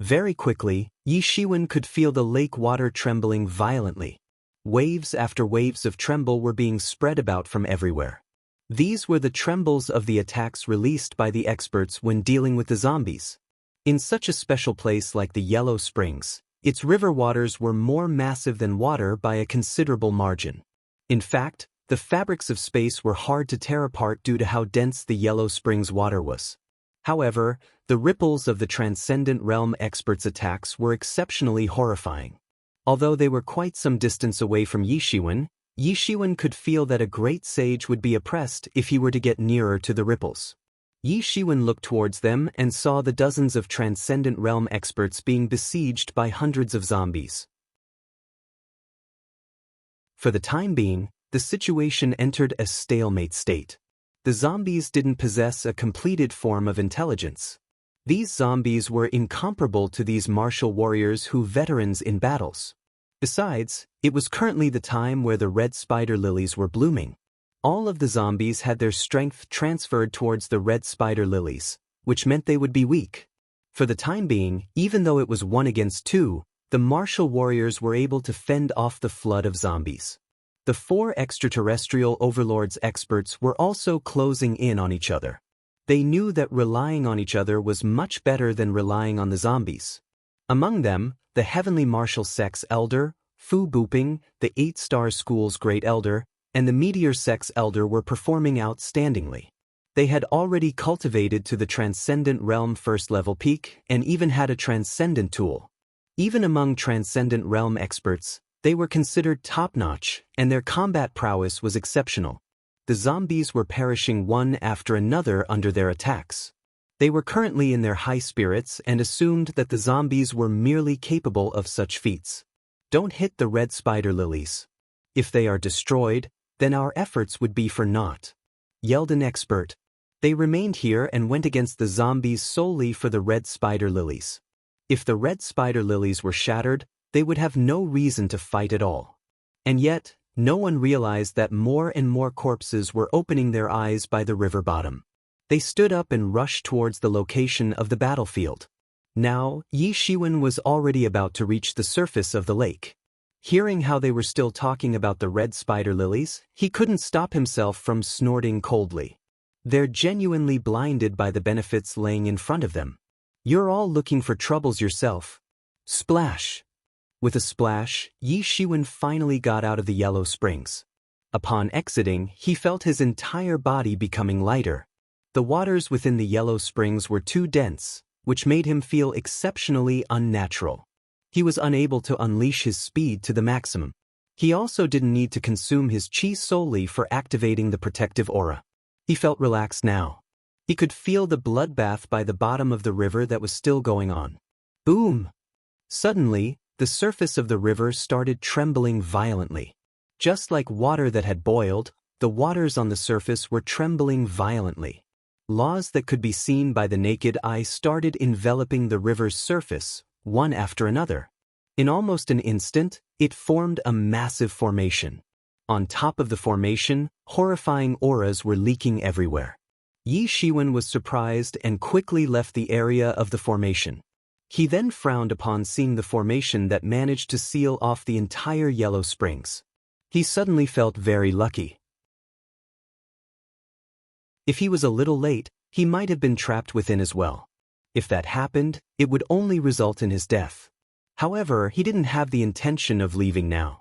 Very quickly, Yi Shiwen could feel the lake water trembling violently. Waves after waves of tremble were being spread about from everywhere. These were the trembles of the attacks released by the experts when dealing with the zombies. In such a special place like the Yellow Springs, its river waters were more massive than water by a considerable margin. In fact, the fabrics of space were hard to tear apart due to how dense the Yellow Springs water was. However, the ripples of the Transcendent Realm experts' attacks were exceptionally horrifying. Although they were quite some distance away from Yi Shiwen could feel that a great sage would be oppressed if he were to get nearer to the ripples. Yi Shiwen looked towards them and saw the dozens of Transcendent Realm experts being besieged by hundreds of zombies. For the time being, the situation entered a stalemate state. The zombies didn't possess a completed form of intelligence. These zombies were incomparable to these martial warriors who veterans in battles. Besides, it was currently the time where the red spider lilies were blooming. All of the zombies had their strength transferred towards the red spider lilies, which meant they would be weak. For the time being, even though it was 1 against 2, the martial warriors were able to fend off the flood of zombies. The 4 extraterrestrial overlords experts were also closing in on each other. They knew that relying on each other was much better than relying on the zombies. Among them, the Heavenly Martial Sex Elder, Fu Buping, the 8-Star School's Great Elder, and the Meteor Sex Elder were performing outstandingly. They had already cultivated to the Transcendent Realm first-level peak and even had a Transcendent tool. Even among Transcendent Realm experts, they were considered top-notch, and their combat prowess was exceptional. The zombies were perishing one after another under their attacks. They were currently in their high spirits and assumed that the zombies were merely capable of such feats. Don't hit the red spider lilies. If they are destroyed, then our efforts would be for naught, yelled an expert. They remained here and went against the zombies solely for the red spider lilies. If the red spider lilies were shattered, they would have no reason to fight at all. And yet, no one realized that more and more corpses were opening their eyes by the river bottom. They stood up and rushed towards the location of the battlefield. Now, Yi Shiwen was already about to reach the surface of the lake. Hearing how they were still talking about the red spider lilies, he couldn't stop himself from snorting coldly. They're genuinely blinded by the benefits laying in front of them. You're all looking for troubles yourself. Splash! With a splash, Yi Shiwen finally got out of the Yellow Springs. Upon exiting, he felt his entire body becoming lighter. The waters within the Yellow Springs were too dense, which made him feel exceptionally unnatural. He was unable to unleash his speed to the maximum. He also didn't need to consume his chi solely for activating the protective aura. He felt relaxed now. He could feel the bloodbath by the bottom of the river that was still going on. Boom! Suddenly, the surface of the river started trembling violently. Just like water that had boiled, the waters on the surface were trembling violently. Laws that could be seen by the naked eye started enveloping the river's surface, one after another. In almost an instant, it formed a massive formation. On top of the formation, horrifying auras were leaking everywhere. Yi Shiwen was surprised and quickly left the area of the formation. He then frowned upon seeing the formation that managed to seal off the entire Yellow Springs. He suddenly felt very lucky. If he was a little late, he might have been trapped within as well. If that happened, it would only result in his death. However, he didn't have the intention of leaving now.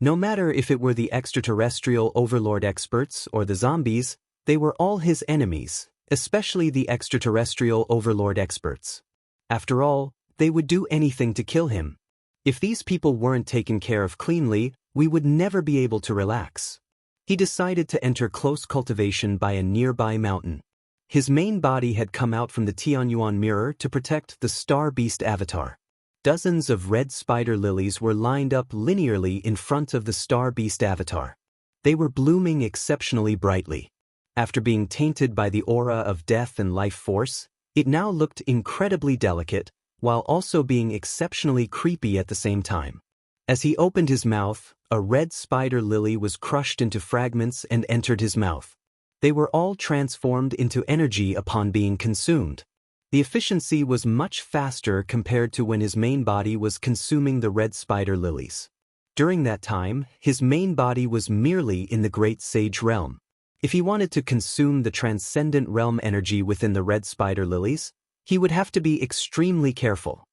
No matter if it were the extraterrestrial overlord experts or the zombies, they were all his enemies, especially the extraterrestrial overlord experts. After all, they would do anything to kill him. If these people weren't taken care of cleanly, we would never be able to relax. He decided to enter close cultivation by a nearby mountain. His main body had come out from the Tianyuan mirror to protect the Star Beast avatar. Dozens of red spider lilies were lined up linearly in front of the Star Beast avatar. They were blooming exceptionally brightly. After being tainted by the aura of death and life force, it now looked incredibly delicate, while also being exceptionally creepy at the same time. As he opened his mouth, a red spider lily was crushed into fragments and entered his mouth. They were all transformed into energy upon being consumed. The efficiency was much faster compared to when his main body was consuming the red spider lilies. During that time, his main body was merely in the Great Sage Realm. If he wanted to consume the transcendent realm energy within the red spider lilies, he would have to be extremely careful.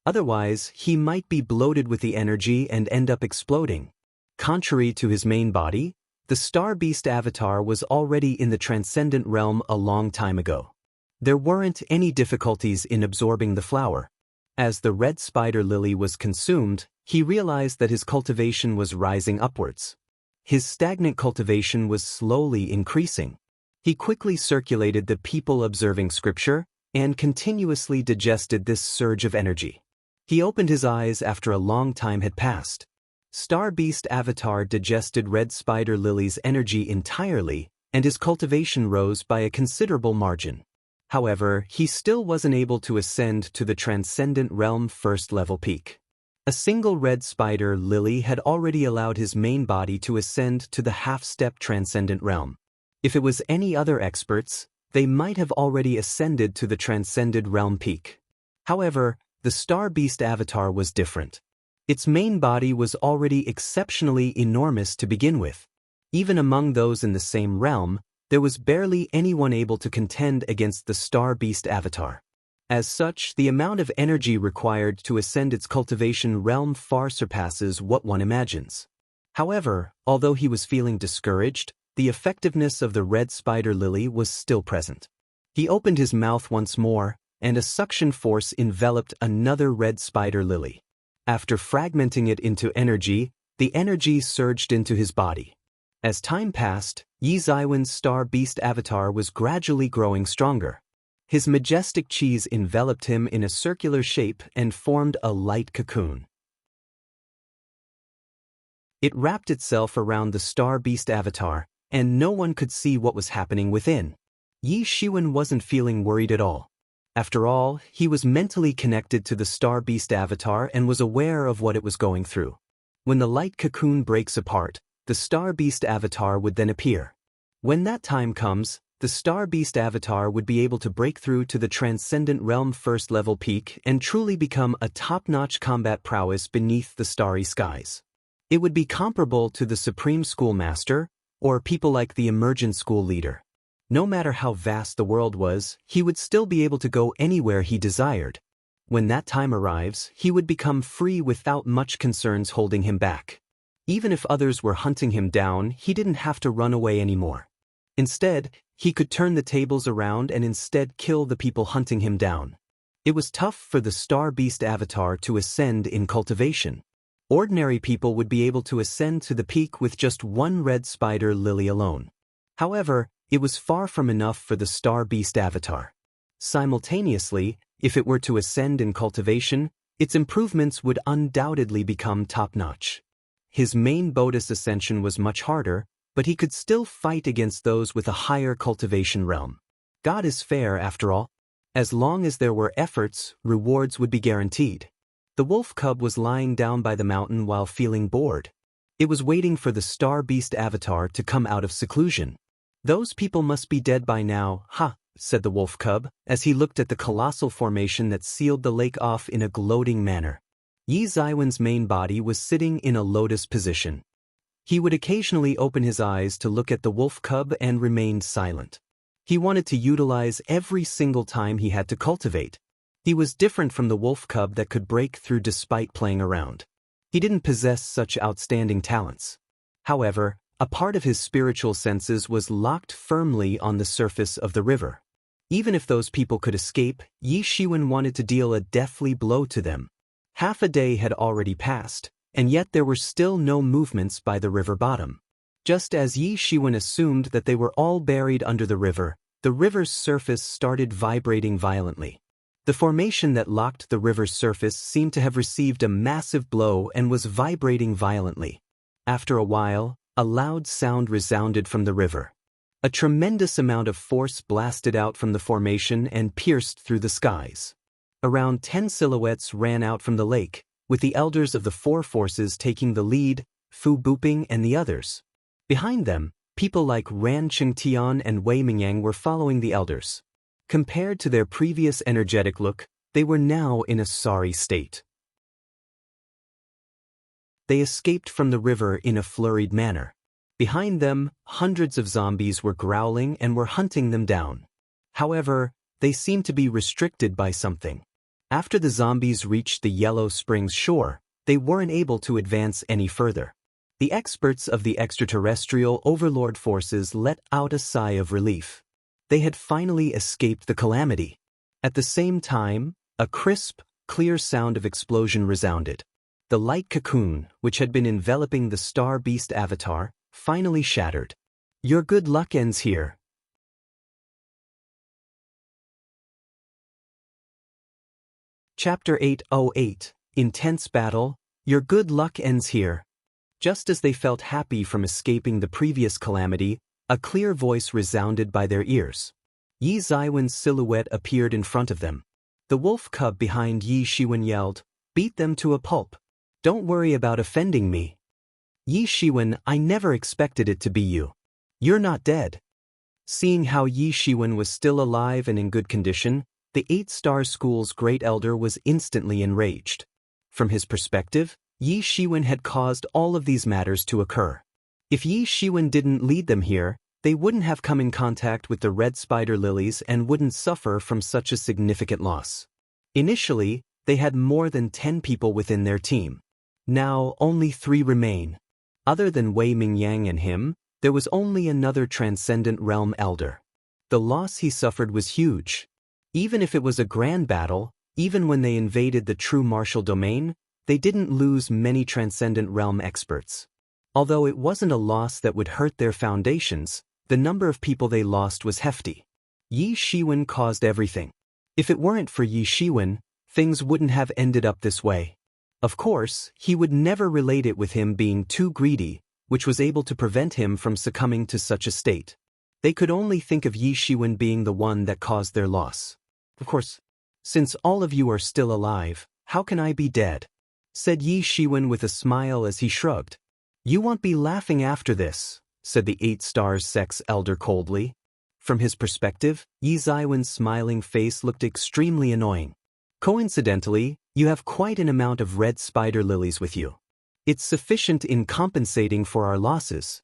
Otherwise, he might be bloated with the energy and end up exploding. Contrary to his main body, the Star Beast avatar was already in the transcendent realm a long time ago. There weren't any difficulties in absorbing the flower. As the red spider lily was consumed, he realized that his cultivation was rising upwards. His stagnant cultivation was slowly increasing. He quickly circulated the people observing scripture and continuously digested this surge of energy. He opened his eyes after a long time had passed. Star Beast avatar digested red spider lily's energy entirely, and his cultivation rose by a considerable margin. However, he still wasn't able to ascend to the Transcendent Realm first-level peak. A single red spider lily had already allowed his main body to ascend to the half-step Transcendent Realm. If it was any other experts, they might have already ascended to the Transcended Realm peak. However, the Star Beast avatar was different. Its main body was already exceptionally enormous to begin with. Even among those in the same realm, there was barely anyone able to contend against the Star Beast avatar. As such, the amount of energy required to ascend its cultivation realm far surpasses what one imagines. However, although he was feeling discouraged, the effectiveness of the red spider lily was still present. He opened his mouth once more, and a suction force enveloped another red spider lily. After fragmenting it into energy, the energy surged into his body. As time passed, Yi Zaiwen's Star Beast avatar was gradually growing stronger. His majestic cheese enveloped him in a circular shape and formed a light cocoon. It wrapped itself around the Star Beast avatar, and no one could see what was happening within. Yi Shiwen wasn't feeling worried at all. After all, he was mentally connected to the Star Beast avatar and was aware of what it was going through. When the light cocoon breaks apart, the Star Beast avatar would then appear. When that time comes, the Star Beast avatar would be able to break through to the Transcendent Realm first-level peak and truly become a top-notch combat prowess beneath the starry skies. It would be comparable to the Supreme Schoolmaster, or people like the Emergent School Leader. No matter how vast the world was, he would still be able to go anywhere he desired. When that time arrives, he would become free without much concerns holding him back. Even if others were hunting him down, he didn't have to run away anymore. Instead, he could turn the tables around and instead kill the people hunting him down. It was tough for the Star Beast avatar to ascend in cultivation. Ordinary people would be able to ascend to the peak with just one red spider lily alone. However, it was far from enough for the Star Beast avatar. Simultaneously, if it were to ascend in cultivation, its improvements would undoubtedly become top-notch. His main Bodis ascension was much harder, but he could still fight against those with a higher cultivation realm. God is fair after all. As long as there were efforts, rewards would be guaranteed. The wolf cub was lying down by the mountain while feeling bored. It was waiting for the Star Beast avatar to come out of seclusion. "Those people must be dead by now, ha," said the wolf cub, as he looked at the colossal formation that sealed the lake off in a gloating manner. Yi Zaiwen's main body was sitting in a lotus position. He would occasionally open his eyes to look at the wolf cub and remained silent. He wanted to utilize every single time he had to cultivate. He was different from the wolf cub that could break through despite playing around. He didn't possess such outstanding talents. However, a part of his spiritual senses was locked firmly on the surface of the river. Even if those people could escape, Yi Shiwen wanted to deal a deathly blow to them. Half a day had already passed, and yet there were still no movements by the river bottom. Just as Yi Shiwen assumed that they were all buried under the river's surface started vibrating violently. The formation that locked the river's surface seemed to have received a massive blow and was vibrating violently. After a while, a loud sound resounded from the river. A tremendous amount of force blasted out from the formation and pierced through the skies. Around 10 silhouettes ran out from the lake, with the elders of the four forces taking the lead, Fu Buping and the others. Behind them, people like Ran Qingtian and Wei Mingyang were following the elders. Compared to their previous energetic look, they were now in a sorry state. They escaped from the river in a flurried manner. Behind them, hundreds of zombies were growling and were hunting them down. However, they seemed to be restricted by something. After the zombies reached the Yellow Springs shore, they weren't able to advance any further. The experts of the extraterrestrial overlord forces let out a sigh of relief. They had finally escaped the calamity. At the same time, a crisp, clear sound of explosion resounded. The light cocoon, which had been enveloping the Star Beast avatar, finally shattered. "Your good luck ends here." Chapter 808, Intense Battle, Your good luck ends here. Just as they felt happy from escaping the previous calamity, a clear voice resounded by their ears. Yi Zaiwen's silhouette appeared in front of them. The wolf cub behind Yi Shiwen yelled, "Beat them to a pulp. Don't worry about offending me." "Yi Shiwen, I never expected it to be you. You're not dead." Seeing how Yi Shiwen was still alive and in good condition, the 8-star school's great elder was instantly enraged. From his perspective, Yi Shiwen had caused all of these matters to occur. If Yi Shiwen didn't lead them here, they wouldn't have come in contact with the red spider lilies and wouldn't suffer from such a significant loss. Initially, they had more than 10 people within their team. Now, only 3 remain. Other than Wei Mingyang and him, there was only another Transcendent Realm Elder. The loss he suffered was huge. Even if it was a grand battle, even when they invaded the true martial domain, they didn't lose many Transcendent Realm experts. Although it wasn't a loss that would hurt their foundations, the number of people they lost was hefty. Yi Shiwen caused everything. If it weren't for Yi Shiwen, things wouldn't have ended up this way. Of course, he would never relate it with him being too greedy, which was able to prevent him from succumbing to such a state. They could only think of Yi Shiwen being the one that caused their loss. "Of course, since all of you are still alive, how can I be dead?" said Yi Shiwen with a smile as he shrugged. "You won't be laughing after this," said the 8-star sex elder coldly. From his perspective, Yi Zaiwen's smiling face looked extremely annoying. "Coincidentally, you have quite an amount of red spider lilies with you. It's sufficient in compensating for our losses.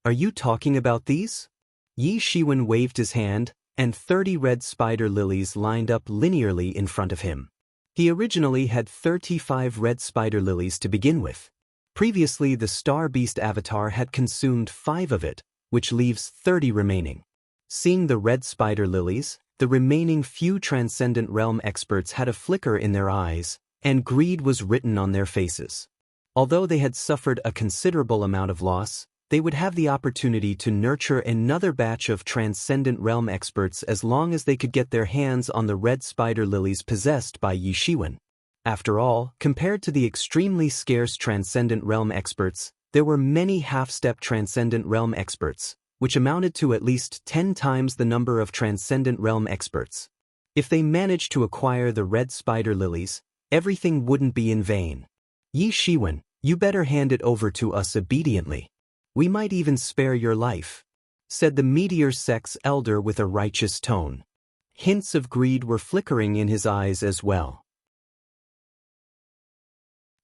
Are you talking about these?" Yi Shiwen waved his hand, and 30 red spider lilies lined up linearly in front of him. He originally had 35 red spider lilies to begin with. Previously, the Star Beast avatar had consumed 5 of it, which leaves 30 remaining. Seeing the red spider lilies, the remaining few Transcendent Realm experts had a flicker in their eyes, and greed was written on their faces. Although they had suffered a considerable amount of loss, they would have the opportunity to nurture another batch of Transcendent Realm experts as long as they could get their hands on the red spider lilies possessed by Yi Shiwen. After all, compared to the extremely scarce Transcendent Realm experts, there were many half-step Transcendent Realm experts, which amounted to at least 10 times the number of Transcendent Realm experts. If they managed to acquire the red spider lilies, everything wouldn't be in vain. "Yi Shiwen, You better hand it over to us obediently. We might even spare your life," said the meteor sex elder with a righteous tone. Hints of greed were flickering in his eyes as well.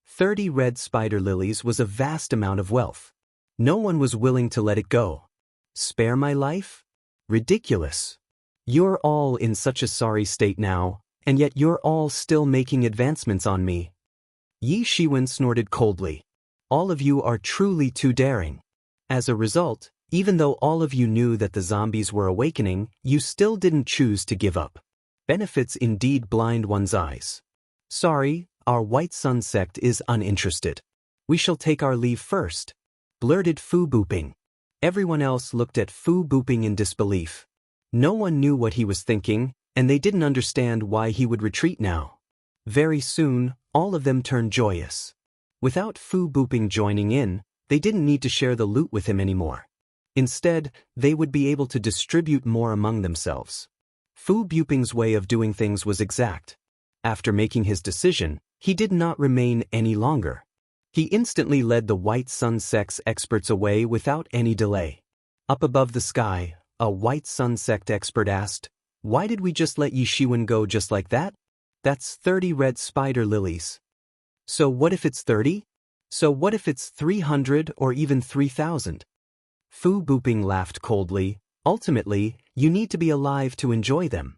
30 red spider lilies was a vast amount of wealth. No one was willing to let it go. Spare my life? Ridiculous. You're all in such a sorry state now, and yet you're all still making advancements on me. Yi Shiwen snorted coldly. All of you are truly too daring. As a result, even though all of you knew that the zombies were awakening, you still didn't choose to give up. Benefits indeed blind one's eyes. Sorry, our White Sun sect is uninterested. We shall take our leave first, blurted Fu Booping. Everyone else looked at Fu Booping in disbelief. No one knew what he was thinking, and they didn't understand why he would retreat now. Very soon, all of them turned joyous. Without Fu Booping joining in, they didn't need to share the loot with him anymore. Instead, they would be able to distribute more among themselves. Fu Booping's way of doing things was exact. After making his decision, he did not remain any longer. He instantly led the White Sun Sect's experts away without any delay. Up above the sky, a White Sun Sect expert asked, "Why did we just let Yi Shiwen go just like that? That's 30 red spider lilies. So what if it's 30? So what if it's 300 or even 3,000? Fu Booping laughed coldly. Ultimately, you need to be alive to enjoy them.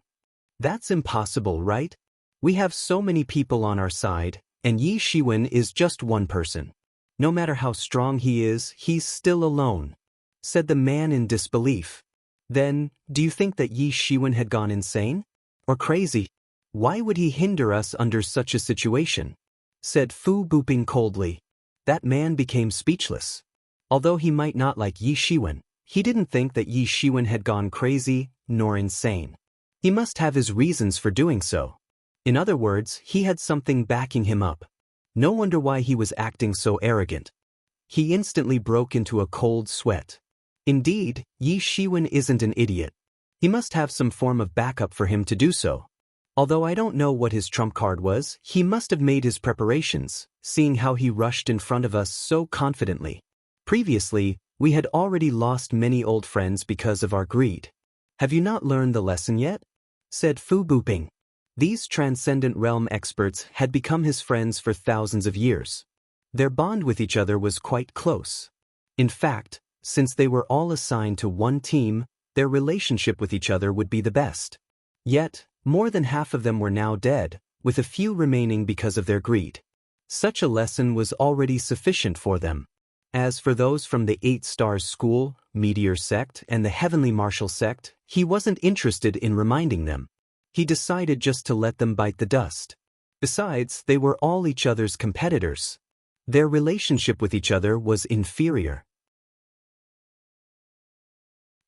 That's impossible, right? We have so many people on our side, and Yi Shiwen is just one person. No matter how strong he is, he's still alone," said the man in disbelief. Then, do you think that Yi Shiwen had gone insane? Or crazy? Why would he hinder us under such a situation? Said Fu Booping coldly. That man became speechless. Although he might not like Yi Shiwen, he didn't think that Yi Shiwen had gone crazy, nor insane. He must have his reasons for doing so. In other words, he had something backing him up. No wonder why he was acting so arrogant. He instantly broke into a cold sweat. Indeed, Yi Shiwen isn't an idiot. He must have some form of backup for him to do so. Although I don't know what his trump card was, he must have made his preparations, seeing how he rushed in front of us so confidently. Previously, we had already lost many old friends because of our greed. Have you not learned the lesson yet? Said Fu Booping. These transcendent realm experts had become his friends for thousands of years. Their bond with each other was quite close. In fact, since they were all assigned to one team, their relationship with each other would be the best. Yet, more than half of them were now dead, with a few remaining because of their greed. Such a lesson was already sufficient for them. As for those from the 8 Stars School, Meteor Sect, and the Heavenly Martial Sect, he wasn't interested in reminding them. He decided just to let them bite the dust. Besides, they were all each other's competitors. Their relationship with each other was inferior.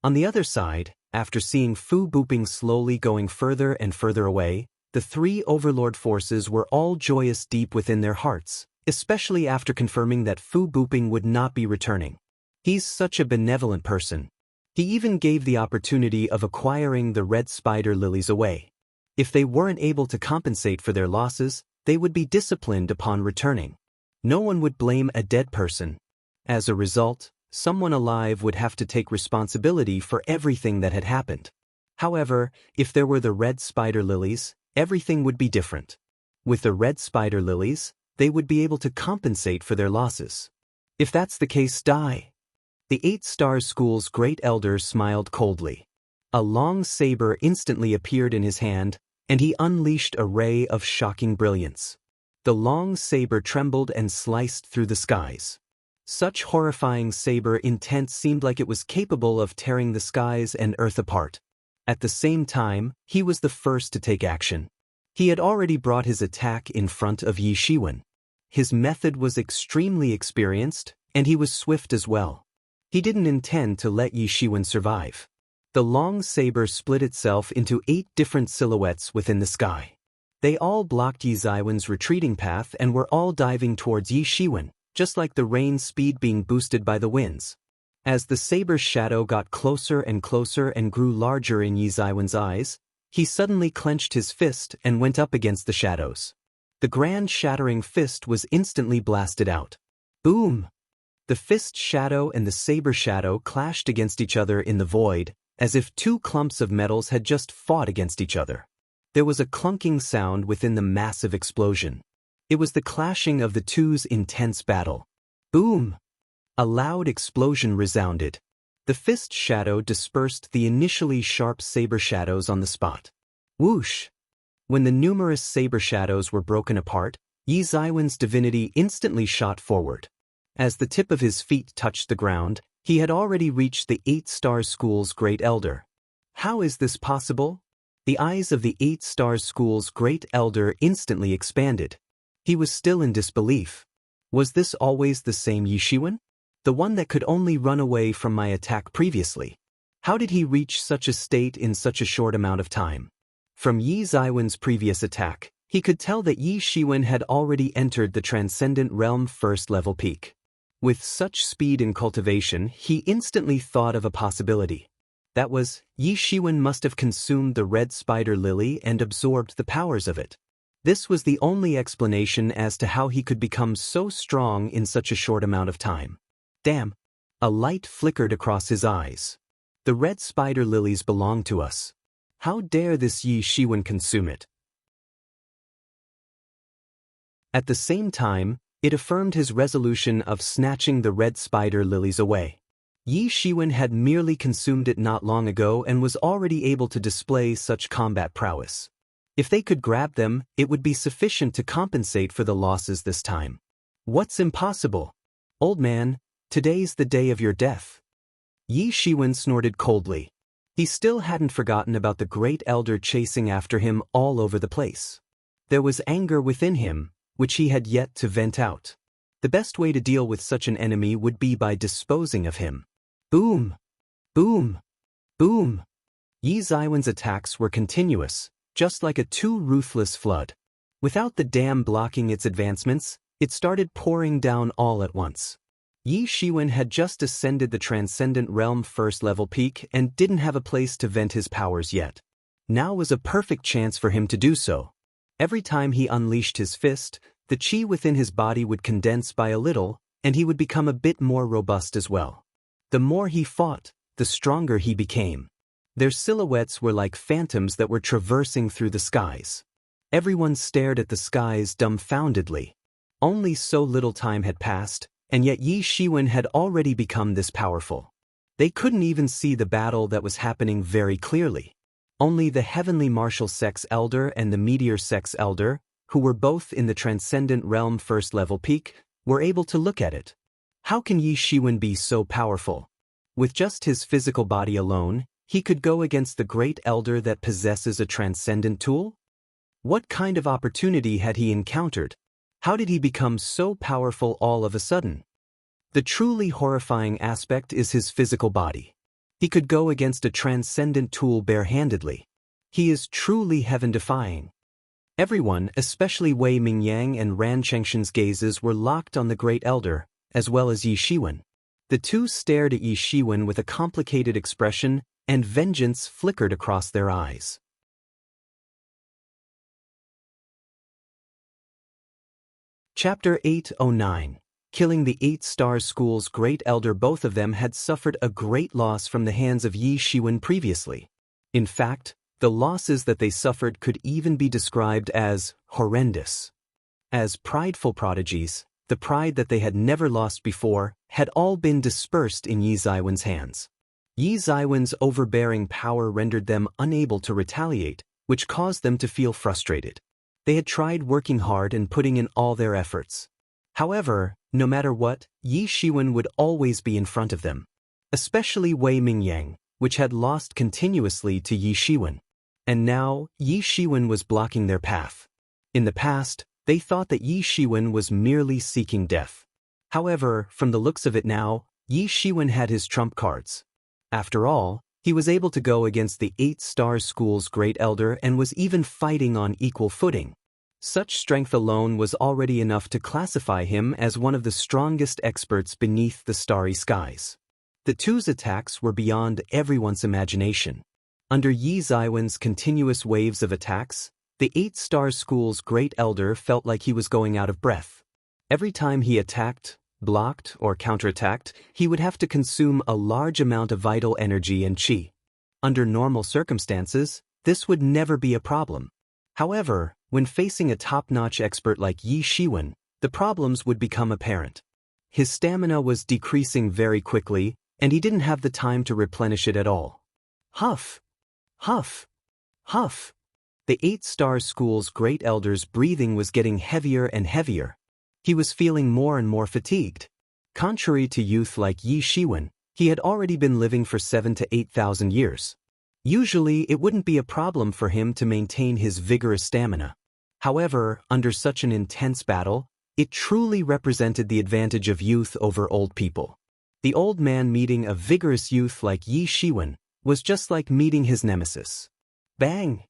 On the other side, after seeing Fu Booping slowly going further and further away, the 3 overlord forces were all joyous deep within their hearts, especially after confirming that Fu Booping would not be returning. He's such a benevolent person. He even gave the opportunity of acquiring the red spider lilies away. If they weren't able to compensate for their losses, they would be disciplined upon returning. No one would blame a dead person. As a result, someone alive would have to take responsibility for everything that had happened. However, if there were the red spider lilies, everything would be different. With the red spider lilies, they would be able to compensate for their losses. If that's the case, die. The 8 Stars School's great elder smiled coldly. A long saber instantly appeared in his hand, and he unleashed a ray of shocking brilliance. The long saber trembled and sliced through the skies. Such horrifying saber intent seemed like it was capable of tearing the skies and earth apart. At the same time, he was the first to take action. He had already brought his attack in front of Yi Shiwen. His method was extremely experienced, and he was swift as well. He didn't intend to let Yi Shiwen survive. The long saber split itself into 8 different silhouettes within the sky. They all blocked Yi Shiwen's retreating path and were all diving towards Yi Shiwen, just like the rain's speed being boosted by the winds. As the saber's shadow got closer and closer and grew larger in Yi Shiwen's eyes, he suddenly clenched his fist and went up against the shadows. The grand shattering fist was instantly blasted out. Boom! The fist shadow and the saber shadow clashed against each other in the void, as if two clumps of metals had just fought against each other. There was a clunking sound within the massive explosion. It was the clashing of the two's intense battle. Boom! A loud explosion resounded. The fist shadow dispersed the initially sharp saber shadows on the spot. Whoosh! When the numerous saber shadows were broken apart, Yi Zaiwen's divinity instantly shot forward. As the tip of his feet touched the ground, he had already reached the 8-star school's great elder. How is this possible? The eyes of the 8-star school's great elder instantly expanded. He was still in disbelief. Was this always the same Yi Shiwen? The one that could only run away from my attack previously? How did he reach such a state in such a short amount of time? From Yi Zaiwen's previous attack, he could tell that Yi Shiwen had already entered the Transcendent Realm first-level peak. With such speed and cultivation, he instantly thought of a possibility. That was, Yi Shiwen must have consumed the red spider lily and absorbed the powers of it. This was the only explanation as to how he could become so strong in such a short amount of time. Damn! A light flickered across his eyes. The red spider lilies belong to us. How dare this Yi Shiwen consume it? At the same time, it affirmed his resolution of snatching the red spider lilies away. Yi Shiwen had merely consumed it not long ago and was already able to display such combat prowess. If they could grab them, it would be sufficient to compensate for the losses this time. What's impossible? Old man, today's the day of your death. Yi Shiwen snorted coldly. He still hadn't forgotten about the great elder chasing after him all over the place. There was anger within him, which he had yet to vent out. The best way to deal with such an enemy would be by disposing of him. Boom! Boom! Boom! Yi Zaiwen's attacks were continuous, just like a too ruthless flood. Without the dam blocking its advancements, it started pouring down all at once. Yi Shiwen had just ascended the Transcendent Realm first-level peak and didn't have a place to vent his powers yet. Now was a perfect chance for him to do so. Every time he unleashed his fist, the qi within his body would condense by a little, and he would become a bit more robust as well. The more he fought, the stronger he became. Their silhouettes were like phantoms that were traversing through the skies. Everyone stared at the skies dumbfoundedly. Only so little time had passed, and yet Yi Shiwen had already become this powerful. They couldn't even see the battle that was happening very clearly. Only the Heavenly Martial Sex Elder and the Meteor Sex Elder, who were both in the Transcendent Realm first-level peak, were able to look at it. How can Yi Shiwen be so powerful? With just his physical body alone, he could go against the Great Elder that possesses a transcendent tool? What kind of opportunity had he encountered? How did he become so powerful all of a sudden? The truly horrifying aspect is his physical body. He could go against a transcendent tool barehandedly. He is truly heaven-defying. Everyone, especially Wei Mingyang and Ran Chengshen's gazes were locked on the Great Elder, as well as Yi Shiwen. The two stared at Yi Shiwen with a complicated expression, and vengeance flickered across their eyes. Chapter 809. Killing the 8-star school's great elder. Both of them had suffered a great loss from the hands of Yi Shiwen previously. In fact, the losses that they suffered could even be described as horrendous. As prideful prodigies, the pride that they had never lost before had all been dispersed in Yi Zaiwen's hands. Yi Zaiwen's overbearing power rendered them unable to retaliate, which caused them to feel frustrated. They had tried working hard and putting in all their efforts. However, no matter what, Yi Shiwen would always be in front of them. Especially Wei Mingyang, which had lost continuously to Yi Shiwen. And now, Yi Shiwen was blocking their path. In the past, they thought that Yi Shiwen was merely seeking death. However, from the looks of it now, Yi Shiwen had his trump cards. After all, he was able to go against the 8-star school's great elder and was even fighting on equal footing. Such strength alone was already enough to classify him as one of the strongest experts beneath the starry skies. The two's attacks were beyond everyone's imagination. Under Yi Zaiwen's continuous waves of attacks, the 8-star school's great elder felt like he was going out of breath. Every time he attacked, blocked or counterattacked, he would have to consume a large amount of vital energy and qi. Under normal circumstances, this would never be a problem. However, when facing a top-notch expert like Yi Shiwen, the problems would become apparent. His stamina was decreasing very quickly, and he didn't have the time to replenish it at all. Huff! Huff! Huff! The 8-star school's great elder's breathing was getting heavier and heavier. He was feeling more and more fatigued. Contrary to youth like Yi Shiwen, he had already been living for 7,000 to 8,000 years. Usually, it wouldn't be a problem for him to maintain his vigorous stamina. However, under such an intense battle, it truly represented the advantage of youth over old people. The old man meeting a vigorous youth like Yi Shiwen was just like meeting his nemesis. Bang!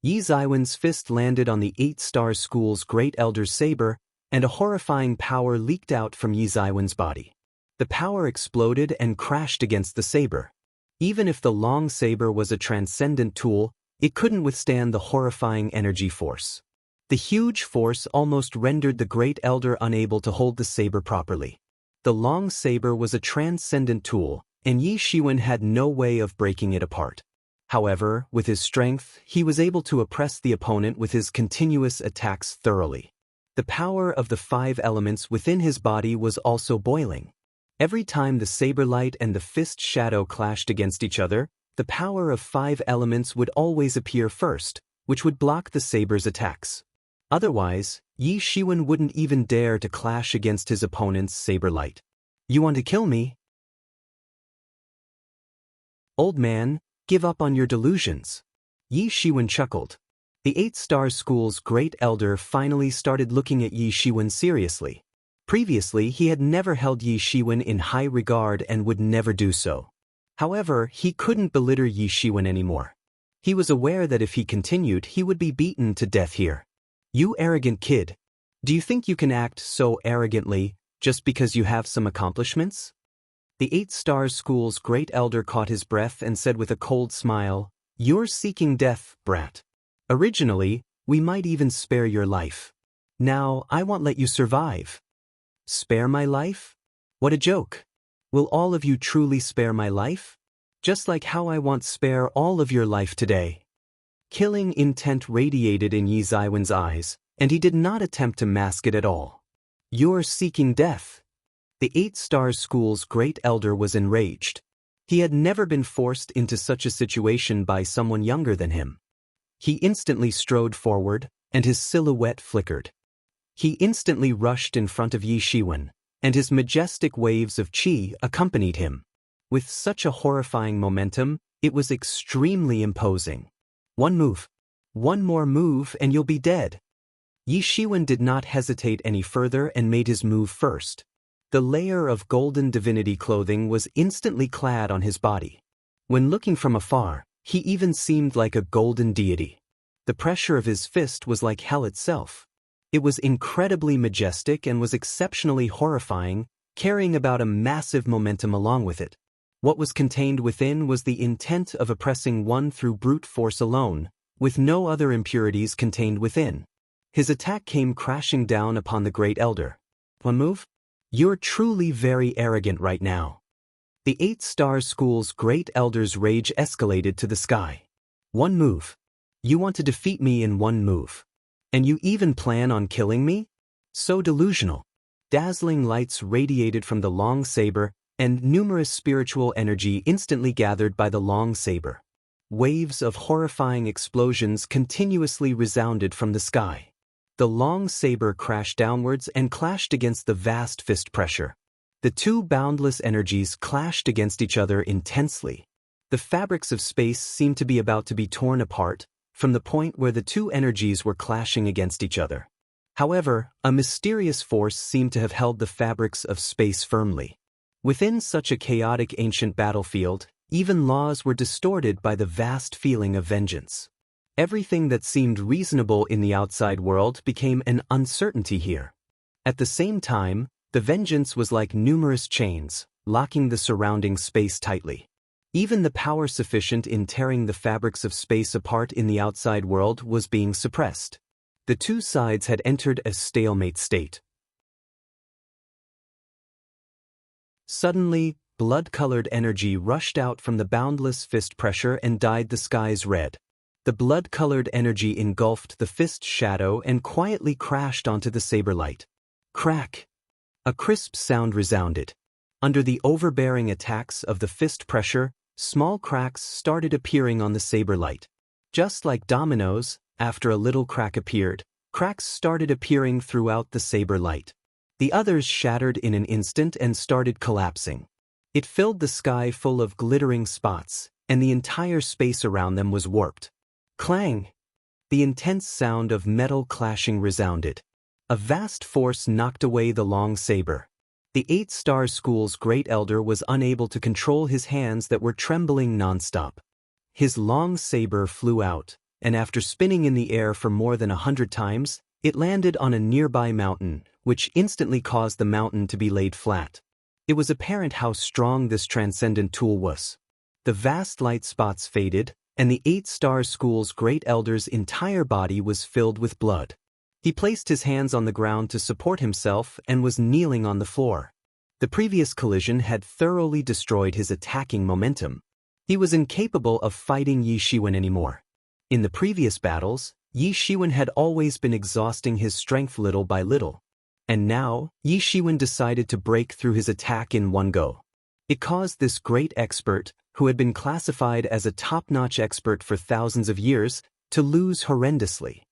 Yi Ziwen's fist landed on the 8-star school's great elder's saber, and a horrifying power leaked out from Yi Ziwen's body. The power exploded and crashed against the saber. Even if the long saber was a transcendent tool, it couldn't withstand the horrifying energy force. The huge force almost rendered the great elder unable to hold the saber properly. The long saber was a transcendent tool, and Yi Shiwen had no way of breaking it apart. However, with his strength, he was able to oppress the opponent with his continuous attacks thoroughly. The power of the 5 elements within his body was also boiling. Every time the saber light and the fist shadow clashed against each other, the power of 5 elements would always appear first, which would block the saber's attacks. Otherwise, Yi Shiwen wouldn't even dare to clash against his opponent's saber light. You want to kill me? Old man, give up on your delusions. Yi Shiwen chuckled. The 8-star school's great elder finally started looking at Yi Shiwen seriously. Previously, he had never held Yi Shiwen in high regard and would never do so. However, he couldn't belittle Yi Shiwen anymore. He was aware that if he continued, he would be beaten to death here. You arrogant kid. Do you think you can act so arrogantly just because you have some accomplishments? The 8-star school's great elder caught his breath and said with a cold smile, You're seeking death, brat. Originally, we might even spare your life. Now, I won't let you survive. Spare my life? What a joke. Will all of you truly spare my life? Just like how I want spare all of your life today. Killing intent radiated in Yi Ziwen's eyes, and he did not attempt to mask it at all. You're seeking death. The 8-star school's great elder was enraged. He had never been forced into such a situation by someone younger than him. He instantly strode forward, and his silhouette flickered. He instantly rushed in front of Yi Shiwen, and his majestic waves of qi accompanied him. With such a horrifying momentum, it was extremely imposing. One move. One more move and you'll be dead. Yi Shiwen did not hesitate any further and made his move first. The layer of golden divinity clothing was instantly clad on his body. When looking from afar, he even seemed like a golden deity. The pressure of his fist was like hell itself. It was incredibly majestic and was exceptionally horrifying, carrying about a massive momentum along with it. What was contained within was the intent of oppressing one through brute force alone, with no other impurities contained within. His attack came crashing down upon the great elder. One move? You're truly very arrogant right now. The 8-star school's great elder's rage escalated to the sky. One move. You want to defeat me in one move. And you even plan on killing me? So delusional. Dazzling lights radiated from the long saber, and numerous spiritual energy instantly gathered by the long saber. Waves of horrifying explosions continuously resounded from the sky. The long saber crashed downwards and clashed against the vast fist pressure. The two boundless energies clashed against each other intensely. The fabrics of space seemed to be about to be torn apart, from the point where the two energies were clashing against each other. However, a mysterious force seemed to have held the fabrics of space firmly. Within such a chaotic ancient battlefield, even laws were distorted by the vast feeling of vengeance. Everything that seemed reasonable in the outside world became an uncertainty here. At the same time, the vengeance was like numerous chains, locking the surrounding space tightly. Even the power sufficient in tearing the fabrics of space apart in the outside world was being suppressed. The two sides had entered a stalemate state. Suddenly, blood-colored energy rushed out from the boundless fist pressure and dyed the skies red. The blood-colored energy engulfed the fist's shadow and quietly crashed onto the saber light. Crack! A crisp sound resounded. Under the overbearing attacks of the fist pressure, small cracks started appearing on the saber light. Just like dominoes, after a little crack appeared, cracks started appearing throughout the saber light. The others shattered in an instant and started collapsing. It filled the sky full of glittering spots, and the entire space around them was warped. Clang! The intense sound of metal clashing resounded. A vast force knocked away the long saber. The 8-star school's great elder was unable to control his hands that were trembling nonstop. His long saber flew out, and after spinning in the air for more than 100 times, it landed on a nearby mountain, which instantly caused the mountain to be laid flat. It was apparent how strong this transcendent tool was. The vast light spots faded, and the 8-star school's great elder's entire body was filled with blood. He placed his hands on the ground to support himself and was kneeling on the floor. The previous collision had thoroughly destroyed his attacking momentum. He was incapable of fighting Yi Shiwen anymore. In the previous battles, Yi Shiwen had always been exhausting his strength little by little. And now, Yi Shiwen decided to break through his attack in one go. It caused this great expert, who had been classified as a top-notch expert for thousands of years, to lose horrendously.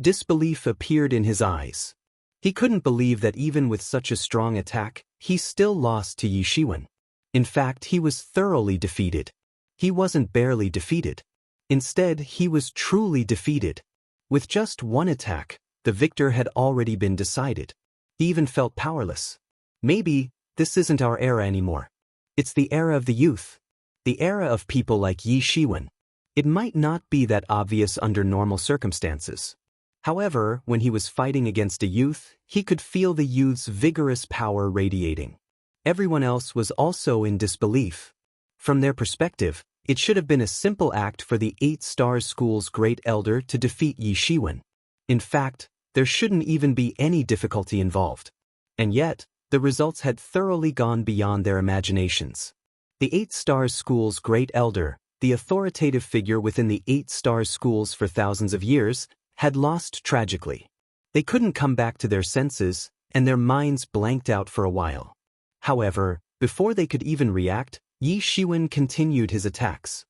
Disbelief appeared in his eyes. He couldn't believe that even with such a strong attack, he still lost to Yi Shiwen. In fact, he was thoroughly defeated. He wasn't barely defeated. Instead, he was truly defeated. With just one attack, the victor had already been decided. He even felt powerless. Maybe, this isn't our era anymore. It's the era of the youth. The era of people like Yi Shiwen. It might not be that obvious under normal circumstances. However, when he was fighting against a youth, he could feel the youth's vigorous power radiating. Everyone else was also in disbelief. From their perspective, it should have been a simple act for the 8-star school's great elder to defeat Yi Shiwen. In fact, there shouldn't even be any difficulty involved. And yet, the results had thoroughly gone beyond their imaginations. The 8-star school's great elder, the authoritative figure within the 8-star schools for thousands of years, had lost tragically. They couldn't come back to their senses, and their minds blanked out for a while. However, before they could even react, Yi Shiwen continued his attacks.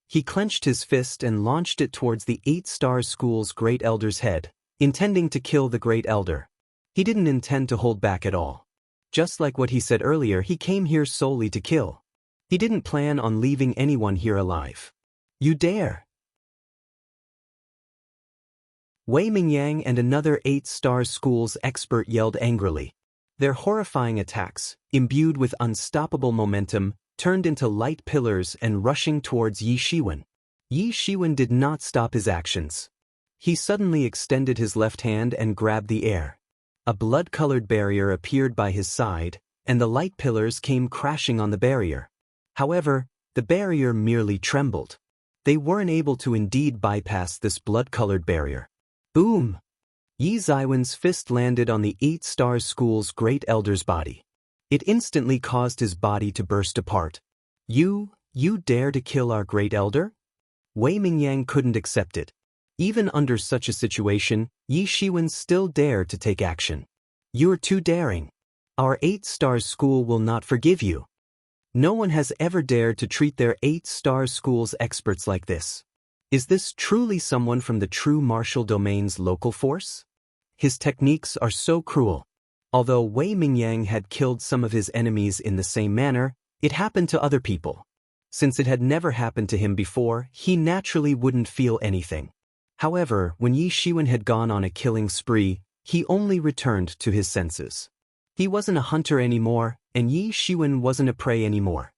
He clenched his fist and launched it towards the 8-star school's great elder's head, intending to kill the great elder. He didn't intend to hold back at all. Just like what he said earlier, he came here solely to kill. He didn't plan on leaving anyone here alive. You dare! Wei Mingyang and another 8-star school's expert yelled angrily. Their horrifying attacks, imbued with unstoppable momentum, turned into light pillars and rushing towards Yi Shiwen. Yi Shiwen did not stop his actions. He suddenly extended his left hand and grabbed the air. A blood-colored barrier appeared by his side, and the light pillars came crashing on the barrier. However, the barrier merely trembled. They weren't able to indeed bypass this blood-colored barrier. Boom! Yi Ziwen's fist landed on the 8-star school's great elder's body. It instantly caused his body to burst apart. You dare to kill our great elder? Wei Mingyang couldn't accept it. Even under such a situation, Yi Shiwen still dared to take action. You're too daring. Our 8-star school will not forgive you. No one has ever dared to treat their 8-star school's experts like this. Is this truly someone from the true martial domain's local force? His techniques are so cruel. Although Wei Mingyang had killed some of his enemies in the same manner, it happened to other people. Since it had never happened to him before, he naturally wouldn't feel anything. However, when Yi Shiwen had gone on a killing spree, he only returned to his senses. He wasn't a hunter anymore, and Yi Shiwen wasn't a prey anymore.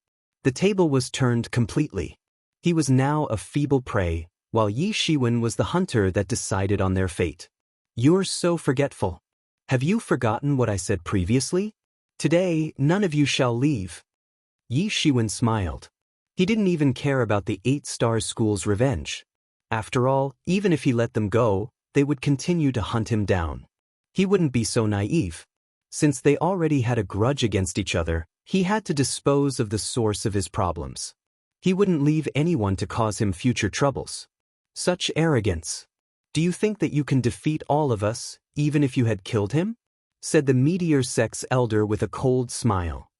The table was turned completely. He was now a feeble prey, while Yi Shiwen was the hunter that decided on their fate. You're so forgetful. Have you forgotten what I said previously? Today, none of you shall leave. Yi Shiwen smiled. He didn't even care about the 8-star school's revenge. After all, even if he let them go, they would continue to hunt him down. He wouldn't be so naive. Since they already had a grudge against each other, He had to dispose of the source of his problems. He wouldn't leave anyone to cause him future troubles. Such arrogance. Do you think that you can defeat all of us, even if you had killed him? Said the meteor sex elder with a cold smile.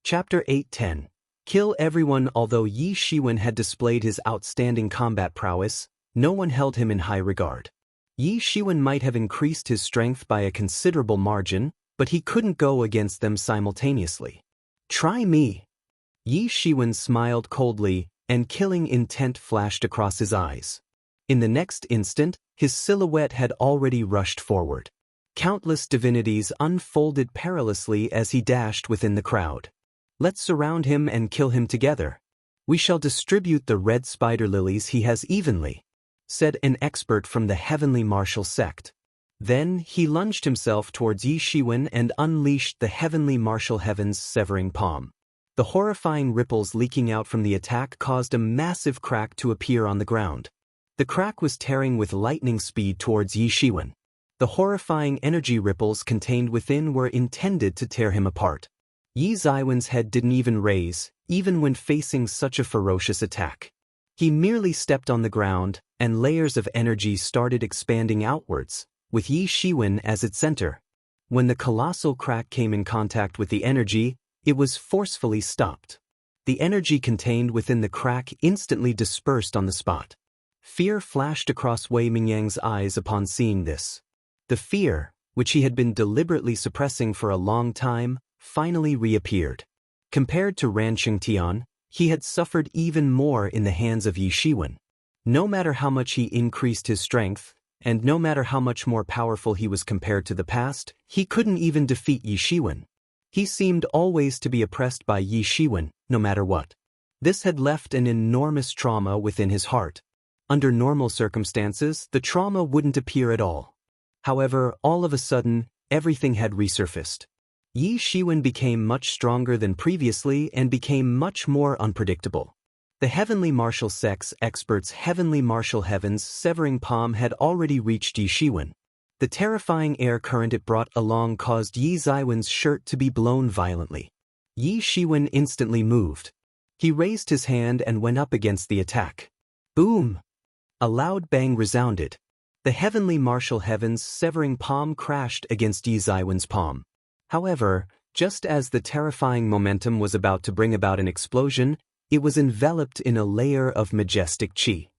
Chapter 8:10. Kill everyone. Although Yi Shiwen had displayed his outstanding combat prowess, no one held him in high regard. Yi Shiwen might have increased his strength by a considerable margin, but he couldn't go against them simultaneously. Try me. Yi Shiwen smiled coldly, and killing intent flashed across his eyes. In the next instant, his silhouette had already rushed forward. Countless divinities unfolded perilously as he dashed within the crowd. Let's surround him and kill him together. We shall distribute the red spider lilies he has evenly, said an expert from the heavenly martial sect. Then he lunged himself towards Yi Shiwen and unleashed the heavenly martial heaven's severing palm. The horrifying ripples leaking out from the attack caused a massive crack to appear on the ground. The crack was tearing with lightning speed towards Yi Shiwen. The horrifying energy ripples contained within were intended to tear him apart. Yi Shiwen's head didn't even raise, even when facing such a ferocious attack. He merely stepped on the ground, and layers of energy started expanding outwards, with Yi Shiwen as its center. When the colossal crack came in contact with the energy, it was forcefully stopped. The energy contained within the crack instantly dispersed on the spot. Fear flashed across Wei Mingyang's eyes upon seeing this. The fear, which he had been deliberately suppressing for a long time, finally reappeared. Compared to Ran Qingtian, he had suffered even more in the hands of Yi Shiwen. No matter how much he increased his strength, and no matter how much more powerful he was compared to the past, he couldn't even defeat Yi Shiwen. He seemed always to be oppressed by Yi Shiwen, no matter what. This had left an enormous trauma within his heart. Under normal circumstances, the trauma wouldn't appear at all. However, all of a sudden, everything had resurfaced. Yi Shiwen became much stronger than previously and became much more unpredictable. The heavenly martial sex expert's heavenly martial heaven's severing palm had already reached Yi Shiwen. The terrifying air current it brought along caused Yi Shiwen's shirt to be blown violently. Yi Shiwen instantly moved. He raised his hand and went up against the attack. Boom! A loud bang resounded. The heavenly martial heaven's severing palm crashed against Yi Shiwen's palm. However, just as the terrifying momentum was about to bring about an explosion, it was enveloped in a layer of majestic qi.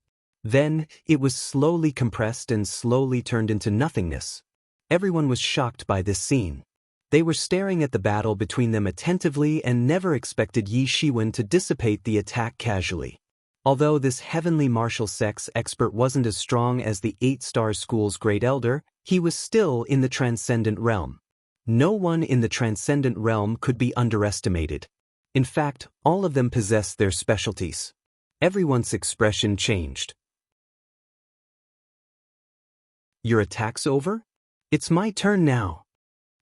Then, it was slowly compressed and slowly turned into nothingness. Everyone was shocked by this scene. They were staring at the battle between them attentively and never expected Yi Shiwen to dissipate the attack casually. Although this heavenly martial sex expert wasn't as strong as the 8-star school's great elder, he was still in the transcendent realm. No one in the transcendent realm could be underestimated. In fact, all of them possessed their specialties. Everyone's expression changed. Your attack's over? It's my turn now.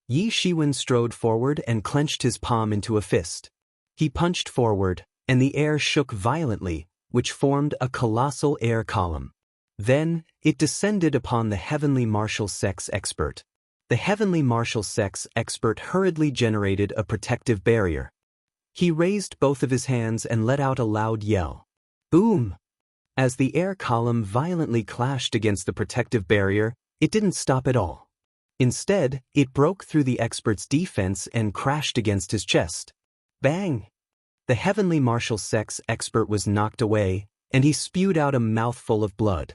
Yi Shiwen strode forward and clenched his palm into a fist. He punched forward, and the air shook violently, which formed a colossal air column. Then, it descended upon the heavenly martial sex expert. The heavenly martial sex expert hurriedly generated a protective barrier. He raised both of his hands and let out a loud yell. Boom! As the air column violently clashed against the protective barrier, it didn't stop at all. Instead, it broke through the expert's defense and crashed against his chest. Bang! The heavenly martial sex expert was knocked away, and he spewed out a mouthful of blood.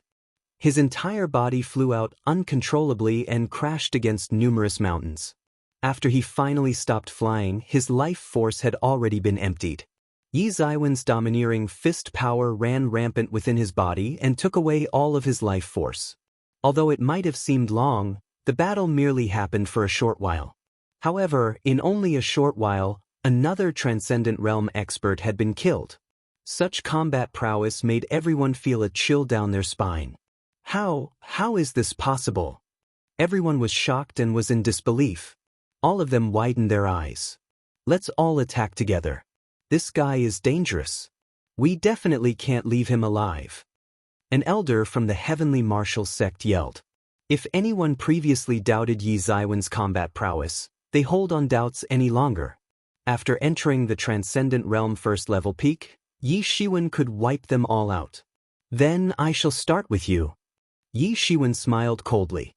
His entire body flew out uncontrollably and crashed against numerous mountains. After he finally stopped flying, his life force had already been emptied. Yi Shiwen's domineering fist power ran rampant within his body and took away all of his life force. Although it might have seemed long, the battle merely happened for a short while. However, in only a short while, another transcendent realm expert had been killed. Such combat prowess made everyone feel a chill down their spine. How is this possible? Everyone was shocked and was in disbelief. All of them widened their eyes. Let's all attack together. This guy is dangerous. We definitely can't leave him alive. An elder from the heavenly martial sect yelled. If anyone previously doubted Yi Zaiwen's combat prowess, they hold on doubts any longer. After entering the Transcendent Realm first level peak, Yi Shiwen could wipe them all out. Then I shall start with you. Yi Shiwen smiled coldly.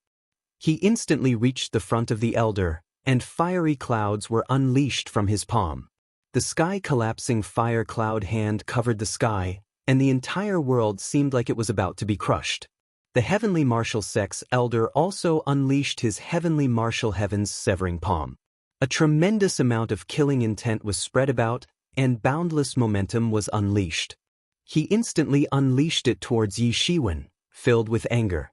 He instantly reached the front of the elder, and fiery clouds were unleashed from his palm. The sky-collapsing fire cloud hand covered the sky, and the entire world seemed like it was about to be crushed. The Heavenly Martial Sex Elder also unleashed his Heavenly Martial Heaven's severing palm. A tremendous amount of killing intent was spread about, and boundless momentum was unleashed. He instantly unleashed it towards Yi Shiwen, filled with anger.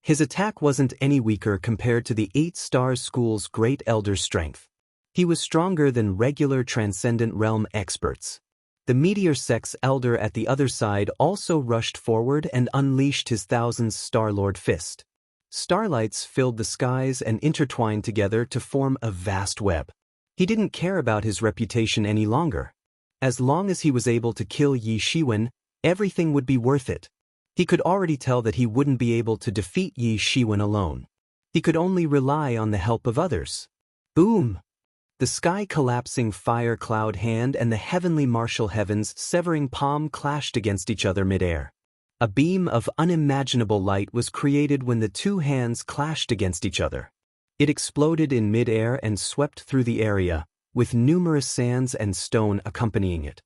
His attack wasn't any weaker compared to the 8-star school's great elder's strength. He was stronger than regular Transcendent Realm experts. The Meteor Sex Elder at the other side also rushed forward and unleashed his Thousandth Star-Lord Fist. Starlights filled the skies and intertwined together to form a vast web. He didn't care about his reputation any longer. As long as he was able to kill Yi Shiwen, everything would be worth it. He could already tell that he wouldn't be able to defeat Yi Shiwen alone. He could only rely on the help of others. Boom! The sky-collapsing fire cloud hand and the Heavenly Martial Heaven's severing palm clashed against each other mid-air. A beam of unimaginable light was created when the two hands clashed against each other. It exploded in mid-air and swept through the area, with numerous sands and stone accompanying it.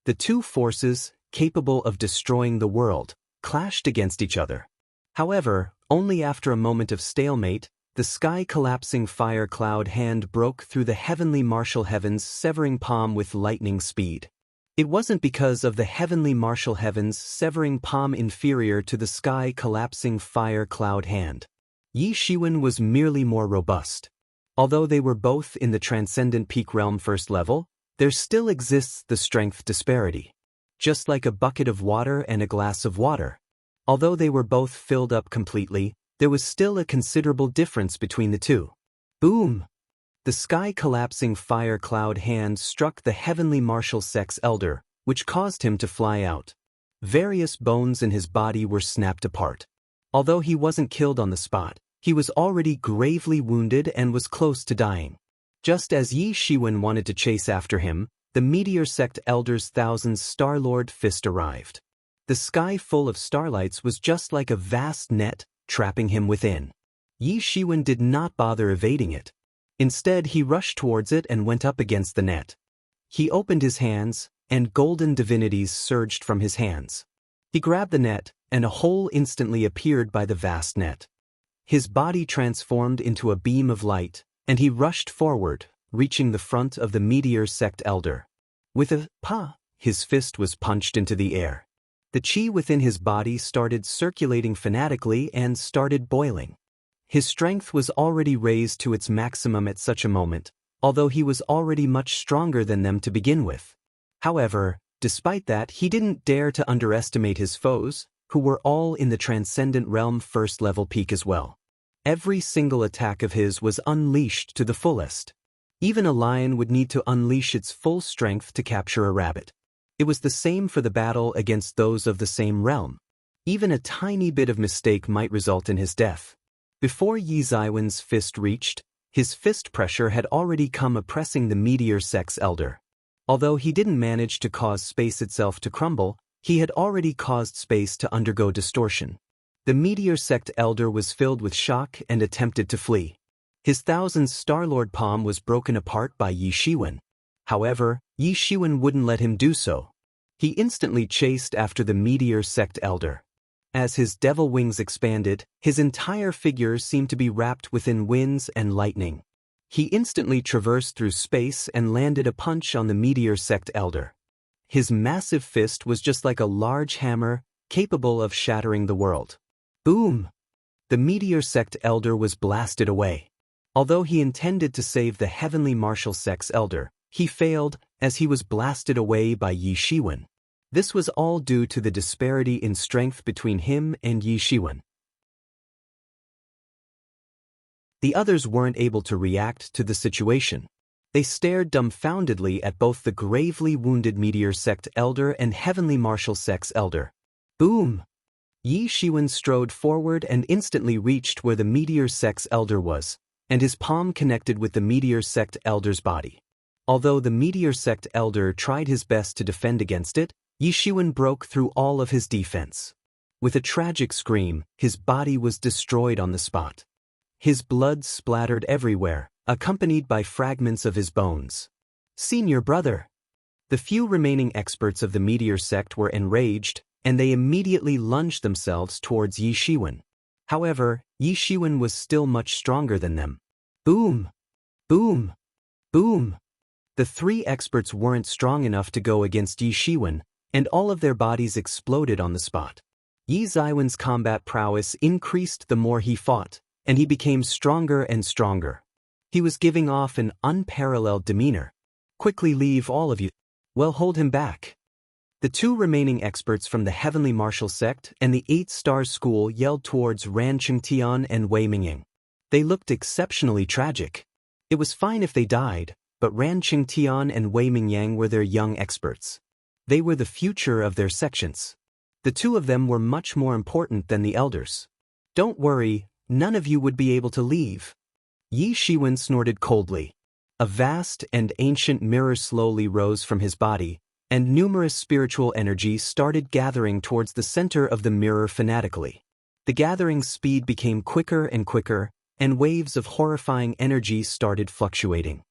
The two forces, capable of destroying the world, clashed against each other. However, only after a moment of stalemate, the sky-collapsing fire cloud hand broke through the Heavenly Martial Heaven's severing palm with lightning speed. It wasn't because of the Heavenly Martial Heaven's severing palm inferior to the sky-collapsing fire cloud hand. Yi Shiwen was merely more robust. Although they were both in the Transcendent Peak Realm first level, there still exists the strength disparity. Just like a bucket of water and a glass of water. Although they were both filled up completely, there was still a considerable difference between the two. Boom! The sky-collapsing fire cloud hand struck the Heavenly Martial Sex Elder, which caused him to fly out. Various bones in his body were snapped apart. Although he wasn't killed on the spot, he was already gravely wounded and was close to dying. Just as Yi Shiwen wanted to chase after him, the Meteor Sect Elder's Thousandth Star-Lord Fist arrived. The sky full of starlights was just like a vast net, trapping him within. Yi Shiwen did not bother evading it. Instead, he rushed towards it and went up against the net. He opened his hands, and golden divinities surged from his hands. He grabbed the net, and a hole instantly appeared by the vast net. His body transformed into a beam of light, and he rushed forward, reaching the front of the Meteor Sect Elder. With a "pa," his fist was punched into the air. The chi within his body started circulating fanatically and started boiling. His strength was already raised to its maximum at such a moment, although he was already much stronger than them to begin with. However, despite that, he didn't dare to underestimate his foes, who were all in the Transcendent Realm first level peak as well. Every single attack of his was unleashed to the fullest. Even a lion would need to unleash its full strength to capture a rabbit. It was the same for the battle against those of the same realm. Even a tiny bit of mistake might result in his death. Before Yi Zaiwen's fist reached, his fist pressure had already come oppressing the Meteor Sex Elder. Although he didn't manage to cause space itself to crumble, he had already caused space to undergo distortion. The Meteor Sect Elder was filled with shock and attempted to flee. His Thousandth Star-Lord palm was broken apart by Yi Shiwen. However, Yi Shiwen wouldn't let him do so. He instantly chased after the Meteor Sect Elder. As his devil wings expanded, his entire figure seemed to be wrapped within winds and lightning. He instantly traversed through space and landed a punch on the Meteor Sect Elder. His massive fist was just like a large hammer, capable of shattering the world. Boom! The Meteor Sect Elder was blasted away. Although he intended to save the Heavenly Martial Sex Elder, he failed as he was blasted away by Yi Shiwen. This was all due to the disparity in strength between him and Yi Shiwen. The others weren't able to react to the situation. They stared dumbfoundedly at both the gravely wounded Meteor Sect Elder and Heavenly Martial Sex Elder. Boom! Yi Shiwen strode forward and instantly reached where the meteor sect's elder was, and his palm connected with the meteor sect elder's body. Although the meteor sect elder tried his best to defend against it, Yi Shiwen broke through all of his defense. With a tragic scream, his body was destroyed on the spot. His blood splattered everywhere, accompanied by fragments of his bones. Senior brother! The few remaining experts of the meteor sect were enraged, and they immediately lunged themselves towards Yi Shiwen. However, Yi Shiwen was still much stronger than them. Boom! Boom! Boom! The three experts weren't strong enough to go against Yi Shiwen, and all of their bodies exploded on the spot. Yi Ziwen's combat prowess increased the more he fought, and he became stronger and stronger. He was giving off an unparalleled demeanor. Quickly leave, all of you. Well, hold him back. The two remaining experts from the Heavenly Martial Sect and the 8-Star School yelled towards Ran Qingtian and Wei Mingying. They looked exceptionally tragic. It was fine if they died, but Ran Qingtian and Wei Mingying were their young experts. They were the future of their sections. The two of them were much more important than the elders. Don't worry, none of you would be able to leave. Yi Shiwen snorted coldly. A vast and ancient mirror slowly rose from his body, and numerous spiritual energies started gathering towards the center of the mirror fanatically. The gathering's speed became quicker and quicker, and waves of horrifying energy started fluctuating.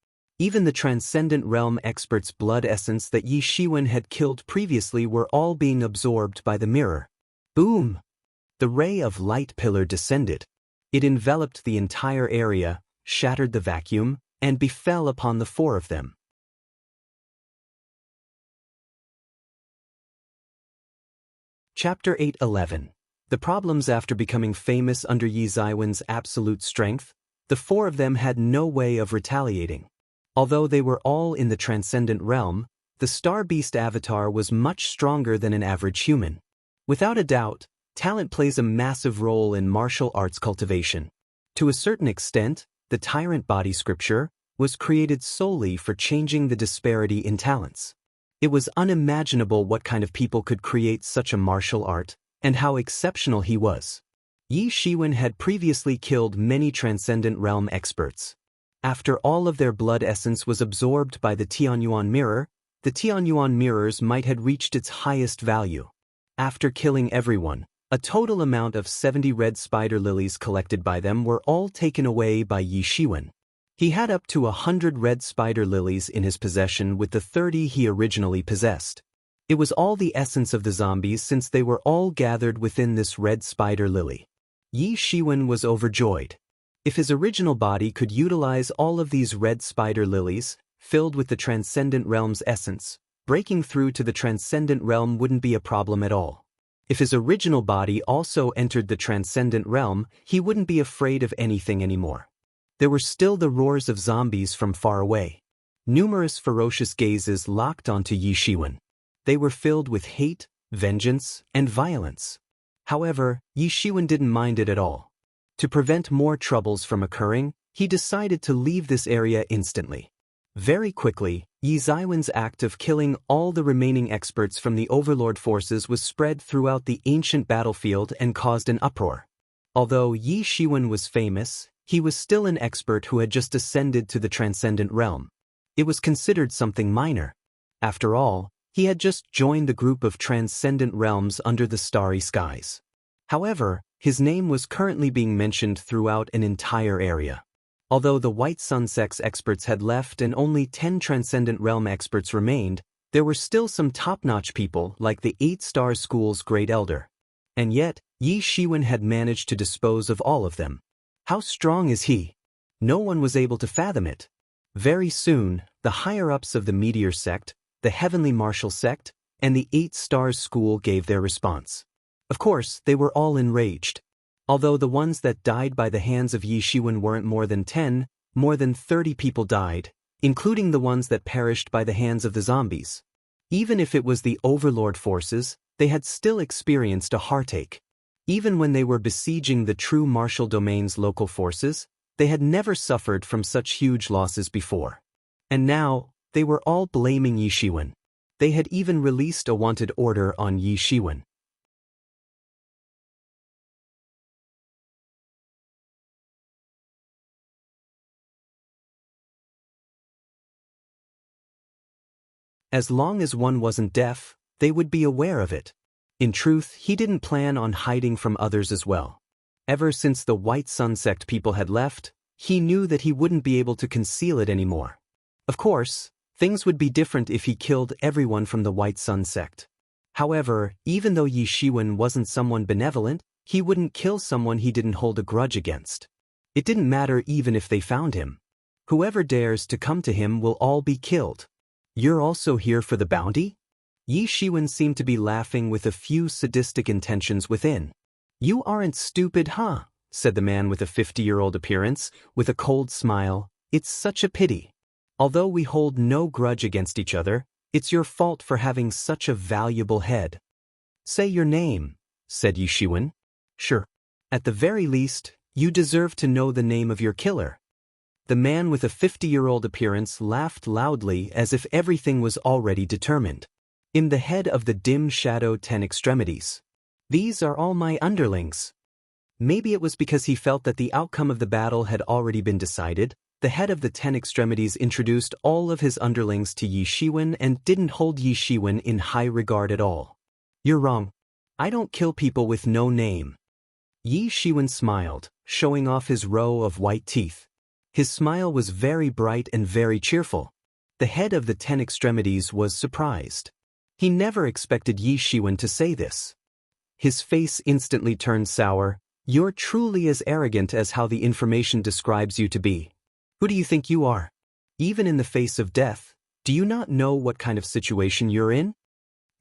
Even the Transcendent Realm expert's blood essence that Yi Shiwen had killed previously were all being absorbed by the mirror. Boom! The ray of light pillar descended. It enveloped the entire area, shattered the vacuum, and befell upon the four of them. Chapter 8:11. The problems after becoming famous under Yi Ziwen's absolute strength. The four of them had no way of retaliating. Although they were all in the Transcendent Realm, the Star Beast avatar was much stronger than an average human. Without a doubt, talent plays a massive role in martial arts cultivation. To a certain extent, the Tyrant Body Scripture was created solely for changing the disparity in talents. It was unimaginable what kind of people could create such a martial art, and how exceptional he was. Yi Shiwen had previously killed many Transcendent Realm experts. After all of their blood essence was absorbed by the Tianyuan mirror, the Tianyuan mirrors might have reached its highest value. After killing everyone, a total amount of 70 red spider lilies collected by them were all taken away by Yi Shiwen. He had up to 100 red spider lilies in his possession with the 30 he originally possessed. It was all the essence of the zombies since they were all gathered within this red spider lily. Yi Shiwen was overjoyed. If his original body could utilize all of these red spider lilies, filled with the Transcendent Realm's essence, breaking through to the Transcendent Realm wouldn't be a problem at all. If his original body also entered the Transcendent Realm, he wouldn't be afraid of anything anymore. There were still the roars of zombies from far away. Numerous ferocious gazes locked onto Yi Shiwen. They were filled with hate, vengeance, and violence. However, Yi Shiwen didn't mind it at all. To prevent more troubles from occurring, he decided to leave this area instantly. Very quickly, Yi Ziwen's act of killing all the remaining experts from the Overlord forces was spread throughout the ancient battlefield and caused an uproar. Although Yi Shiwen was famous, he was still an expert who had just ascended to the Transcendent Realm. It was considered something minor. After all, he had just joined the group of Transcendent Realms under the starry skies. However, his name was currently being mentioned throughout an entire area. Although the White Sun Sect's experts had left and only 10 Transcendent Realm experts remained, there were still some top-notch people like the 8-Star School's Great Elder. And yet, Yi Shiwen had managed to dispose of all of them. How strong is he? No one was able to fathom it. Very soon, the higher-ups of the Meteor Sect, the Heavenly Martial Sect, and the 8-Star School gave their response. Of course, they were all enraged. Although the ones that died by the hands of Yi Shiwen weren't more than 10, more than 30 people died, including the ones that perished by the hands of the zombies. Even if it was the Overlord forces, they had still experienced a heartache. Even when they were besieging the true martial domain's local forces, they had never suffered from such huge losses before. And now, they were all blaming Yi Shiwen. They had even released a wanted order on Yi Shiwen. As long as one wasn't deaf, they would be aware of it. In truth, he didn't plan on hiding from others as well. Ever since the White Sun sect people had left, he knew that he wouldn't be able to conceal it anymore. Of course, things would be different if he killed everyone from the White Sun sect. However, even though Yi Shiwen wasn't someone benevolent, he wouldn't kill someone he didn't hold a grudge against. It didn't matter even if they found him. Whoever dares to come to him will all be killed. You're also here for the bounty? Yi Shiwen seemed to be laughing with a few sadistic intentions within. You aren't stupid, huh? Said the man with a 50-year-old appearance, with a cold smile. It's such a pity. Although we hold no grudge against each other, it's your fault for having such a valuable head. Say your name, said Yi Shiwen. Sure. At the very least, you deserve to know the name of your killer. The man with a 50-year-old appearance laughed loudly as if everything was already determined. In the head of the dim shadow 10 extremities. These are all my underlings. Maybe it was because he felt that the outcome of the battle had already been decided. The head of the 10 extremities introduced all of his underlings to Yi Shiwen and didn't hold Yi Shiwen in high regard at all. You're wrong. I don't kill people with no name. Yi Shiwen smiled, showing off his row of white teeth. His smile was very bright and very cheerful. The head of the 10 extremities was surprised. He never expected Yi Shiwen to say this. His face instantly turned sour. You're truly as arrogant as how the information describes you to be. Who do you think you are? Even in the face of death, do you not know what kind of situation you're in?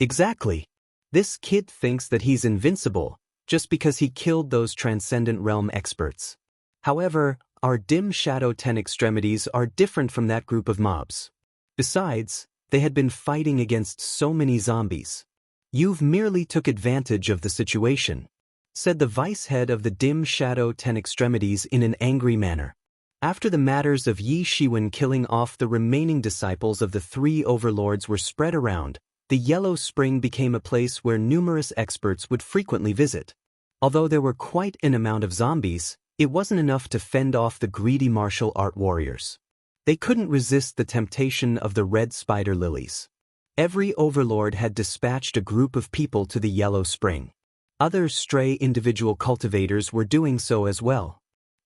Exactly. This kid thinks that he's invincible, just because he killed those Transcendent Realm experts. However, our dim shadow 10 extremities are different from that group of mobs. Besides, they had been fighting against so many zombies. You've merely took advantage of the situation, said the vice head of the dim shadow 10 extremities in an angry manner. After the matters of Yi Shiwen killing off the remaining disciples of the 3 overlords were spread around, the Yellow Spring became a place where numerous experts would frequently visit. Although there were quite an amount of zombies, it wasn't enough to fend off the greedy martial art warriors. They couldn't resist the temptation of the red spider lilies. Every overlord had dispatched a group of people to the Yellow Spring. Other stray individual cultivators were doing so as well.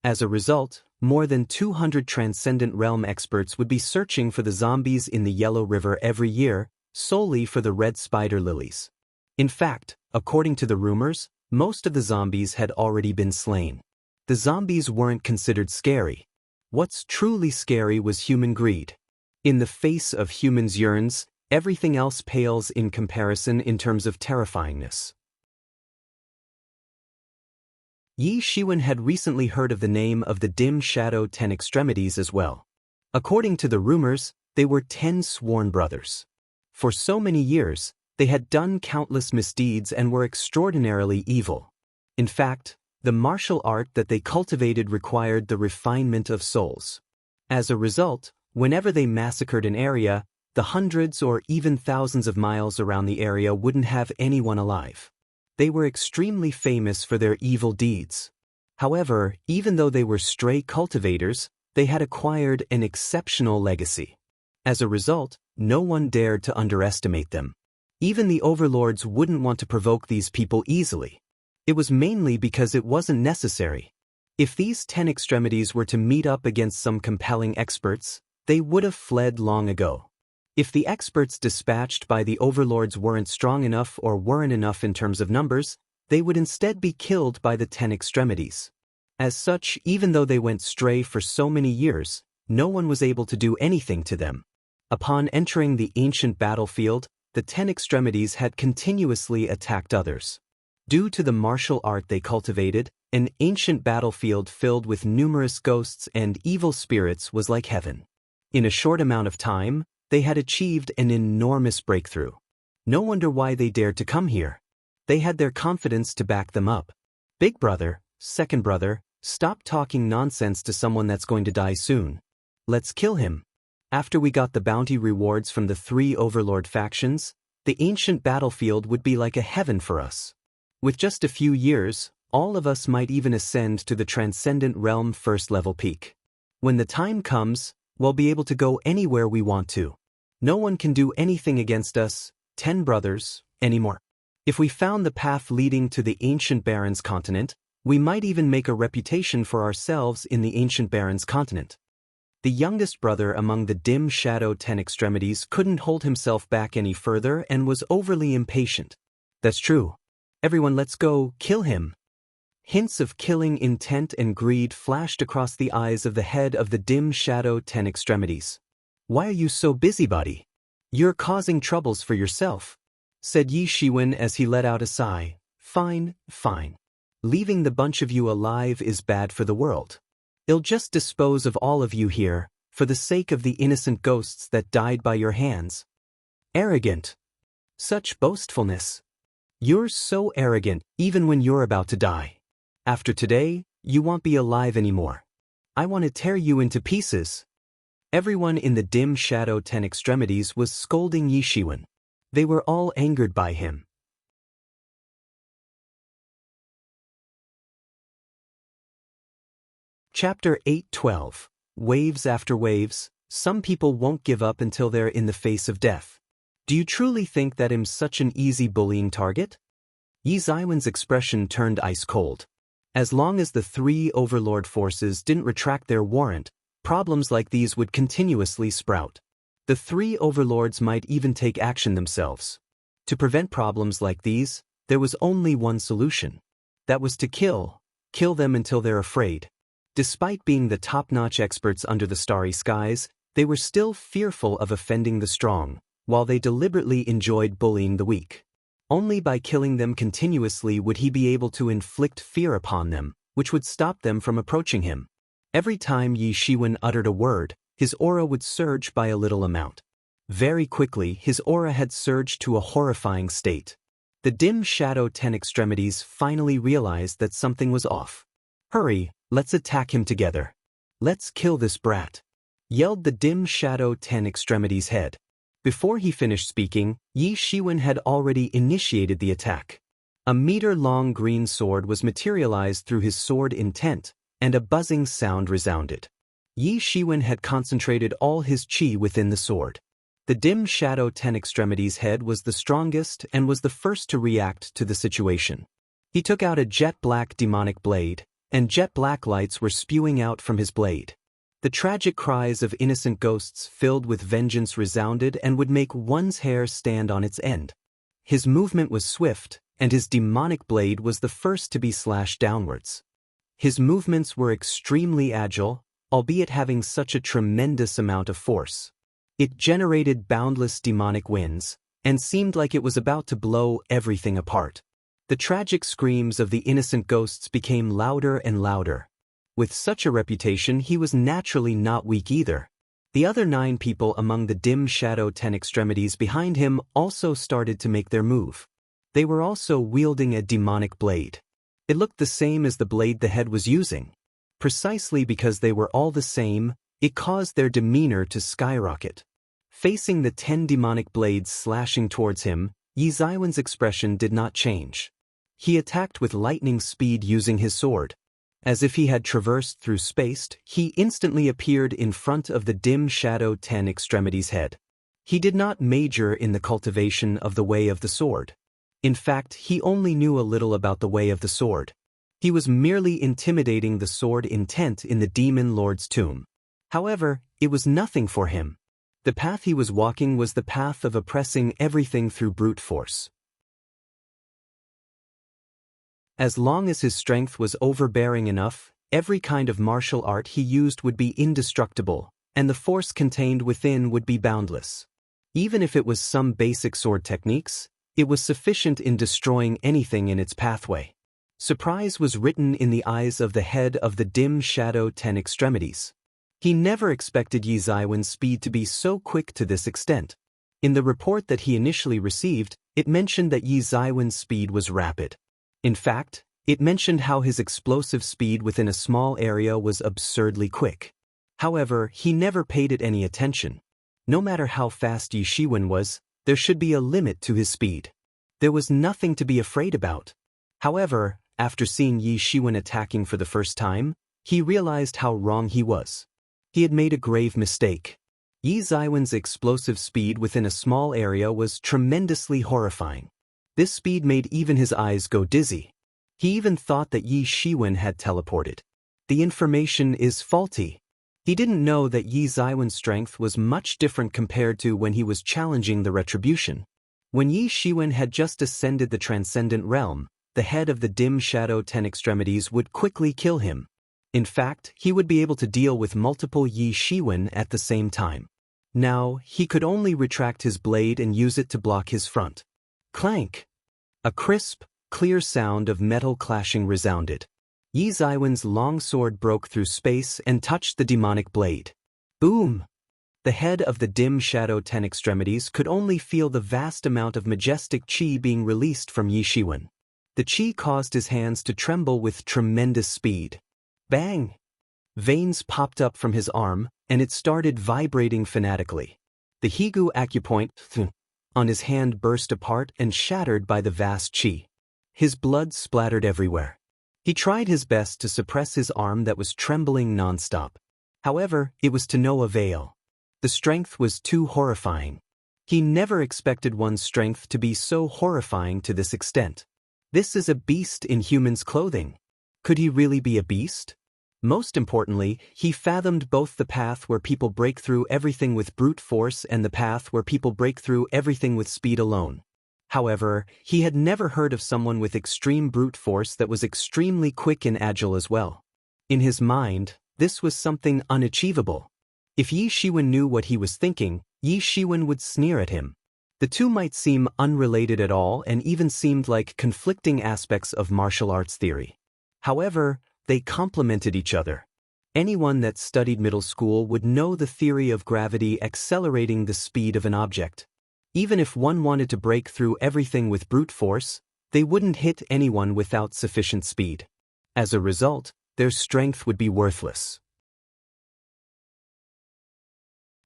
As a result, more than 200 Transcendent Realm experts would be searching for the zombies in the Yellow River every year, solely for the red spider lilies. In fact, according to the rumors, most of the zombies had already been slain. The zombies weren't considered scary. What's truly scary was human greed. In the face of humans' yearns, everything else pales in comparison in terms of terrifyingness. Yi Shiwen had recently heard of the name of the dim shadow 10 extremities as well. According to the rumors, they were 10 sworn brothers. For so many years, they had done countless misdeeds and were extraordinarily evil. In fact, the martial art that they cultivated required the refinement of souls. As a result, whenever they massacred an area, the hundreds or even thousands of miles around the area wouldn't have anyone alive. They were extremely famous for their evil deeds. However, even though they were stray cultivators, they had acquired an exceptional legacy. As a result, no one dared to underestimate them. Even the overlords wouldn't want to provoke these people easily. It was mainly because it wasn't necessary. If these 10 extremities were to meet up against some compelling experts, they would have fled long ago. If the experts dispatched by the overlords weren't strong enough or weren't enough in terms of numbers, they would instead be killed by the 10 extremities. As such, even though they went stray for so many years, no one was able to do anything to them. Upon entering the ancient battlefield, the 10 extremities had continuously attacked others. Due to the martial art they cultivated, an ancient battlefield filled with numerous ghosts and evil spirits was like heaven. In a short amount of time, they had achieved an enormous breakthrough. No wonder why they dared to come here. They had their confidence to back them up. Big brother, second brother, stop talking nonsense to someone that's going to die soon. Let's kill him. After we got the bounty rewards from the 3 overlord factions, the ancient battlefield would be like a heaven for us. With just a few years, all of us might even ascend to the Transcendent Realm first level peak. When the time comes, we'll be able to go anywhere we want to. No one can do anything against us, 10 brothers, anymore. If we found the path leading to the ancient Barons continent, we might even make a reputation for ourselves in the ancient Barons continent. The youngest brother among the dim shadow 10 extremities couldn't hold himself back any further and was overly impatient. That's true. Everyone, let's go, kill him. Hints of killing intent and greed flashed across the eyes of the head of the dim shadow 10 extremities. Why are you so busybody? You're causing troubles for yourself, said Yi Shiwen as he let out a sigh. Fine, fine. Leaving the bunch of you alive is bad for the world. I'll just dispose of all of you here, for the sake of the innocent ghosts that died by your hands. Arrogant. Such boastfulness. You're so arrogant, even when you're about to die. After today, you won't be alive anymore. I want to tear you into pieces. Everyone in the dim shadow 10 extremities was scolding Yi Shiwen. They were all angered by him. Chapter 8:12. Waves after waves. Some people won't give up until they're in the face of death. Do you truly think that I'm such an easy bullying target? Yi Ziwen's expression turned ice cold. As long as the 3 overlord forces didn't retract their warrant, problems like these would continuously sprout. The 3 overlords might even take action themselves. To prevent problems like these, there was only one solution. That was to kill them until they're afraid. Despite being the top-notch experts under the starry skies, they were still fearful of offending the strong, while they deliberately enjoyed bullying the weak. Only by killing them continuously would he be able to inflict fear upon them, which would stop them from approaching him. Every time Yi Shiwen uttered a word, his aura would surge by a little amount. Very quickly, his aura had surged to a horrifying state. The dim shadow 10 extremities finally realized that something was off. Hurry, let's attack him together. Let's kill this brat, yelled the dim shadow 10 extremities head. Before he finished speaking, Yi Shiwen had already initiated the attack. A meter-long green sword was materialized through his sword intent, and a buzzing sound resounded. Yi Shiwen had concentrated all his chi within the sword. The dim shadow 10 extremities head was the strongest and was the first to react to the situation. He took out a jet-black demonic blade, and jet-black lights were spewing out from his blade. The tragic cries of innocent ghosts filled with vengeance resounded and would make one's hair stand on its end. His movement was swift, and his demonic blade was the first to be slashed downwards. His movements were extremely agile, albeit having such a tremendous amount of force. It generated boundless demonic winds, and seemed like it was about to blow everything apart. The tragic screams of the innocent ghosts became louder and louder. With such a reputation, he was naturally not weak either. The other 9 people among the dim shadow 10 extremities behind him also started to make their move. They were also wielding a demonic blade. It looked the same as the blade the head was using. Precisely because they were all the same, it caused their demeanor to skyrocket. Facing the 10 demonic blades slashing towards him, Yi Ziwen's expression did not change. He attacked with lightning speed using his sword. As if he had traversed through space, he instantly appeared in front of the dim shadow 10 extremities head. He did not major in the cultivation of the way of the sword. In fact, he only knew a little about the way of the sword. He was merely intimidating the sword intent in the demon lord's tomb. However, it was nothing for him. The path he was walking was the path of oppressing everything through brute force. As long as his strength was overbearing enough, every kind of martial art he used would be indestructible, and the force contained within would be boundless. Even if it was some basic sword techniques, it was sufficient in destroying anything in its pathway. Surprise was written in the eyes of the head of the dim shadow 10 extremities. He never expected Yi Ziwen's speed to be so quick to this extent. In the report that he initially received, it mentioned that Yi Ziwen's speed was rapid. In fact, it mentioned how his explosive speed within a small area was absurdly quick. However, he never paid it any attention. No matter how fast Yi Shiwen was, there should be a limit to his speed. There was nothing to be afraid about. However, after seeing Yi Shiwen attacking for the first time, he realized how wrong he was. He had made a grave mistake. Yi Ziwen's explosive speed within a small area was tremendously horrifying. This speed made even his eyes go dizzy. He even thought that Yi Shiwen had teleported. The information is faulty. He didn't know that Yi Ziwen's strength was much different compared to when he was challenging the retribution. When Yi Shiwen had just ascended the transcendent realm, the head of the dim shadow 10 extremities would quickly kill him. In fact, he would be able to deal with multiple Yi Shiwen at the same time. Now, he could only retract his blade and use it to block his front. Clank! A crisp, clear sound of metal clashing resounded. Yi Ziwen's long sword broke through space and touched the demonic blade. Boom! The head of the dim shadow 10 extremities could only feel the vast amount of majestic qi being released from Yi Shiwen. The qi caused his hands to tremble with tremendous speed. Bang! Veins popped up from his arm, and it started vibrating fanatically. The Higu acupoint on his hand burst apart and shattered by the vast qi. His blood splattered everywhere. He tried his best to suppress his arm that was trembling nonstop. However, it was to no avail. The strength was too horrifying. He never expected one's strength to be so horrifying to this extent. This is a beast in human's clothing. Could he really be a beast? Most importantly, he fathomed both the path where people break through everything with brute force and the path where people break through everything with speed alone. However, he had never heard of someone with extreme brute force that was extremely quick and agile as well. In his mind, this was something unachievable. If Yi Shiwen knew what he was thinking, Yi Shiwen would sneer at him. The two might seem unrelated at all and even seemed like conflicting aspects of martial arts theory. However, they complemented each other. Anyone that studied middle school would know the theory of gravity accelerating the speed of an object. Even if one wanted to break through everything with brute force, they wouldn't hit anyone without sufficient speed. As a result, their strength would be worthless.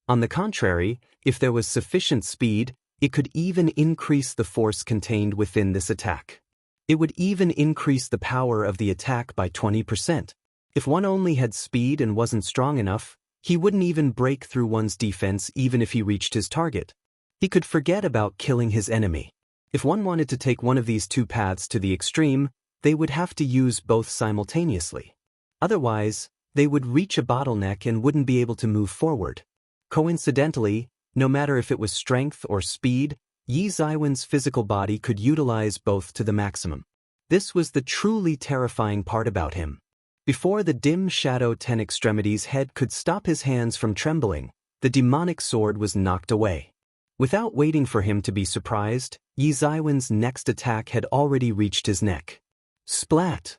On the contrary, if there was sufficient speed, it could even increase the force contained within this attack. It would even increase the power of the attack by 20%. If one only had speed and wasn't strong enough, he wouldn't even break through one's defense even if he reached his target. He could forget about killing his enemy. If one wanted to take one of these two paths to the extreme, they would have to use both simultaneously. Otherwise, they would reach a bottleneck and wouldn't be able to move forward. Coincidentally, no matter if it was strength or speed, Yi Ziwen's physical body could utilize both to the maximum. This was the truly terrifying part about him. Before the dim shadow 10 extremities head could stop his hands from trembling, the demonic sword was knocked away. Without waiting for him to be surprised, Yi Ziwen's next attack had already reached his neck. Splat!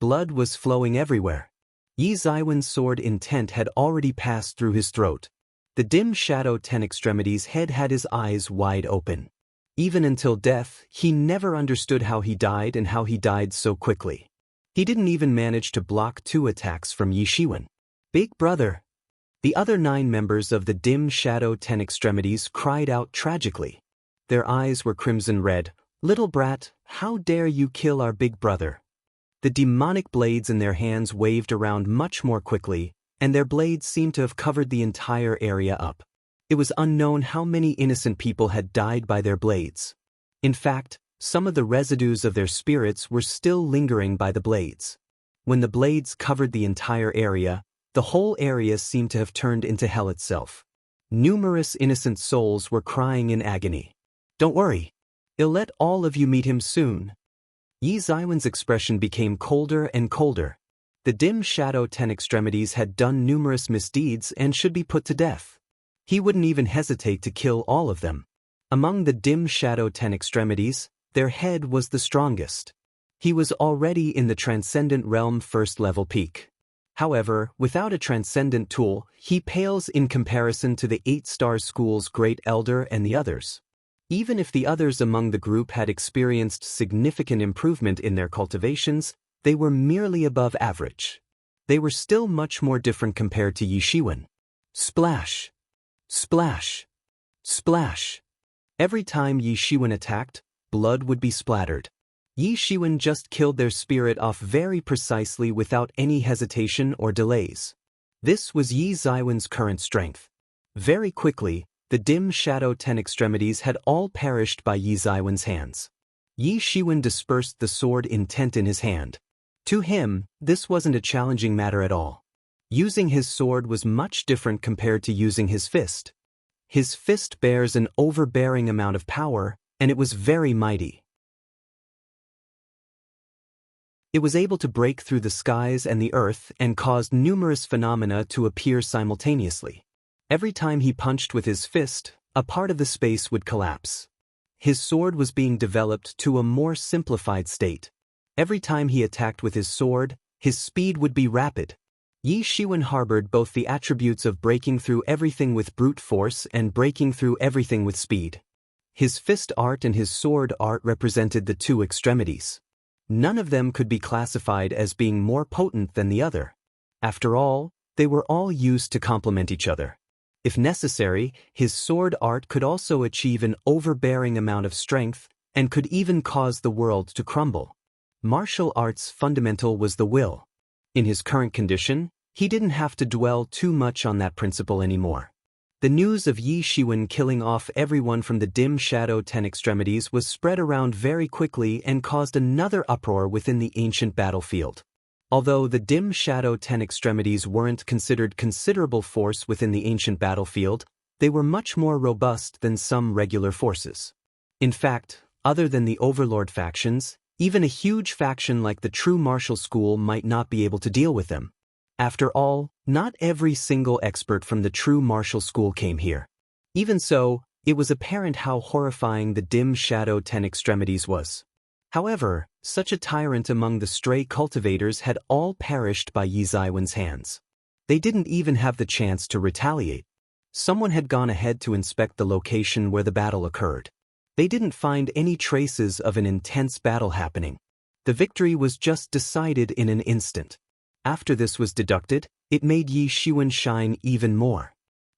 Blood was flowing everywhere. Yi Ziwen's sword intent had already passed through his throat. The dim shadow 10 extremities head had his eyes wide open. Even until death, he never understood how he died and how he died so quickly. He didn't even manage to block 2 attacks from Yi Shiwen. Big brother! The other 9 members of the dim shadow 10 extremities cried out tragically. Their eyes were crimson red. Little brat, how dare you kill our big brother? The demonic blades in their hands waved around much more quickly, and their blades seemed to have covered the entire area up. It was unknown how many innocent people had died by their blades. In fact, some of the residues of their spirits were still lingering by the blades. When the blades covered the entire area, the whole area seemed to have turned into hell itself. Numerous innocent souls were crying in agony. Don't worry. I'll let all of you meet him soon. Yi Ziwen's expression became colder and colder. The dim shadow 10 extremities had done numerous misdeeds and should be put to death. He wouldn't even hesitate to kill all of them. Among the dim shadow 10 extremities, their head was the strongest. He was already in the transcendent realm first level peak. However, without a transcendent tool, he pales in comparison to the 8-star school's great elder and the others. Even if the others among the group had experienced significant improvement in their cultivations, they were merely above average. They were still much more different compared to Yi Shiwen. Splash! Splash! Splash! Every time Yi Shiwen attacked, blood would be splattered. Yi Shiwen just killed their spirit off very precisely without any hesitation or delays. This was Yi Ziwen's current strength. Very quickly, the dim shadow 10 extremities had all perished by Yi Ziwen's hands. Yi Shiwen dispersed the sword intent in his hand. To him, this wasn't a challenging matter at all. Using his sword was much different compared to using his fist. His fist bears an overbearing amount of power, and it was very mighty. It was able to break through the skies and the earth and caused numerous phenomena to appear simultaneously. Every time he punched with his fist, a part of the space would collapse. His sword was being developed to a more simplified state. Every time he attacked with his sword, his speed would be rapid. Yi Shiwen harbored both the attributes of breaking through everything with brute force and breaking through everything with speed. His fist art and his sword art represented the two extremities. None of them could be classified as being more potent than the other. After all, they were all used to complement each other. If necessary, his sword art could also achieve an overbearing amount of strength and could even cause the world to crumble. Martial arts' fundamental was the will. In his current condition, he didn't have to dwell too much on that principle anymore. The news of Yi Shiwen killing off everyone from the dim shadow 10 extremities was spread around very quickly and caused another uproar within the ancient battlefield. Although the dim shadow 10 extremities weren't considered considerable force within the ancient battlefield, they were much more robust than some regular forces. In fact, other than the overlord factions, even a huge faction like the true martial school might not be able to deal with them. After all, not every single expert from the true martial school came here. Even so, it was apparent how horrifying the dim shadow 10 extremities was. However, such a tyrant among the stray cultivators had all perished by Yi Ziwen's hands. They didn't even have the chance to retaliate. Someone had gone ahead to inspect the location where the battle occurred. They didn't find any traces of an intense battle happening. The victory was just decided in an instant. After this was deducted, it made Yi Shiwen shine even more.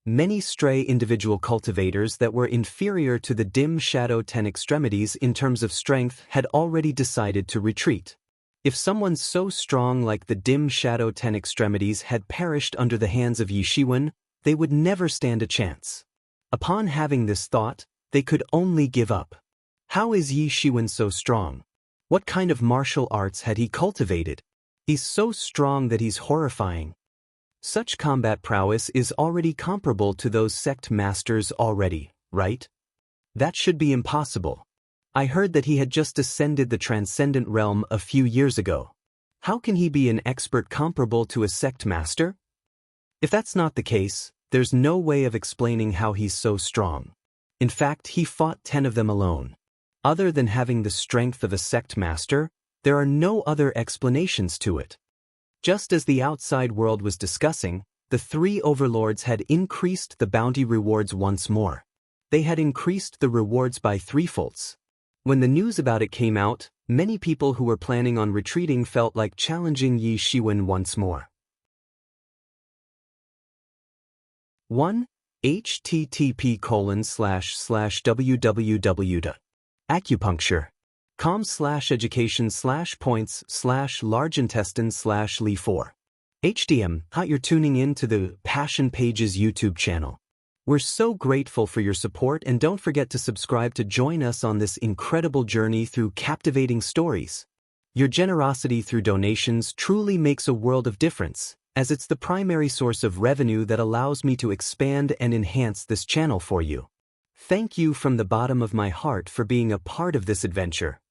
Many stray individual cultivators that were inferior to the dim shadow 10 extremities in terms of strength had already decided to retreat. If someone so strong like the dim shadow 10 extremities had perished under the hands of Yi Shiwen, they would never stand a chance. Upon having this thought, they could only give up. How is Yi Shiwen so strong? What kind of martial arts had he cultivated? He's so strong that he's horrifying. Such combat prowess is already comparable to those sect masters already, right? That should be impossible. I heard that he had just ascended the transcendent realm a few years ago. How can he be an expert comparable to a sect master? If that's not the case, there's no way of explaining how he's so strong. In fact, he fought 10 of them alone. Other than having the strength of a sect master, there are no other explanations to it. Just as the outside world was discussing, the three overlords had increased the bounty rewards once more. They had increased the rewards by threefolds. When the news about it came out, many people who were planning on retreating felt like challenging Yi Shiwen once more. 1. http://acupuncture.com/education/points/large intestine/Li4. HDM, you're tuning in to the Passion Pages YouTube channel. We're so grateful for your support, and don't forget to subscribe to join us on this incredible journey through captivating stories. Your generosity through donations truly makes a world of difference, as it's the primary source of revenue that allows me to expand and enhance this channel for you. Thank you from the bottom of my heart for being a part of this adventure.